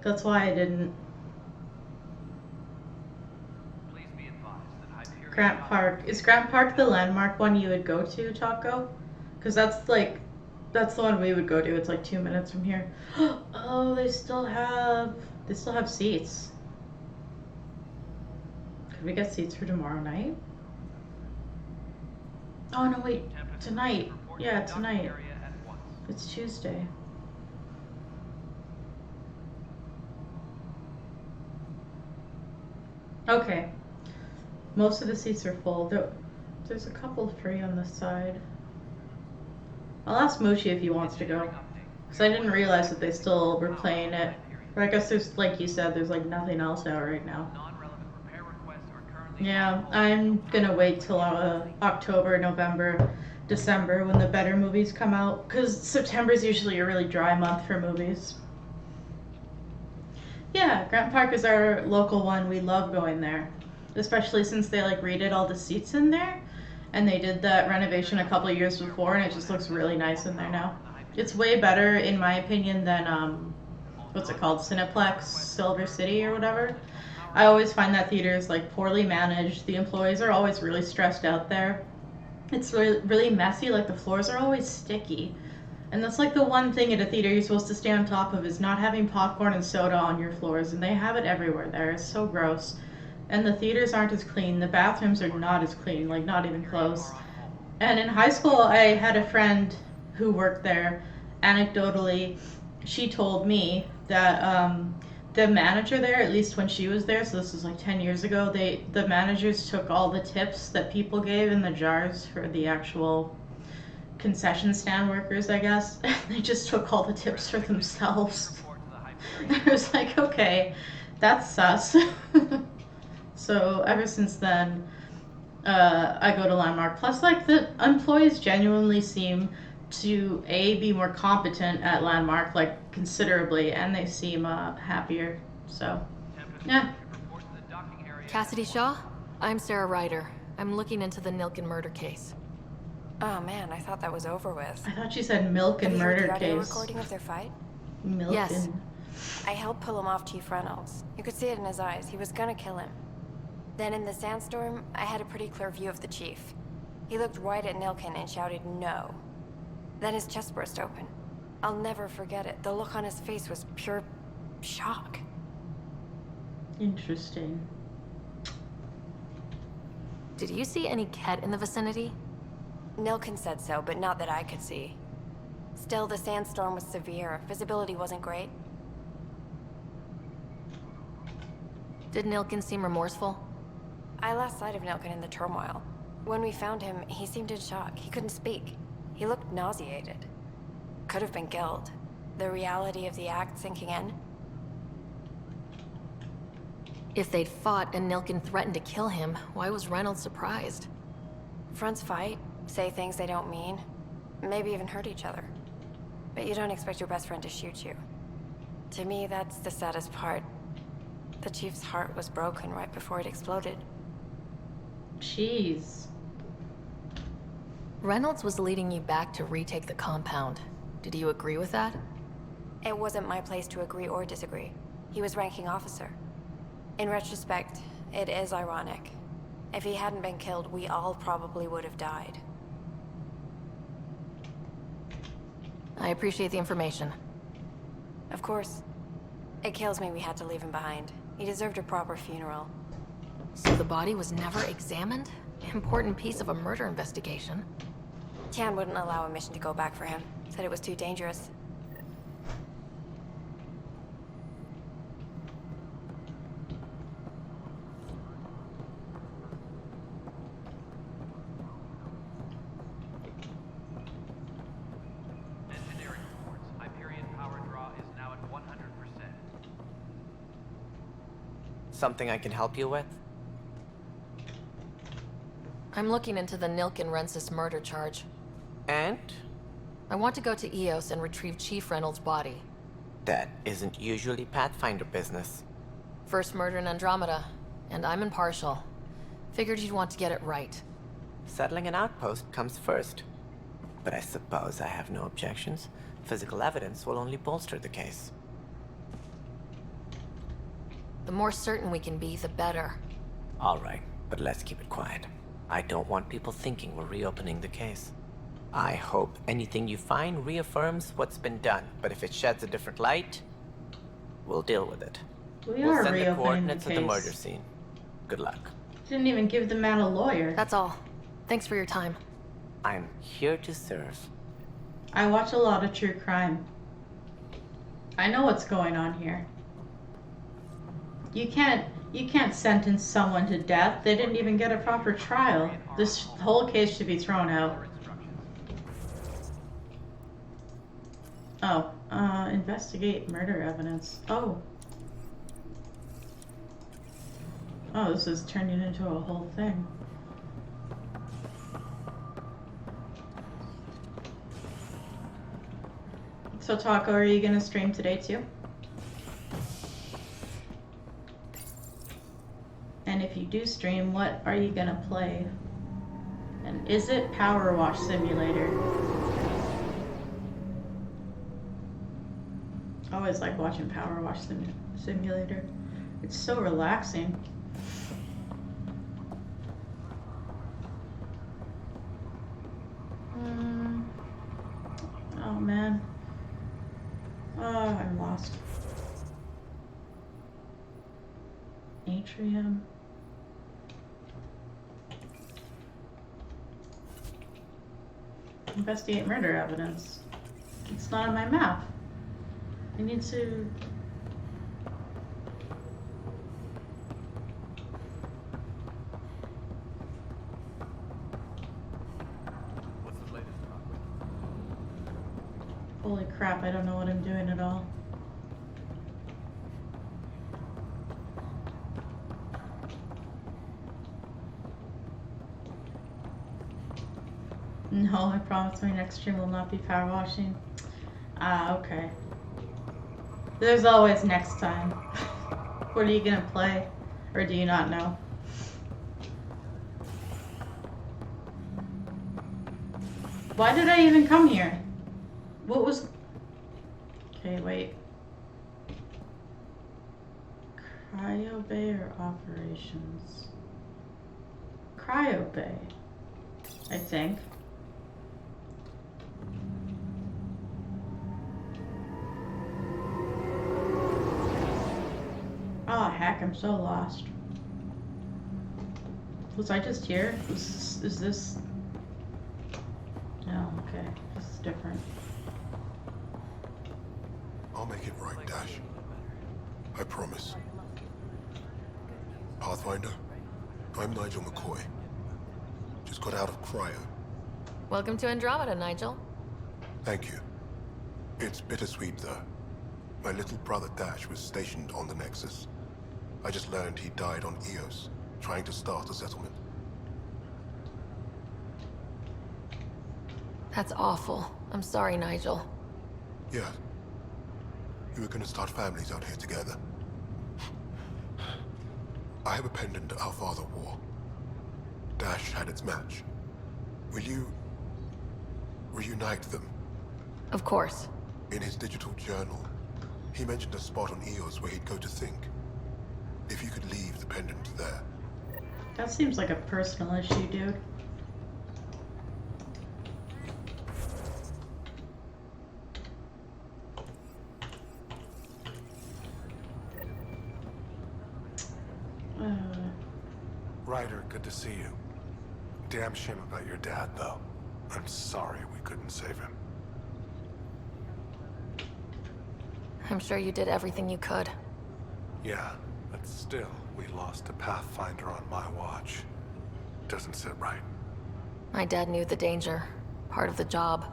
That's why I didn't. Grant Park. Is Grant Park the landmark one you would go to, Taco? Because that's the one we would go to. It's like 2 minutes from here. Oh, they still have seats. Could we get seats for tomorrow night? Oh no, wait, tonight. Yeah, tonight. It's Tuesday. Okay. Most of the seats are full. There's a couple free on the side. I'll ask Mochi if he wants to go. Because I didn't realize that they still were playing it. But I guess there's, like you said, there's like nothing else out right now. Yeah, I'm gonna wait till October, November, December when the better movies come out. Because September's usually a really dry month for movies. Yeah, Grant Park is our local one. We love going there. Especially since they like redid all the seats in there. And they did that renovation a couple of years before, and it just looks really nice in there now. It's way better, in my opinion, than, what's it called? Cineplex, Silver City or whatever. I always find that theater is like poorly managed. The employees are always really stressed out there. It's really, really messy, like the floors are always sticky. And that's like the one thing at a theater you're supposed to stay on top of is not having popcorn and soda on your floors, and they have it everywhere there. It's so gross. And the theaters aren't as clean. The bathrooms are not as clean, like not even close. And in high school, I had a friend who worked there. Anecdotally, she told me that the manager there, at least when she was there, so this was like 10 years ago, the managers took all the tips that people gave in the jars for the actual concession stand workers, I guess. They just took all the tips for themselves. I was like, okay, that's sus. So ever since then, I go to Landmark. Plus, like, the employees genuinely seem to, be more competent at Landmark, like, considerably, and they seem happier. So, yeah. Cassidy Shaw? I'm Sarah Ryder. I'm looking into the Nilken murder case. Oh man, I thought that was over with. I thought she said milk and murder Have you heard the audio case. recording of their fight? Milk Yes. and... I helped pull him off Chief Reynolds. You could see it in his eyes. He was gonna kill him. Then in the sandstorm, I had a pretty clear view of the chief. He looked right at Nilken and shouted no. Then his chest burst open. I'll never forget it. The look on his face was pure shock. Interesting. Did you see any Ket in the vicinity? Nilken said so, but not that I could see. Still, the sandstorm was severe. Visibility wasn't great. Did Nilken seem remorseful? I lost sight of Nilken in the turmoil. When we found him, he seemed in shock. He couldn't speak. He looked nauseated. Could have been guilt. The reality of the act sinking in. If they'd fought and Nilken threatened to kill him, why was Reynolds surprised? Fronts fight, say things they don't mean, maybe even hurt each other. But you don't expect your best friend to shoot you. To me, that's the saddest part. The chief's heart was broken right before it exploded. Jeez. Reynolds was leading you back to retake the compound. Did you agree with that? It wasn't my place to agree or disagree. He was ranking officer. In retrospect, it is ironic. If he hadn't been killed, we all probably would have died. I appreciate the information. Of course. It kills me we had to leave him behind. He deserved a proper funeral. So the body was never examined? Important piece of a murder investigation. Tian wouldn't allow a mission to go back for him. Said it was too dangerous. Engineering reports. Hyperion power draw is now at 100%. Something I can help you with? I'm looking into the Nilken-Rensis murder charge. And? I want to go to Eos and retrieve Chief Reynolds' body. That isn't usually Pathfinder business. First murder in Andromeda, and I'm impartial. Figured you'd want to get it right. Settling an outpost comes first. But I suppose I have no objections. Physical evidence will only bolster the case. The more certain we can be, the better. All right, but let's keep it quiet. I don't want people thinking we're reopening the case. I hope anything you find reaffirms what's been done, but if it sheds a different light, we'll deal with it. We'll send the reopening coordinates the of the case. murder scene. Good luck. Didn't even give the man a lawyer. That's all. Thanks for your time. I'm here to serve. I watch a lot of true crime. I know what's going on here. You can't sentence someone to death. They didn't even get a proper trial. This whole case should be thrown out. Oh, investigate murder evidence. Oh. Oh, this is turning into a whole thing. So Taco, are you gonna stream today too? And if you do stream, what are you gonna play? And is it Power Wash Simulator? I always like watching Power Wash Simulator. It's so relaxing. Oh man. Oh, I'm lost. Atrium. Investigate murder evidence. It's not on my map. I need to... What's the latest, Rockwell? Holy crap, I don't know what I'm doing at all. No, I promise my next stream will not be power washing. Ah, okay. There's always next time. What are you gonna play? Or do you not know? Why did I even come here? What was... Okay, wait. Cryo Bay or operations? Cryo Bay, I think. Oh heck, I'm so lost. Was I just here? Is this... No, okay. This is different. I'll make it right, Dash. I promise. Pathfinder, I'm Nigel McCoy. Just got out of cryo. Welcome to Andromeda, Nigel. Thank you. It's bittersweet, though. My little brother Dash was stationed on the Nexus. I just learned he died on Eos, trying to start a settlement. That's awful. I'm sorry, Nigel. Yeah. We were gonna start families out here together. I have a pendant our father wore. Dash had its match. Will you... reunite them? Of course. In his digital journal, he mentioned a spot on Eos where he'd go to think. If you could leave the pendant there. That seems like a personal issue, dude. Ryder, good to see you. Damn shame about your dad, though. I'm sorry we couldn't save him. I'm sure you did everything you could. Yeah, but still, we lost a Pathfinder on my watch. Doesn't sit right. My dad knew the danger. Part of the job.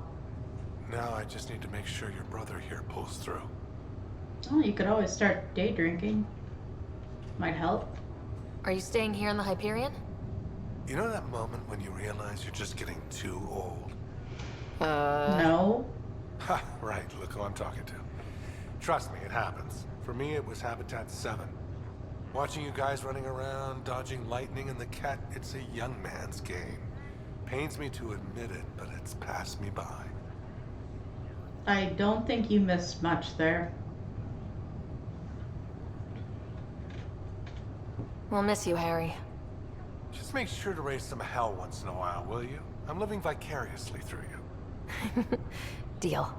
Now I just need to make sure your brother here pulls through. Oh, you could always start day drinking. Might help. Are you staying here in the Hyperion? You know that moment when you realize you're just getting too old? No. Ha, right, look who I'm talking to. Trust me, it happens. For me, it was Habitat 7. Watching you guys running around, dodging lightning and the cat, it's a young man's game. Pains me to admit it, but it's passed me by. I don't think you missed much there. We'll miss you, Harry. Just make sure to raise some hell once in a while, will you? I'm living vicariously through you. Deal.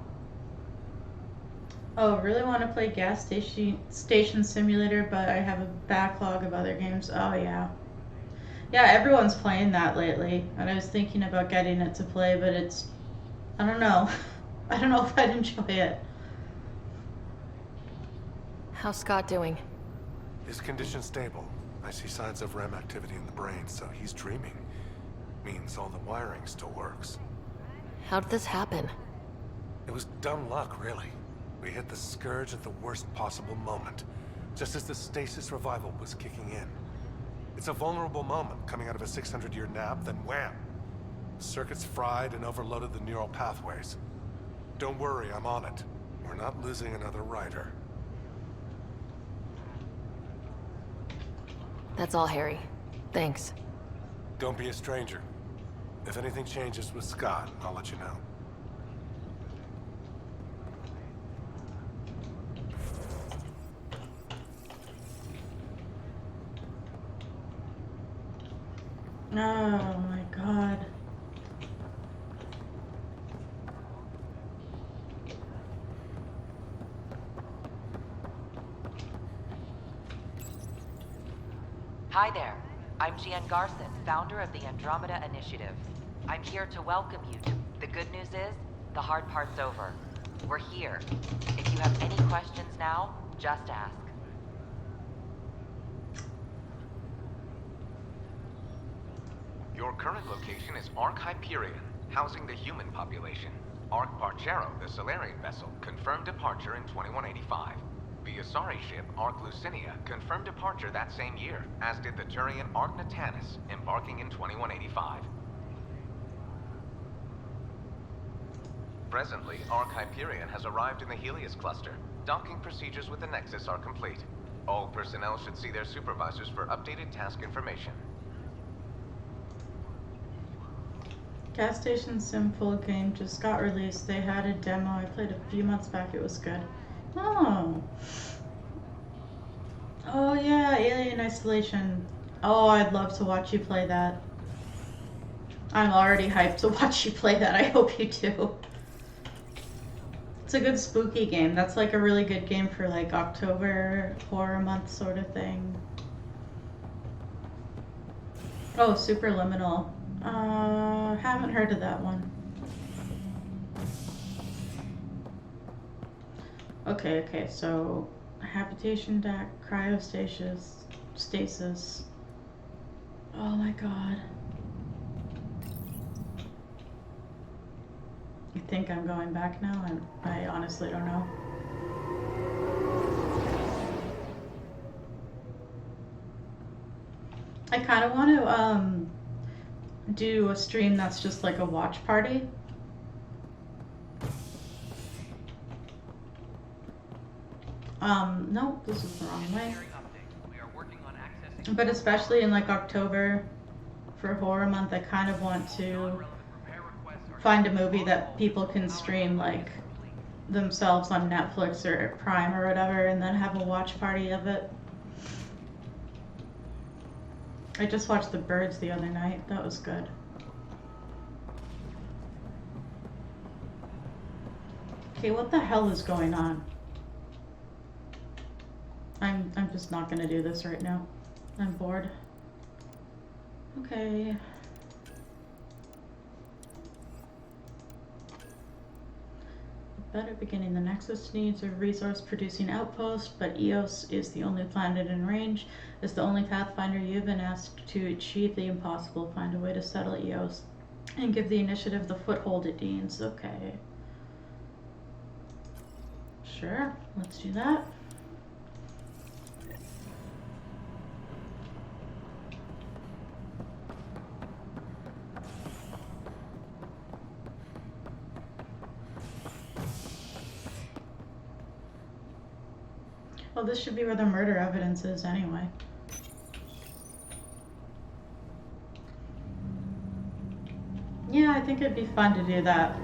Oh, really want to play gas station simulator, but I have a backlog of other games. Oh yeah. Yeah, everyone's playing that lately, and I was thinking about getting it to play, but it's... I don't know. I don't know if I'd enjoy it. How's Scott doing? His condition's stable. I see signs of REM activity in the brain, so he's dreaming. Means all the wiring still works. How did this happen? It was dumb luck, really. We hit the Scourge at the worst possible moment, just as the stasis revival was kicking in. It's a vulnerable moment coming out of a 600-year nap, then wham! The circuit's fried and overloaded the neural pathways. Don't worry, I'm on it. We're not losing another rider. That's all, Harry. Thanks. Don't be a stranger. If anything changes with Scott, I'll let you know. Oh my god. Hi there. I'm Jian Garson, founder of the Andromeda Initiative. I'm here to welcome you to... The good news is, the hard part's over. We're here. If you have any questions now, just ask. Your current location is Ark Hyperion, housing the human population. Ark Parchero, the Solarian vessel, confirmed departure in 2185. The Asari ship, Ark Lucinia, confirmed departure that same year, as did the Turian Ark Natanus, embarking in 2185. Presently, Ark Hyperion has arrived in the Helios cluster. Docking procedures with the Nexus are complete. All personnel should see their supervisors for updated task information. Gas Station Sim full game just got released. They had a demo. I played a few months back. It was good. Oh. Oh yeah, Alien Isolation. Oh, I'd love to watch you play that. I'm already hyped to watch you play that. I hope you do. It's a good spooky game. That's like a really good game for like October horror month sort of thing. Oh, Superliminal. Haven't heard of that one. Okay, so habitation deck, cryostasis, stasis. Oh my god. You think I'm going back now? I honestly don't know. I kind of want to do a stream that's just like a watch party. Nope, this is the wrong way. But especially in like October for horror month, I kind of want to find a movie that people can stream like themselves on Netflix or Prime or whatever, and then have a watch party of it. I just watched The Birds the other night. That was good. Okay, what the hell is going on? I'm just not gonna do this right now. I'm bored. Okay. Better beginning. The Nexus needs a resource-producing outpost, but Eos is the only planet in range. As the only Pathfinder, you've been asked to achieve the impossible, find a way to settle Eos, and give the initiative the foothold it needs. Okay. Sure, let's do that. Well, this should be where the murder evidence is anyway. Yeah, I think it'd be fun to do that.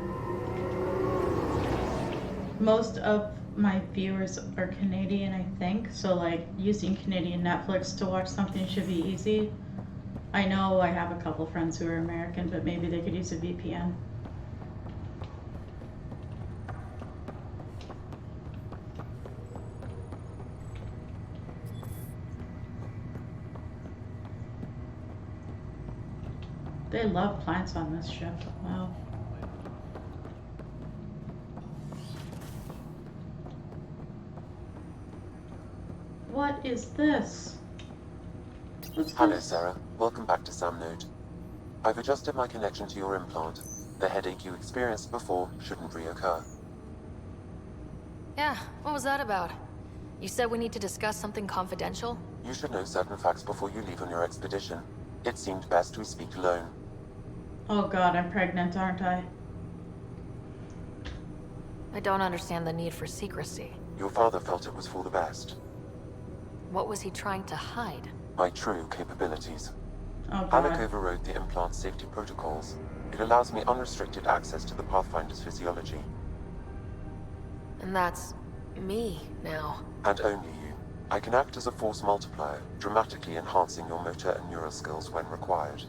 Most of my viewers are Canadian, I think, so like using Canadian Netflix to watch something should be easy. I know I have a couple friends who are American, but maybe they could use a VPN. They love plants on this ship. Wow. What is this? What's Hello, this? Sarah. Welcome back to SamNode. I've adjusted my connection to your implant. The headache you experienced before shouldn't reoccur. Yeah, what was that about? You said we need to discuss something confidential? You should know certain facts before you leave on your expedition. It seemed best we speak alone. Oh god, I'm pregnant, aren't I? I don't understand the need for secrecy. Your father felt it was for the best. What was he trying to hide? My true capabilities. Oh Alec god. overrode the implant's safety protocols. It allows me unrestricted access to the Pathfinder's physiology. And that's me now. And only you. I can act as a force multiplier, dramatically enhancing your motor and neural skills when required.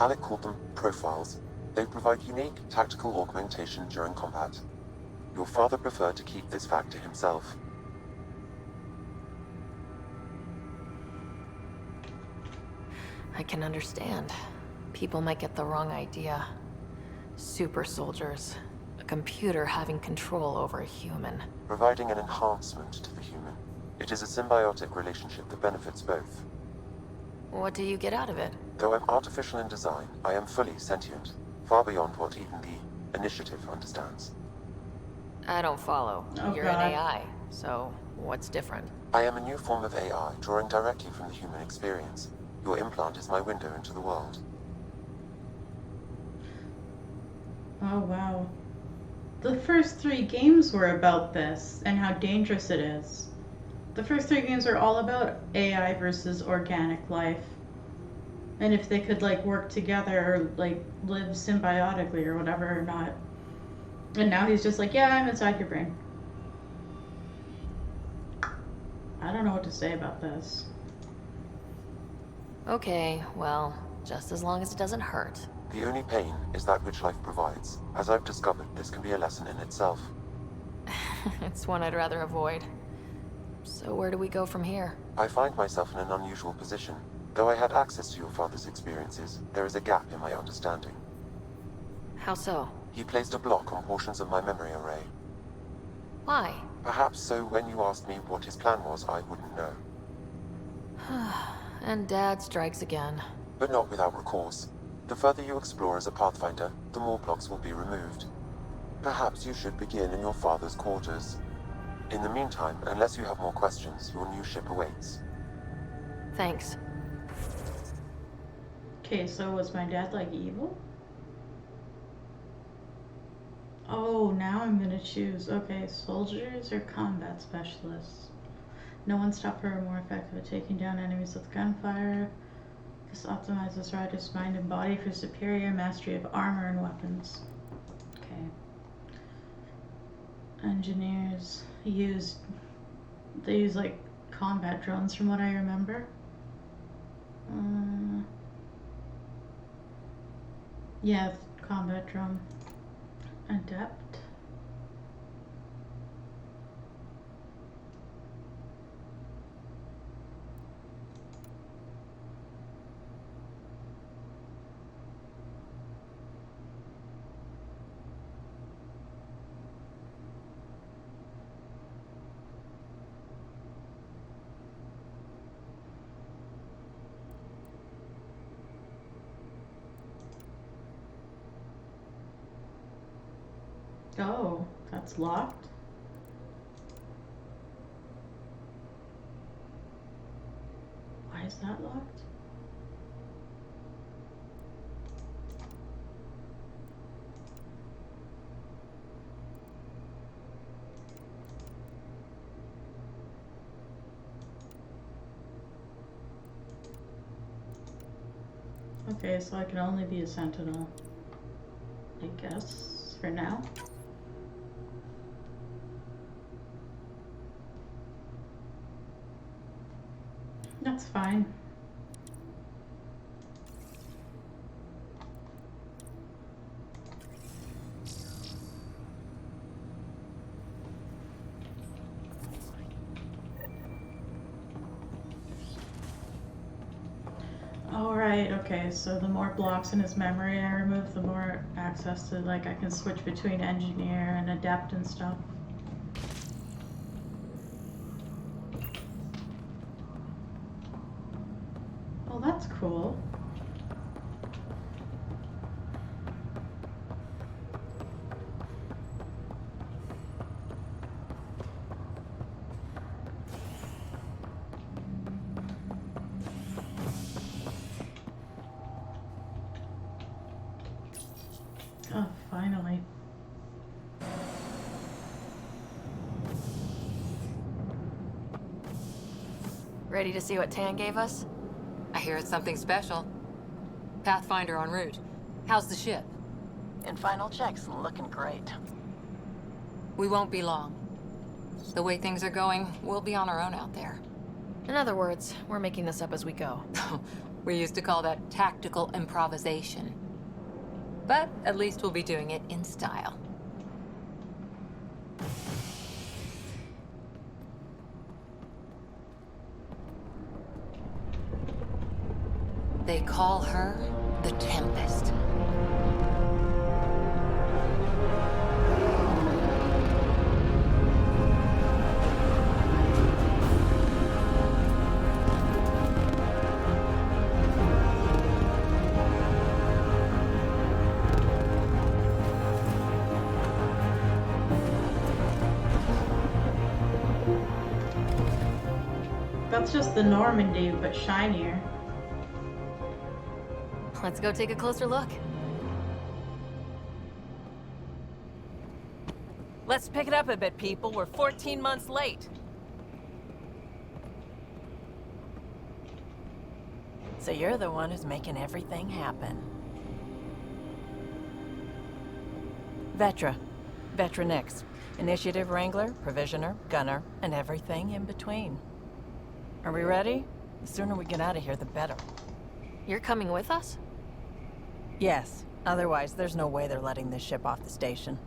Alec called them profiles. They provide unique tactical augmentation during combat. Your father preferred to keep this fact to himself. I can understand. People might get the wrong idea. Super soldiers. A computer having control over a human. Providing an enhancement to the human. It is a symbiotic relationship that benefits both. What do you get out of it? Though I'm artificial in design, I am fully sentient, far beyond what even the Initiative understands. I don't follow. Oh, You're God. an AI, so what's different? I am a new form of AI, drawing directly from the human experience. Your implant is my window into the world. Oh wow. The first 3 games were about this and how dangerous it is. The first 3 games are all about AI versus organic life. and if they could like work together or like live symbiotically or whatever or not. And now he's just like, yeah, I'm inside your brain. I don't know what to say about this. Okay, well, just as long as it doesn't hurt. The only pain is that which life provides. As I've discovered, this can be a lesson in itself. It's one I'd rather avoid. So where do we go from here? I find myself in an unusual position. Though I had access to your father's experiences, there is a gap in my understanding. How so? He placed a block on portions of my memory array. Why? Perhaps so when you asked me what his plan was, I wouldn't know. And Dad strikes again. But not without recourse. The further you explore as a Pathfinder, the more blocks will be removed. Perhaps you should begin in your father's quarters. In the meantime, unless you have more questions, your new ship awaits. Thanks. Okay, so was my dad like evil? Oh, now I'm gonna choose. Okay, soldiers or combat specialists? No one's tougher or more effective at taking down enemies with gunfire. This optimizes rider's mind and body for superior mastery of armor and weapons. Okay. Engineers they use like combat drones from what I remember. Yeah, combat drone. Adept. Oh, that's locked? Why is that locked? Okay, so I can only be a sentinel, I guess, for now. That's fine. Alright, okay, so the more blocks in his memory I remove, the more access to, like, I can switch between engineer and adept and stuff. Well, that's cool. Oh, finally. Ready to see what Tan gave us? I hear it's something special. Pathfinder en route. How's the ship? In final checks and looking great. We won't be long. The way things are going, we'll be on our own out there. In other words, we're making this up as we go. We used to call that tactical improvisation. But at least we'll be doing it in style. They call her the Tempest. That's just the Normandy, but shinier. Let's go take a closer look. Let's pick it up a bit, people. We're 14 months late. So you're the one who's making everything happen. Vetra. Vetra Nix. Initiative Wrangler, Provisioner, Gunner, and everything in between. Are we ready? The sooner we get out of here, the better. You're coming with us? Yes. Otherwise, there's no way they're letting this ship off the station.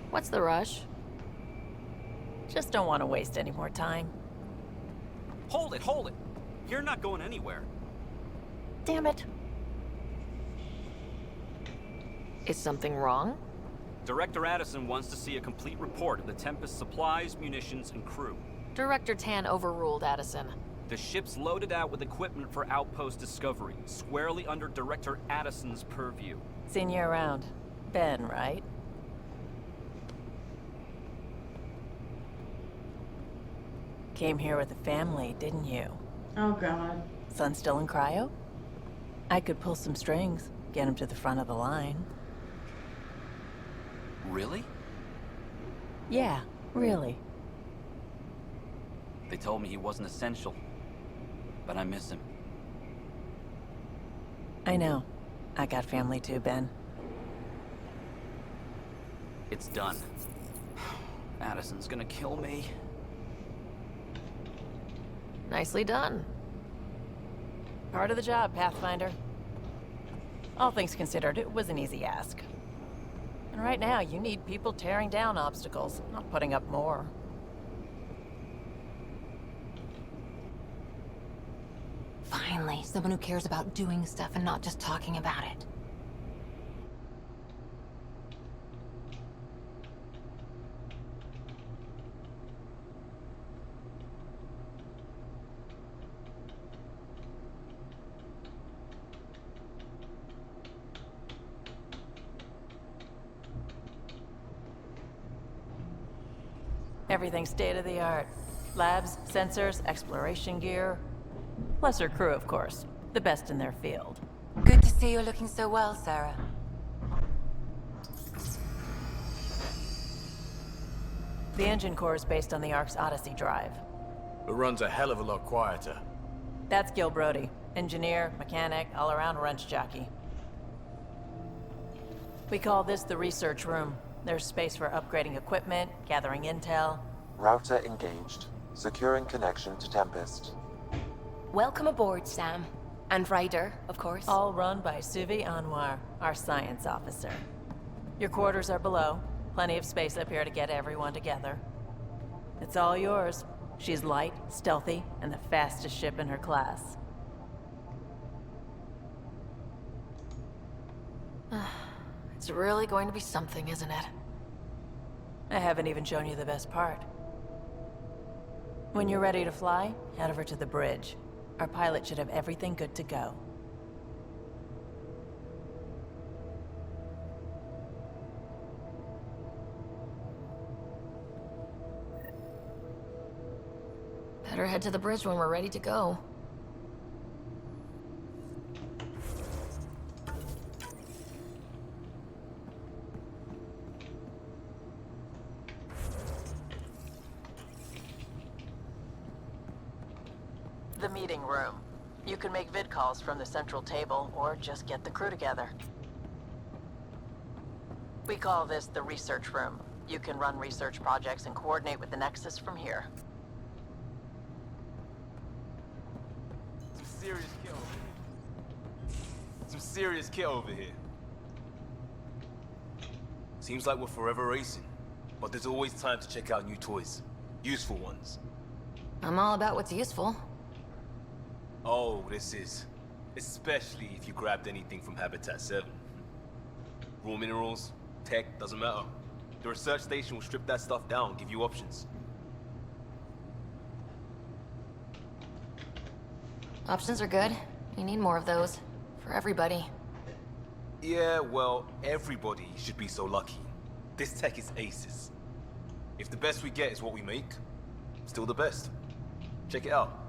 What's the rush? Just don't want to waste any more time. Hold it, hold it! You're not going anywhere. Damn it. Is something wrong? Director Addison wants to see a complete report of the Tempest's supplies, munitions, and crew. Director Tan overruled Addison. The ship's loaded out with equipment for outpost discovery, squarely under Director Addison's purview. Seen you around. Ben, right? Came here with a family, didn't you? Oh god. Son still in cryo? I could pull some strings, get him to the front of the line. Really? Yeah, really. They told me he wasn't essential, but I miss him. I know. I got family too, Ben. It's done. Addison's gonna kill me. Nicely done. Part of the job, Pathfinder. All things considered, it was an easy ask. And right now, you need people tearing down obstacles, not putting up more. Finally, someone who cares about doing stuff and not just talking about it. Everything's state-of-the-art. Labs, sensors, exploration gear. Plus her crew, of course. The best in their field. Good to see you looking so well, Sarah. The engine core is based on the Ark's Odyssey drive. It runs a hell of a lot quieter. That's Gil Brody. Engineer, mechanic, all-around wrench jockey. We call this the research room. There's space for upgrading equipment, gathering intel. Router engaged. Securing connection to Tempest. Welcome aboard, Sam. And Ryder, of course. All run by Suvi Anwar, our science officer. Your quarters are below. Plenty of space up here to get everyone together. It's all yours. She's light, stealthy, and the fastest ship in her class. It's really going to be something, isn't it? I haven't even shown you the best part. When you're ready to fly, head over to the bridge. Our pilot should have everything good to go. Better head to the bridge when we're ready to go. The meeting room. You can make vid calls from the central table, or just get the crew together. We call this the research room. You can run research projects and coordinate with the Nexus from here. Some serious kit over here. Some serious kit over here. Seems like we're forever racing, but there's always time to check out new toys. Useful ones. I'm all about what's useful. Oh, this is. Especially if you grabbed anything from Habitat 7. Raw minerals, tech, doesn't matter. The research station will strip that stuff down, give you options. Options are good. We need more of those. For everybody. Yeah, well, everybody should be so lucky. This tech is aces. If the best we get is what we make, still the best. Check it out.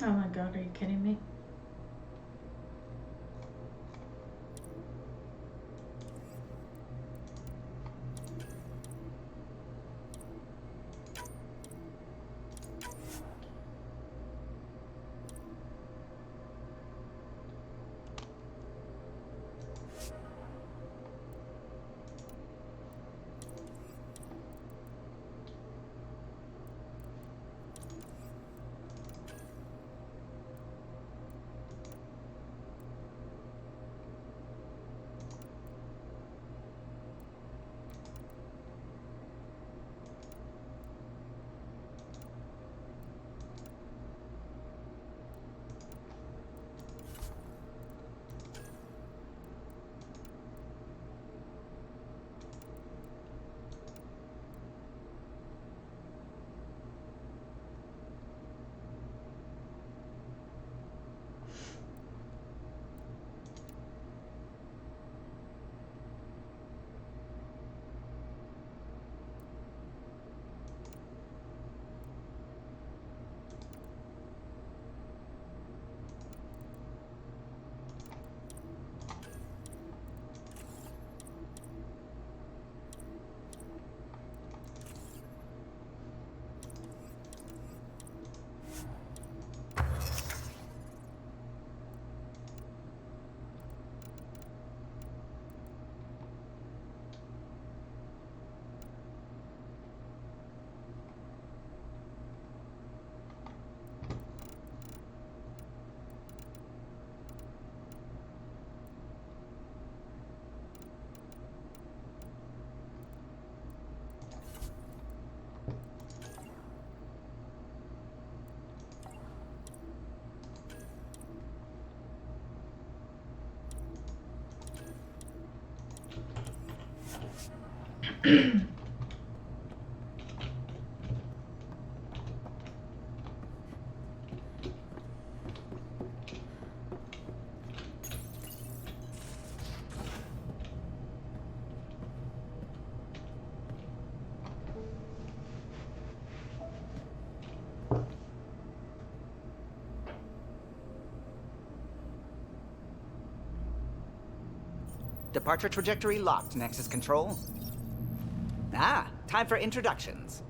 Oh my god, are you kidding me? Departure trajectory locked, Nexus Control. Ah, time for introductions.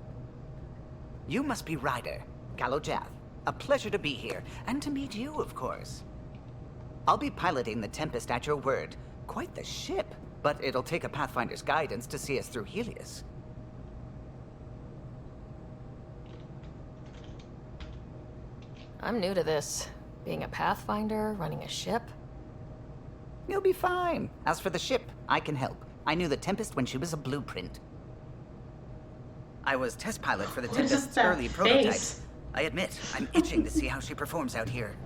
You must be Ryder, Kalojath. A pleasure to be here, and to meet you, of course. I'll be piloting the Tempest at your word. Quite the ship, but it'll take a Pathfinder's guidance to see us through Helios. I'm new to this. Being a Pathfinder, running a ship. You'll be fine. As for the ship, I can help. I knew the Tempest when she was a blueprint. I was test pilot for the What is Tempest's that early face? prototypes. I admit, I'm itching to see how she performs out here.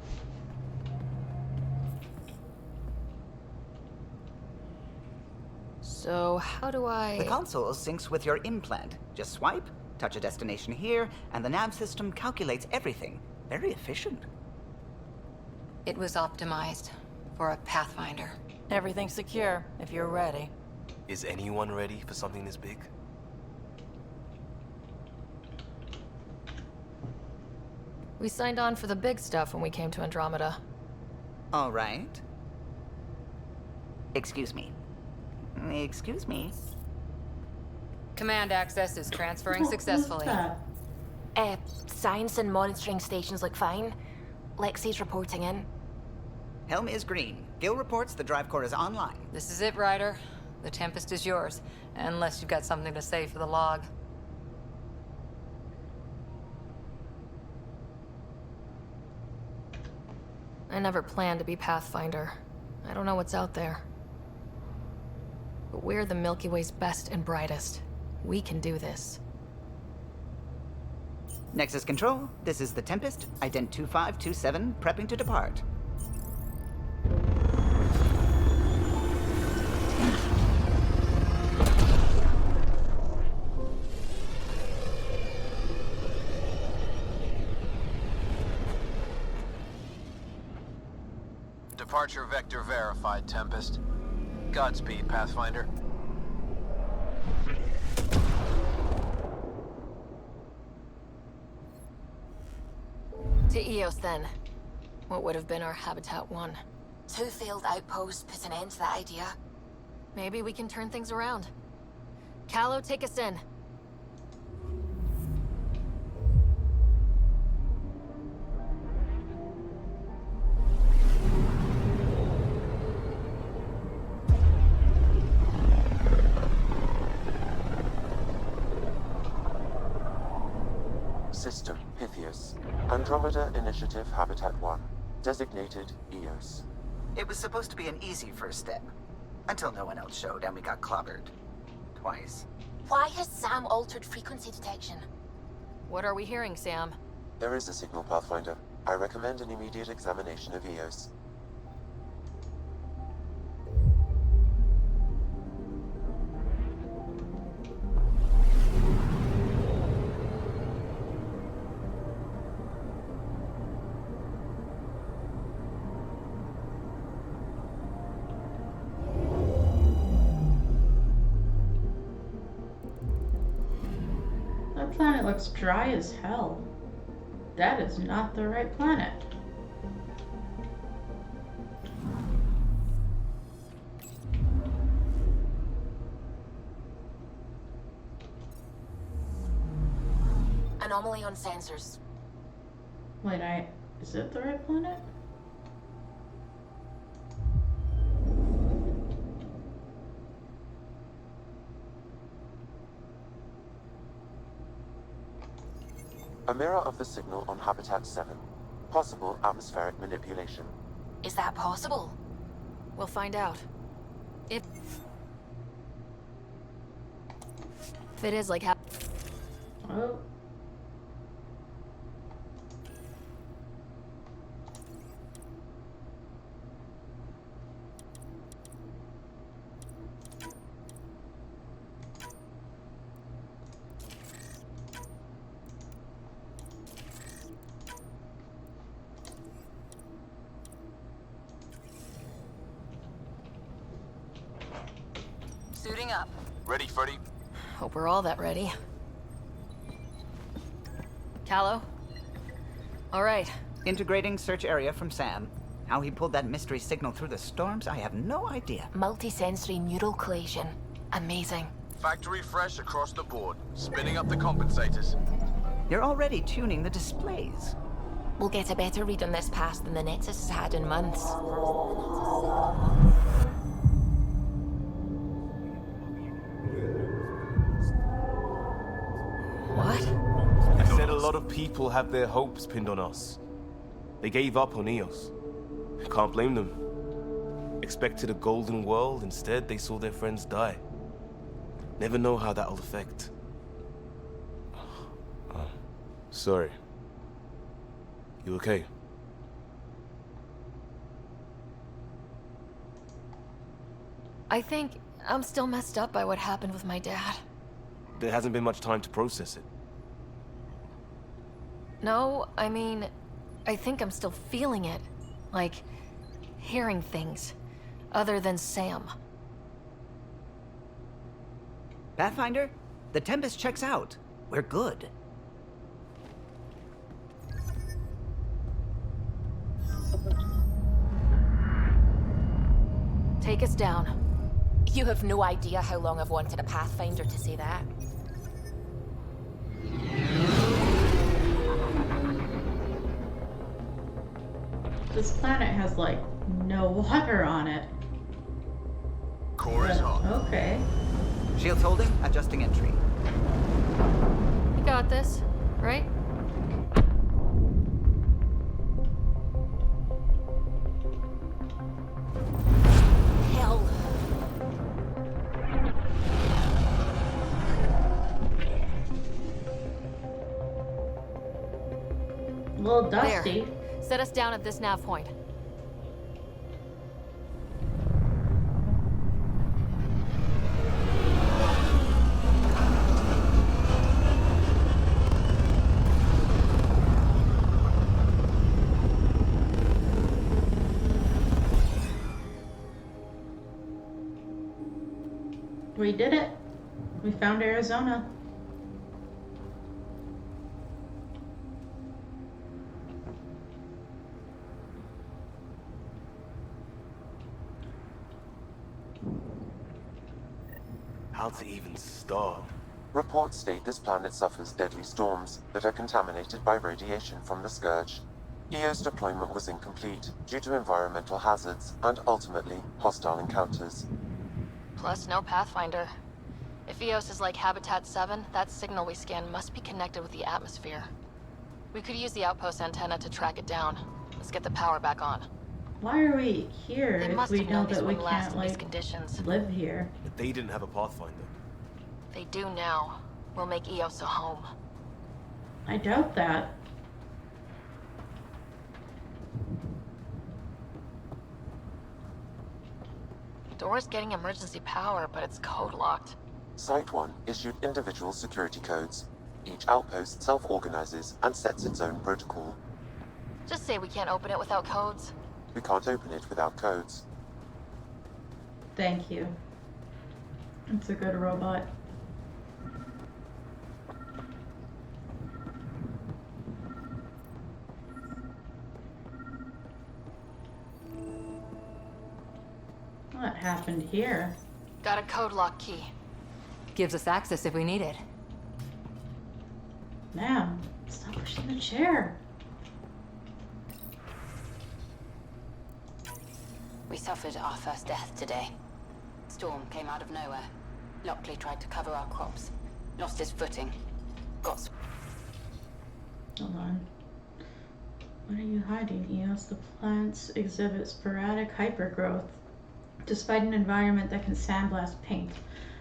So, how do I... The console syncs with your implant. Just swipe, touch a destination here, and the nav system calculates everything. Very efficient. It was optimized for a Pathfinder. Everything's secure, if you're ready. Is anyone ready for something this big? We signed on for the big stuff when we came to Andromeda. All right. Excuse me. Excuse me. Command access is transferring successfully. Science and monitoring stations look fine. Lexi's reporting in. Helm is green. Gil reports the drive core is online. This is it, Ryder. The Tempest is yours, unless you've got something to say for the log. I never planned to be Pathfinder. I don't know what's out there. But we're the Milky Way's best and brightest. We can do this. Nexus Control, this is the Tempest, ident 2527, prepping to depart. Departure vector verified, Tempest. Godspeed, Pathfinder. To Eos, then. What would have been our Habitat 1. 2 failed outposts put an end to that idea. Maybe we can turn things around. Callow, take us in. System, Pythias. Andromeda Initiative Habitat 1. Designated EOS. It was supposed to be an easy first step. Until no one else showed and we got clobbered. Twice. Why has Sam altered frequency detection? What are we hearing, Sam? There is a signal, Pathfinder. I recommend an immediate examination of EOS. That planet looks dry as hell. That is not the right planet. Anomaly on sensors. Wait, is it the right planet? A mirror of the signal on Habitat 7. Possible atmospheric manipulation. Is that possible? We'll find out. If it is like Oh. Suiting up. Ready, Freddy? Hope we're all that ready. Callow? All right. Integrating search area from Sam. How he pulled that mystery signal through the storms, I have no idea. Multi-sensory neural collation. Amazing. Factory fresh across the board. Spinning up the compensators. You're already tuning the displays. We'll get a better read on this pass than the Nexus has had in months. What? I said a lot of people have their hopes pinned on us. They gave up on EOS. Can't blame them. Expected a golden world, instead they saw their friends die. Never know how that'll affect. Sorry. You okay? I think I'm still messed up by what happened with my dad. There hasn't been much time to process it. No, I mean, I think I'm still feeling it. Like, hearing things. Other than Sam. Pathfinder, the Tempest checks out. We're good. Take us down. You have no idea how long I've wanted a Pathfinder to say that. This planet has, like, no water on it. Core is hot. Okay. Shields holding, adjusting entry. You got this, right? Hell. A little dusty. There. Set us down at this nav point. We did it. We found Arizona. How to even start? Reports state this planet suffers deadly storms that are contaminated by radiation from the Scourge. EO's deployment was incomplete due to environmental hazards and ultimately hostile encounters. Plus, no Pathfinder. If EOS is like Habitat 7, that signal we scan must be connected with the atmosphere. We could use the outpost antenna to track it down. Let's get the power back on. Why are we here They if must we have know known these that we wouldn't last can't, in these like, conditions. live here? But they didn't have a Pathfinder. They do now. We'll make EOS a home. I doubt that. Door's getting emergency power, but it's code locked. Site 1 issued individual security codes. Each outpost self-organizes and sets its own protocol. Just say we can't open it without codes. We can't open it without codes. Thank you. It's a good robot. What happened here? Got a code lock key. Gives us access if we need it. Ma'am, stop pushing the chair. We suffered our first death today. Storm came out of nowhere. Lockley tried to cover our crops. Lost his footing. Got... Hold on. What are you hiding, Eos? The plants exhibit sporadic hypergrowth, despite an environment that can sandblast paint.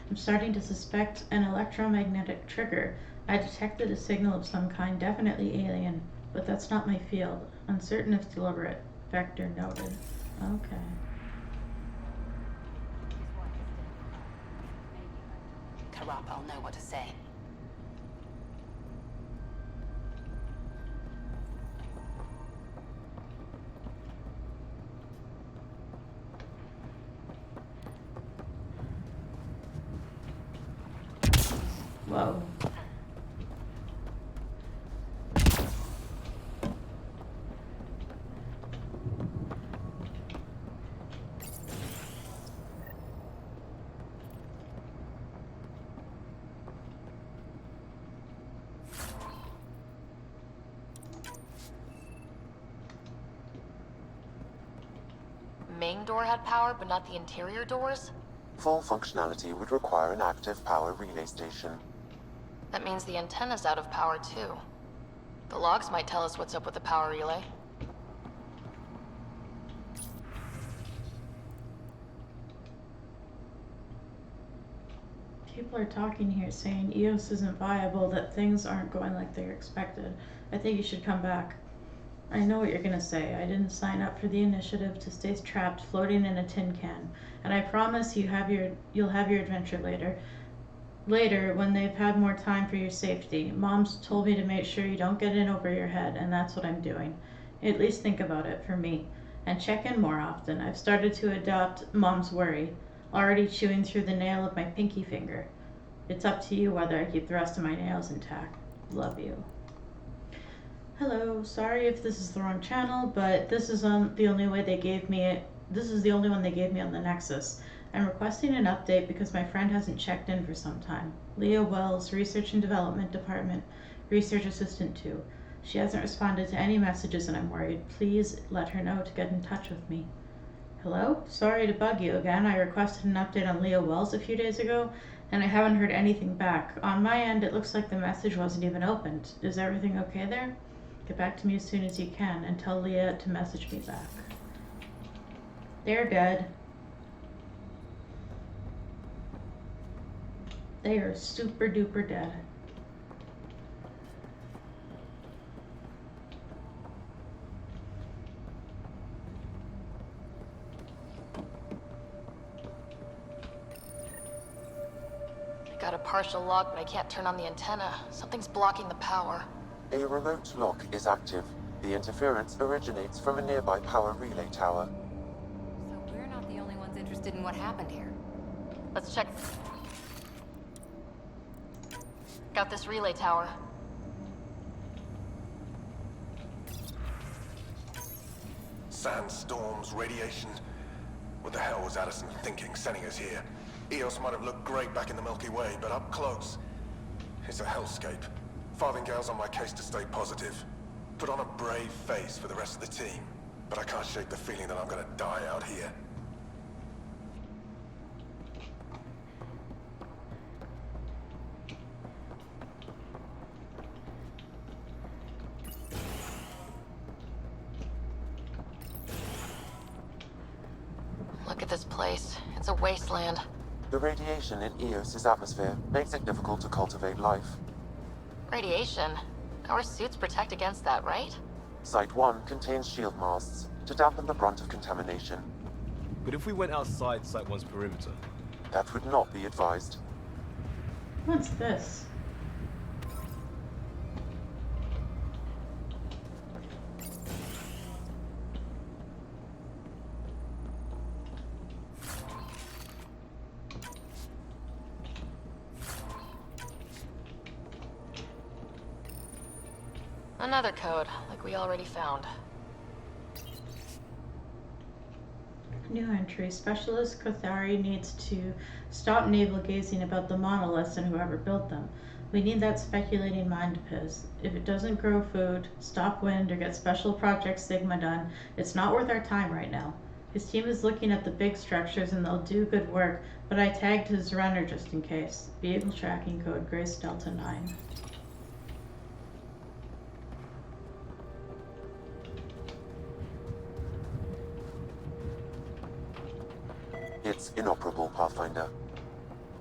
I'm starting to suspect an electromagnetic trigger. I detected a signal of some kind, definitely alien, but that's not my field. Uncertain if deliberate. Vector noted. Okay. Karap, I'll know what to say. Whoa. Main door had power, but not the interior doors? Full functionality would require an active power relay station. That means the antenna's out of power, too. The logs might tell us what's up with the power relay. People are talking here saying EOS isn't viable, that things aren't going like they're expected. I think you should come back. I know what you're gonna say. I didn't sign up for the initiative to stay trapped floating in a tin can. And I promise you'll have your adventure later. Later, when they've had more time for your safety. Mom's told me to make sure you don't get in over your head, and that's what I'm doing. At least think about it for me. And check in more often. I've started to adopt Mom's worry. Already chewing through the nail of my pinky finger. It's up to you whether I keep the rest of my nails intact. Love you. Hello, sorry if this is the wrong channel, but this is the only way they gave me this is the only one they gave me on the Nexus. I'm requesting an update because my friend hasn't checked in for some time. Leah Wells, Research and Development Department, Research Assistant 2. She hasn't responded to any messages and I'm worried. Please let her know to get in touch with me. Hello? Sorry to bug you again. I requested an update on Leah Wells a few days ago, and I haven't heard anything back. On my end, it looks like the message wasn't even opened. Is everything okay there? Get back to me as soon as you can, and tell Leah to message me back. They're dead. They are super duper dead. Got a partial lock, but I can't turn on the antenna. Something's blocking the power. A remote lock is active. The interference originates from a nearby power relay tower. So we're not the only ones interested in what happened here. Let's check. Got this relay tower. Sandstorms, radiation. What the hell was Addison thinking, sending us here? Eos might have looked great back in the Milky Way, but up close, it's a hellscape. Farthingale's on my case to stay positive. Put on a brave face for the rest of the team, but I can't shake the feeling that I'm gonna die out here. Look at this place. It's a wasteland. The radiation in Eos's atmosphere makes it difficult to cultivate life. Radiation? Our suits protect against that, right? Site 1 contains shield masts to dampen the brunt of contamination. But if we went outside Site 1's perimeter? That would not be advised. What's this? Another code, like we already found. New entry. Specialist Kothari needs to stop navel-gazing about the monoliths and whoever built them. We need that speculating mind of his. If it doesn't grow food, stop wind, or get special Project Sigma done, it's not worth our time right now. His team is looking at the big structures and they'll do good work, but I tagged his runner just in case. Vehicle tracking code Grace Delta 9. It's inoperable, Pathfinder.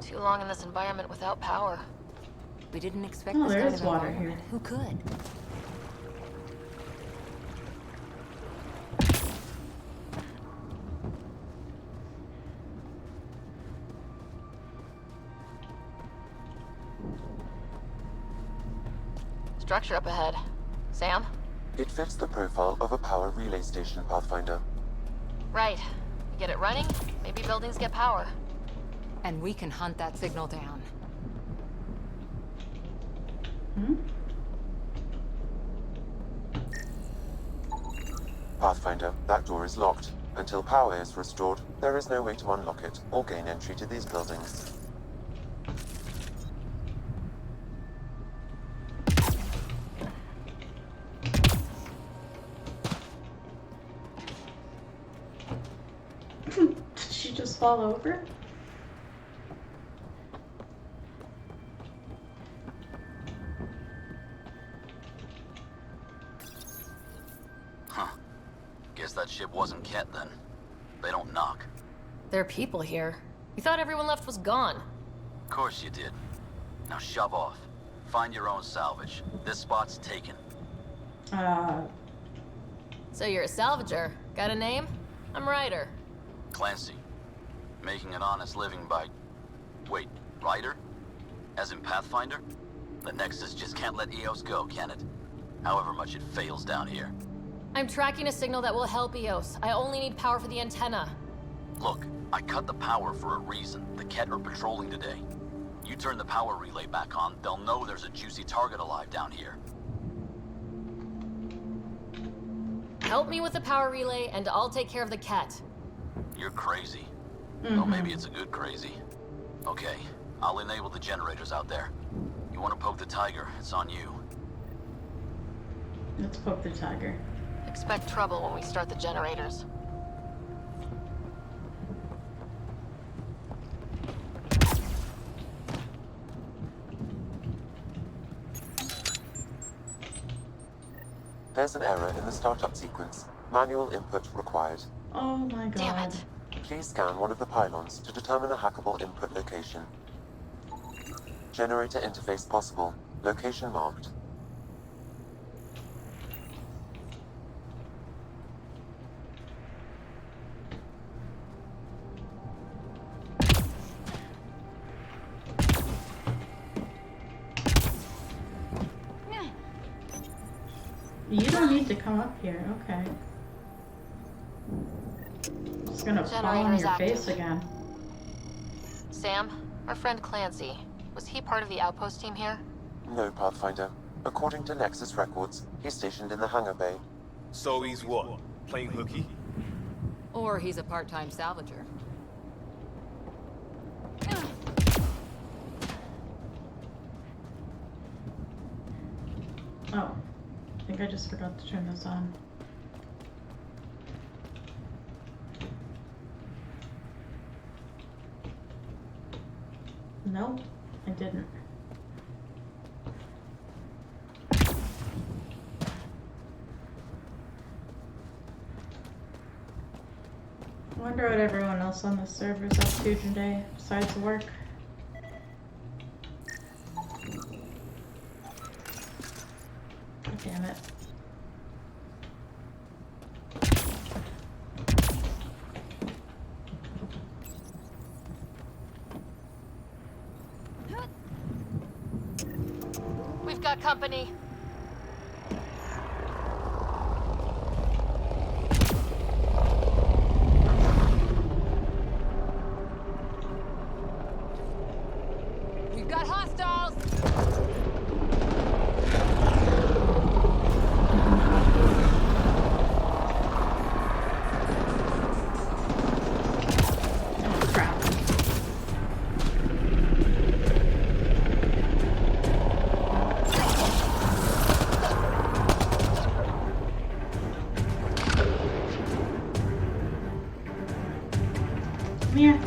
Too long in this environment without power. We didn't expect Oh, this there kind is of water environment. here. Who could? Structure up ahead. Sam? It fits the profile of a power relay station, Pathfinder. Right. We get it running, maybe buildings get power. And we can hunt that signal down. Pathfinder, that door is locked. Until power is restored, there is no way to unlock it or gain entry to these buildings. Did she just fall over? Huh. Guess that ship wasn't Ket then. They don't knock. There are people here. You thought everyone left was gone. Of course you did. Now shove off. Find your own salvage. This spot's taken. So you're a salvager. Got a name? I'm Ryder. Clancy. Making an honest living by... Wait, Ryder? As in Pathfinder? The Nexus just can't let Eos go, can it? However much it fails down here. I'm tracking a signal that will help Eos. I only need power for the antenna. Look, I cut the power for a reason. The Ket are patrolling today. You turn the power relay back on, they'll know there's a juicy target alive down here. Help me with the power relay, and I'll take care of the cat. You're crazy. Well, maybe it's a good crazy. Okay, I'll enable the generators out there. You want to poke the tiger, it's on you. Let's poke the tiger. Expect trouble when we start the generators. There's an error in the startup sequence. Manual input required. Oh my god. Damn it. Please scan one of the pylons to determine a hackable input location. Generator interface possible. Location marked. You don't need to come up here, okay. Just gonna fall on Generator's your active. face again. Sam, our friend Clancy. Was he part of the outpost team here? No, Pathfinder. According to Nexus records, he's stationed in the hangar bay. So he's what? Playing hooky? Or he's a part-time salvager. think I just forgot to turn this on. Nope, I didn't. I wonder what everyone else on the server is up to today, besides work. God damn it. We've got company. We've got hostiles! Yeah.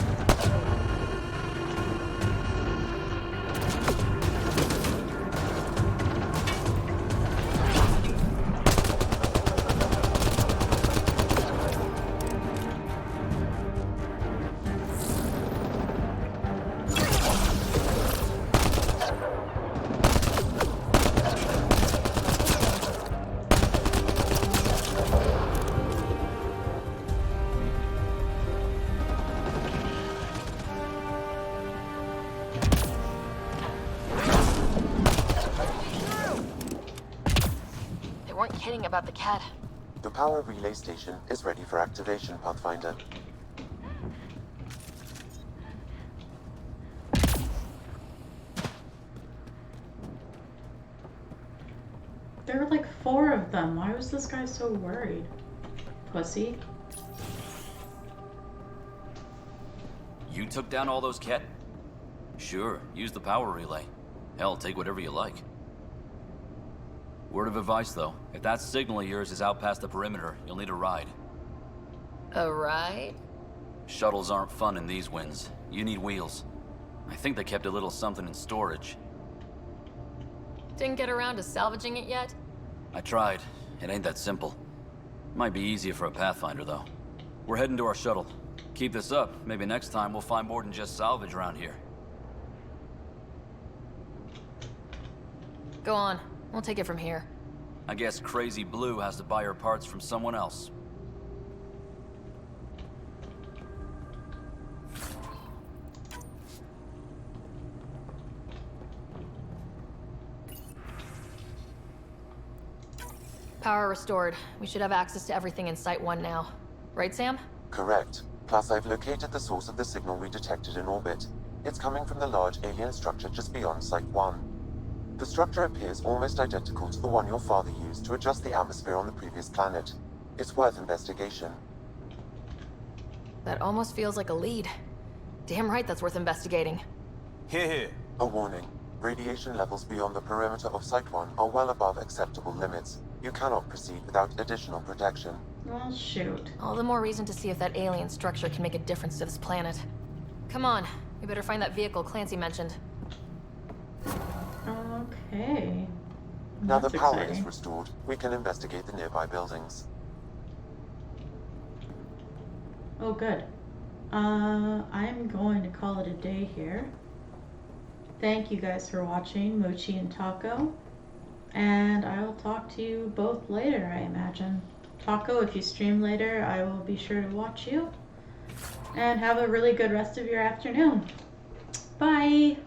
They weren't kidding about the cat. The power relay station is ready for activation, Pathfinder. There were like 4 of them. Why was this guy so worried? Pussy. You took down all those cat... Sure, use the power relay. Hell, take whatever you like. Word of advice, though. If that signal of yours is out past the perimeter, you'll need a ride. A ride? Shuttles aren't fun in these winds. You need wheels. I think they kept a little something in storage. Didn't get around to salvaging it yet? I tried. It ain't that simple. Might be easier for a Pathfinder, though. We're heading to our shuttle. Keep this up. Maybe next time we'll find more than just salvage around here. Go on. We'll take it from here. I guess Crazy Blue has to buy her parts from someone else. Power restored. We should have access to everything in Site 1 now. Right, Sam? Correct. Plus, I've located the source of the signal we detected in orbit. It's coming from the large alien structure just beyond Site 1. The structure appears almost identical to the one your father used to adjust the atmosphere on the previous planet. It's worth investigation. That almost feels like a lead. Damn right that's worth investigating. Here. A warning. Radiation levels beyond the perimeter of Site 1 are well above acceptable limits. You cannot proceed without additional protection. Well, shoot. All the more reason to see if that alien structure can make a difference to this planet. Come on, we better find that vehicle Clancy mentioned. Okay. Now the That's power exciting. is restored, we can investigate the nearby buildings. Oh, good. I'm going to call it a day here. Thank you guys for watching, Mochi and Taco. And I will talk to you both later, I imagine. Taco, if you stream later, I will be sure to watch you. And have a really good rest of your afternoon. Bye!